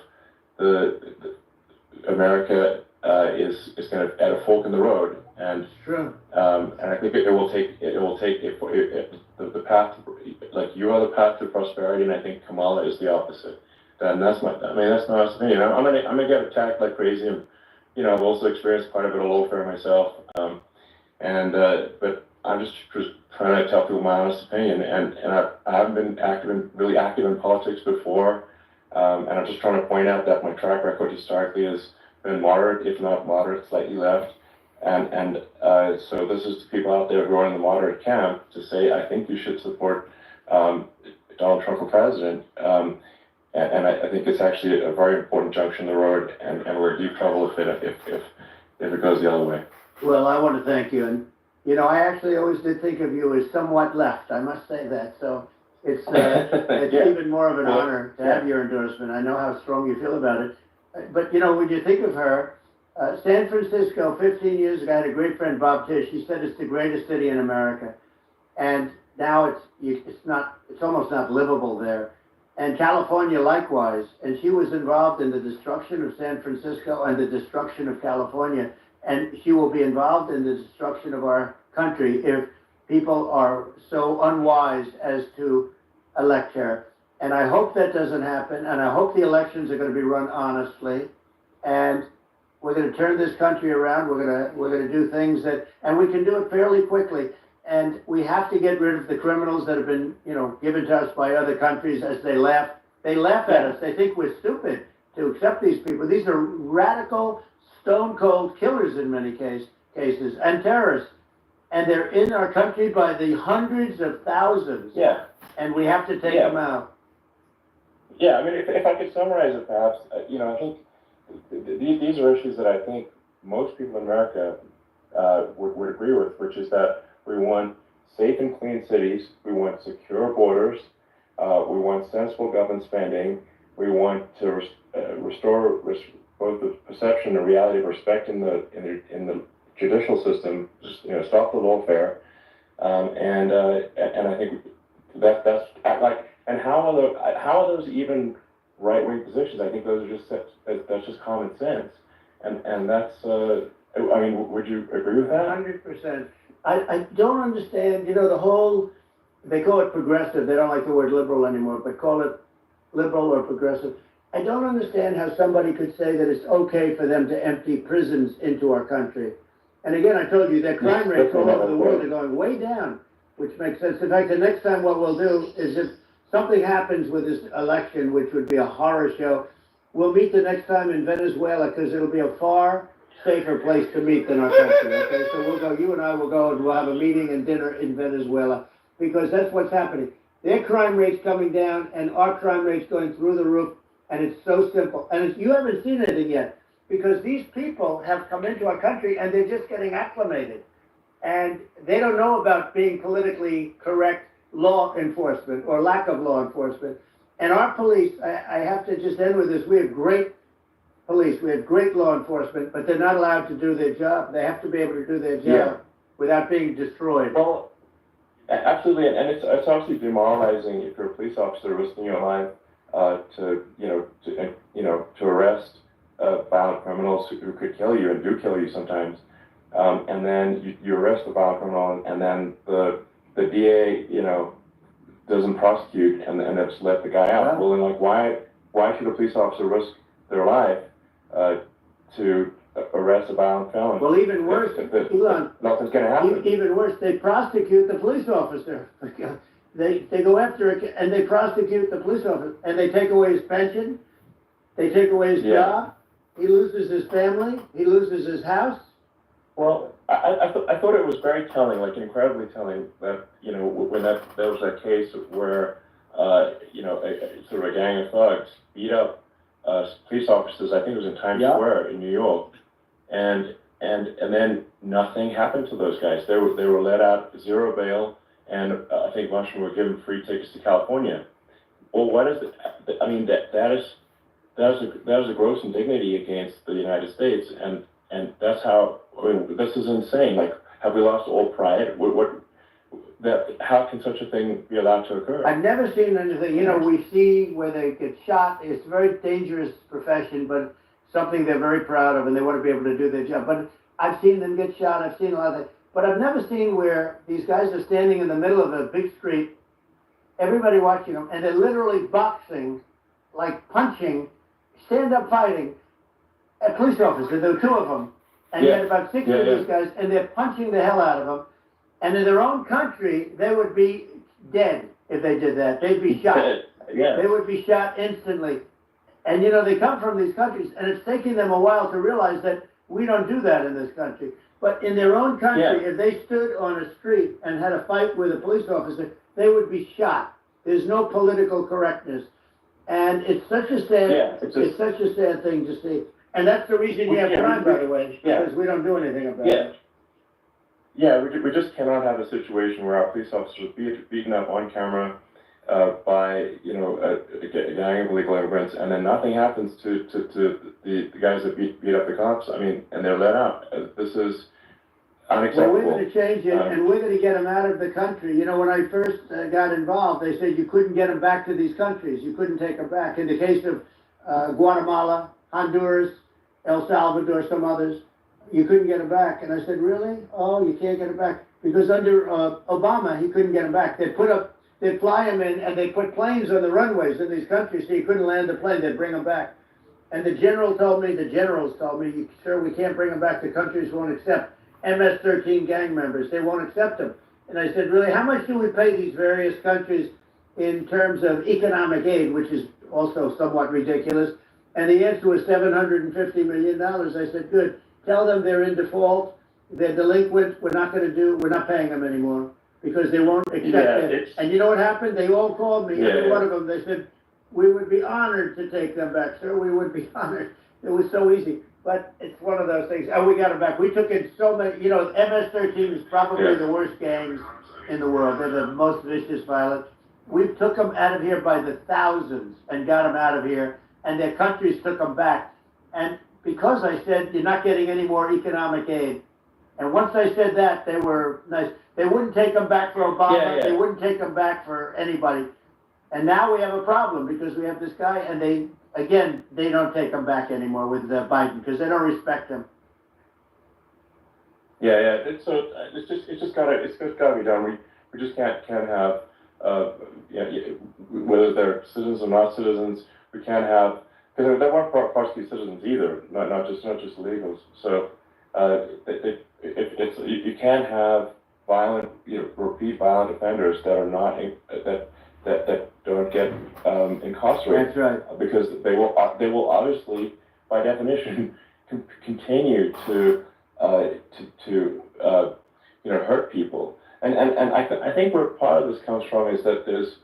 America is kind of at a fork in the road, and I think it will take the path, like you are the path to prosperity, and I think Kamala is the opposite. And that's my honest opinion. I'm gonna get attacked like crazy, and you know, I've also experienced quite a bit of lawfare myself, but I'm just trying to tell people my honest opinion, and I haven't been really active in politics before. And I'm just trying to point out that my track record historically has been moderate, if not moderate, slightly left. And so this is to people out there who are in the moderate camp to say, I think you should support Donald Trump for president. And I think it's actually a very important junction in the road, and we're in deep trouble if it goes the other way. Well, I want to thank you. And, you know, I actually always did think of you as somewhat left. I must say that. So it's even more of an honor to have your endorsement. I know how strong you feel about it. But, you know, when you think of her, San Francisco, 15 years ago, I had a great friend, Bob Tish. He said it's the greatest city in America. And now it's almost not livable there. And California likewise. And she was involved in the destruction of San Francisco and the destruction of California. And she will be involved in the destruction of our country if people are so unwise as to elect her. And I hope that doesn't happen. And I hope the elections are going to be run honestly. And We're gonna turn this country around. We're gonna do things and we can do it fairly quickly. And we have to get rid of the criminals that have been, given to us by other countries as they laugh. They laugh at us. They think we're stupid to accept these people. These are radical, stone cold killers in many cases and terrorists. And they're in our country by the hundreds of thousands. Yeah. And we have to take them out. Yeah, I mean, if I could summarize it perhaps, I think these are issues that I think most people in America would agree with, which is that we want safe and clean cities, we want secure borders, we want sensible government spending, we want to restore both the perception and reality of respect in the judicial system, stop the lawfare, and I think that's like, and how are those even right-wing positions? I think those are that's just common sense, and that's I mean, would you agree with that? 100%. I don't understand, the whole, they call it progressive, they don't like the word liberal anymore, but call it liberal or progressive. I don't understand how somebody could say that it's okay for them to empty prisons into our country. And again, I told you that crime rates all over the world are going way down, which makes sense. In fact, the next time what we'll do is if something happens with this election, which would be a horror show, we'll meet the next time in Venezuela because it'll be a far safer place to meet than our country, okay? So we'll go, you and I will go and we'll have a meeting and dinner in Venezuela because that's what's happening. Their crime rate's coming down and our crime rate's going through the roof, and it's so simple. And you haven't seen anything yet because these people have come into our country and they're just getting acclimated. And they don't know about being politically correct law enforcement or lack of law enforcement. And our police, I have to just end with this, we have great police, we have great law enforcement, but they're not allowed to do their job. They have to be able to do their job without being destroyed. Well, absolutely, and it's obviously demoralizing if you're a police officer risking your life to arrest violent criminals who could kill you and do kill you sometimes, and then you arrest the violent criminal, and then the DA doesn't prosecute and just let the guy out. Well, then why should a police officer risk their life to arrest a violent felon? Well, even worse, Elon, nothing's going to happen. Even worse, they prosecute the police officer. They go after it and they prosecute the police officer, and they take away his pension, they take away his job, he loses his family, he loses his house. Well, I thought it was very telling, like incredibly telling, that when there was that case where sort of a gang of thugs beat up police officers. I think it was in Times Square in New York, and then nothing happened to those guys. They were let out, zero bail, and I think most of them were given free tickets to California. Well, what is it? I mean, that is a gross indignity against the United States, and that's how. I mean, this is insane. Like, have we lost all pride? How can such a thing be allowed to occur? I've never seen anything. We see where they get shot. It's a very dangerous profession, but something they're very proud of, and they want to be able to do their job. But I've seen them get shot. I've seen a lot of that. But I've never seen where these guys are standing in the middle of a big street, everybody watching them, and they're literally boxing, like punching, stand-up fighting, a police officer. There were two of them. And you had about 60 of these guys, and they're punching the hell out of them. And in their own country, they would be dead if they did that. They'd be shot. They would be shot instantly. And they come from these countries, and it's taking them a while to realize that we don't do that in this country. But in their own country, if they stood on a street and had a fight with a police officer, they would be shot. There's no political correctness. And it's such a sad, it's such a sad thing to see. And that's the reason you have crime, by the way, because we don't do anything about it. Yeah, we just cannot have a situation where our police officers are beaten up on camera by a gang of illegal immigrants, and then nothing happens to the guys that beat up the cops. I mean, and they're let out. This is unacceptable. Well, we're going to change it, and we're going to get them out of the country. When I first got involved, they said you couldn't get them back to these countries. You couldn't take them back. In the case of Guatemala, Honduras, El Salvador, some others, you couldn't get them back. And I said, really? Oh, you can't get them back? Because under Obama, he couldn't get them back. They'd fly them in, and they put planes on the runways in these countries so you couldn't land the plane. They'd bring them back. And the generals told me, sir, we can't bring them back. The countries won't accept MS-13 gang members. They won't accept them. And I said, really, how much do we pay these various countries in terms of economic aid, which is also somewhat ridiculous? And the answer was $750 million. I said, good. Tell them they're in default. They're delinquent. We're not paying them anymore because they won't accept it. And you know what happened? They all called me, every one of them. They said, we would be honored to take them back, sir. We would be honored. It was so easy. But it's one of those things. And we got them back. We took in so many, MS-13 is probably the worst gangs in the world. They're the most vicious, violent. We took them out of here by the thousands and got them out of here. And their countries took them back. And because I said, you're not getting any more economic aid. And once I said that, they were nice. They wouldn't take them back for Obama. They wouldn't take them back for anybody. And now we have a problem because we have this guy, and they don't take them back anymore with Biden because they don't respect him. It's just gotta be done. We just can't have whether they're citizens or not citizens. We can't have, because they weren't partially citizens either, not just illegals. So you can't have violent, repeat violent offenders that are not that don't get incarcerated. That's right. Because they will obviously, by definition, continue to hurt people. And I think where part of this comes from is that there's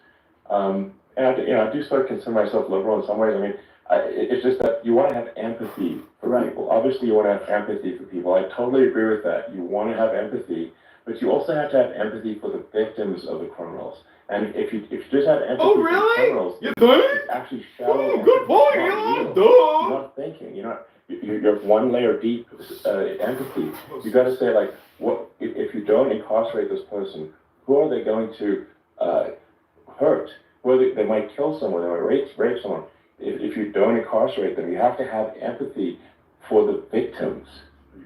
and I do sort of consider myself liberal in some ways. I mean, it's just that you want to have empathy for people. Obviously, you want to have empathy for people. I totally agree with that. You want to have empathy, but you also have to have empathy for the victims of the criminals. And if you just have empathy for the criminals, it's actually shallow. Good point. You're not thinking. You're one layer deep empathy. You got to say, like, what if you don't incarcerate this person? Who are they going to hurt? They might kill someone, they might rape someone. If you don't incarcerate them, you have to have empathy for the victims.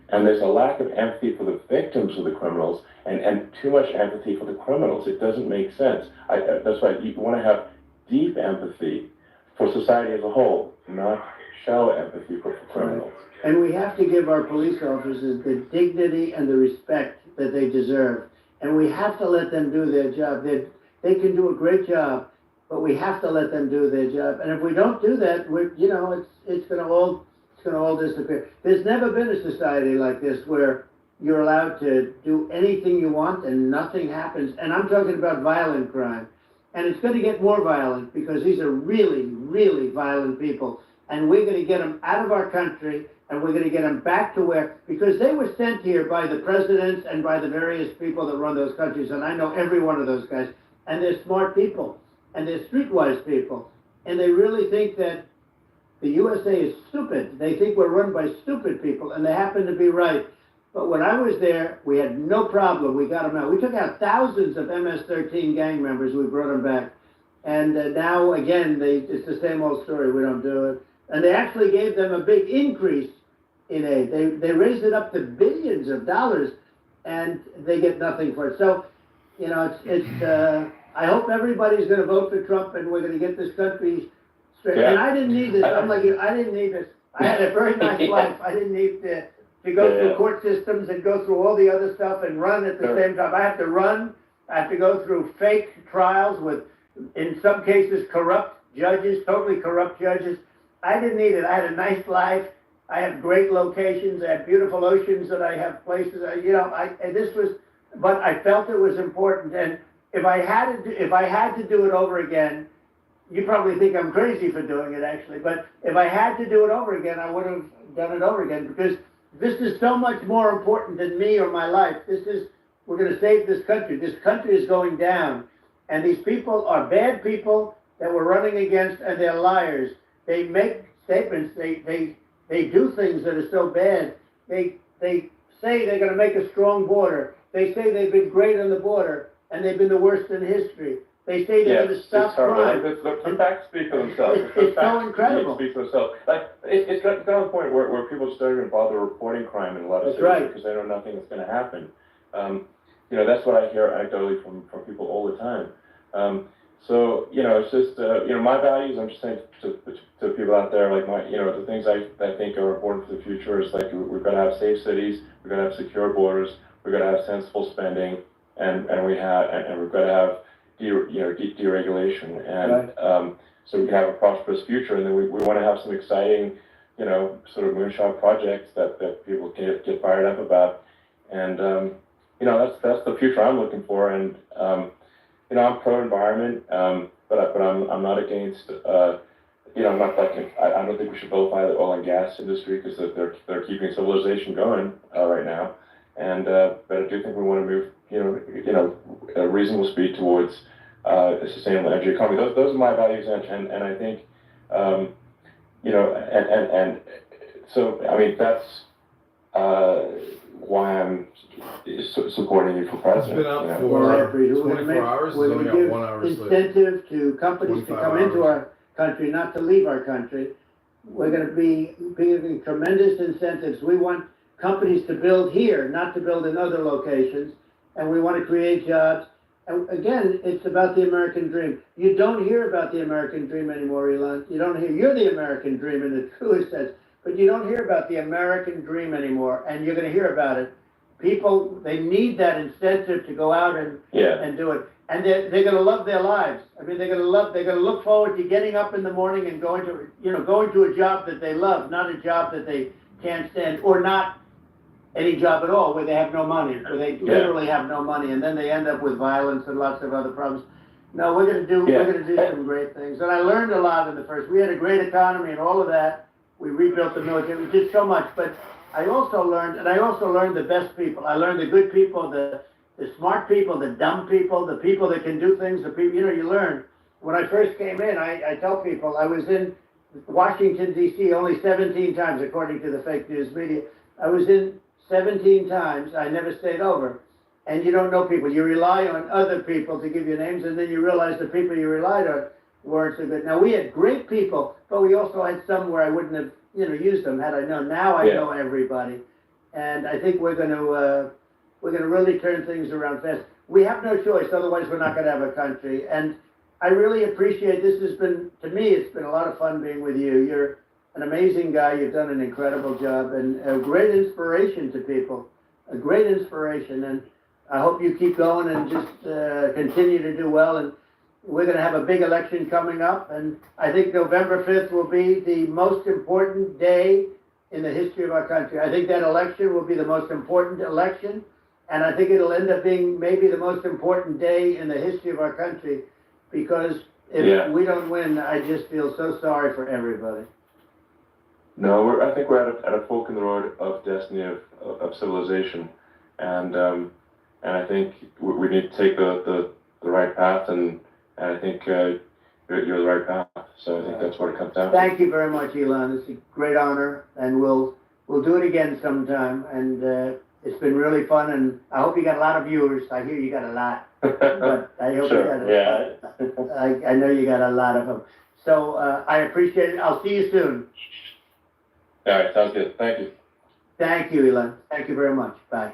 And there's a lack of empathy for the victims of the criminals and too much empathy for the criminals. It doesn't make sense. That's why you want to have deep empathy for society as a whole, not shallow empathy for criminals. And we have to give our police officers the dignity and the respect that they deserve. And we have to let them do their job. They can do a great job, but we have to let them do their job. And if we don't do that, it's going to all disappear. There's never been a society like this where you're allowed to do anything you want and nothing happens. And I'm talking about violent crime. And it's going to get more violent because these are really, really violent people. And we're going to get them out of our country, and we're going to get them back to where, because they were sent here by the presidents and by the various people that run those countries, and I know every one of those guys, and they're smart people, and they're streetwise people, and they really think that the USA is stupid. They think we're run by stupid people, and they happen to be right. But when I was there, we had no problem. We got them out. We took out thousands of MS-13 gang members. We brought them back. And now, again, it's the same old story. We don't do it. And they actually gave them a big increase in aid. They raised it up to billions of dollars, and they get nothing for it. So, I hope everybody's going to vote for Trump, and we're going to get this country straight. Yeah. And I didn't need this. I'm like you. I didn't need this. I had a very nice life. I didn't need to go through court systems and go through all the other stuff and run at the same time. I have to run. I have to go through fake trials with, in some cases, corrupt judges, totally corrupt judges. I didn't need it. I had a nice life. I have great locations. I have beautiful oceans that I have places. But I felt it was important. And if I had to do it over again, you probably think I'm crazy for doing it, actually. But if I had to do it over again, I would have done it over again, because this is so much more important than me or my life. We're going to save this country. This country is going down. And these people are bad people that we're running against, and they're liars. They make statements. They do things that are so bad. They say they're going to make a strong border. They say they've been great on the border, and they've been the worst in history. They say they're going to stop crime. The facts speak for themselves. It's so incredible. Speak for themselves. Like, it's got to the point where people just don't even bother reporting crime in a lot of cities because they know nothing is going to happen. That's what I hear anecdotally from people all the time. So, it's just, my values, I'm just saying to people out there, like the things I think are important for the future is like, we've got to have safe cities, we've got to have secure borders, we've got to have sensible spending, and we've got to have, deregulation. And, so we can have a prosperous future, and then we want to have some exciting, sort of moonshot projects that people can get fired up about. And, that's the future I'm looking for. And, I'm pro-environment, but I'm not against, I'm not like, I don't think we should vilify the oil and gas industry because they're keeping civilization going right now. And, but I do think we want to move, at a reasonable speed towards a sustainable energy economy. Those are my values, and I think, and so, I mean, that's why I'm supporting you for president. It's been up for Well, I appreciate it. 24 hours, When it's we only got give 1 hour left. incentive to companies to 25 come into hours. our country, not to leave our country, we're gonna be giving tremendous incentives. We want companies to build here, not to build in other locations, and we want to create jobs. And again, it's about the American dream. You don't hear about the American dream anymore, Elon. You don't hear, you're the American dream in the truest sense, but you don't hear about the American dream anymore, and you're gonna hear about it. People, they need that incentive to go out and do it. And they're gonna love their lives. I mean, they're gonna look forward to getting up in the morning and going to a job that they love, not a job that they can't stand, or not any job at all where they have no money, where they literally have no money, and then they end up with violence and lots of other problems. No, we're gonna do some great things. And I learned a lot in the first. We had a great economy and all of that. We rebuilt the military. We did so much, but I also learned the best people. I learned the good people, the smart people, the dumb people, the people that can do things, the people, you learn. When I first came in, I tell people I was in Washington, D.C. only 17 times, according to the fake news media. I was in 17 times. I never stayed over. And you don't know people. You rely on other people to give you names, and then you realize the people you relied on weren't so good. Now, we had great people, but we also had some where I wouldn't have, used them had I known. Now I know everybody. And I think we're going to really turn things around fast. We have no choice, otherwise we're not going to have a country. And I really appreciate this. To me, it's been a lot of fun being with you. You're an amazing guy. You've done an incredible job and a great inspiration to people. A great inspiration. And I hope you keep going and just continue to do well. And we're going to have a big election coming up. And I think November 5th will be the most important day in the history of our country. I think that election will be the most important election. And I think it'll end up being maybe the most important day in the history of our country, because if we don't win, I just feel so sorry for everybody. No, I think we're at a fork in the road of destiny of civilization, and I think we need to take the right path, and I think you're the right path. So I think that's what it comes down to. Thank you very much, Elon. It's a great honor, and we'll do it again sometime. And it's been really fun, and I hope you got a lot of viewers. I hear you got a lot, but I hope you got a lot. I know you got a lot of them. So I appreciate it. I'll see you soon. All right, sounds good. Thank you. Thank you, Elon. Thank you very much. Bye.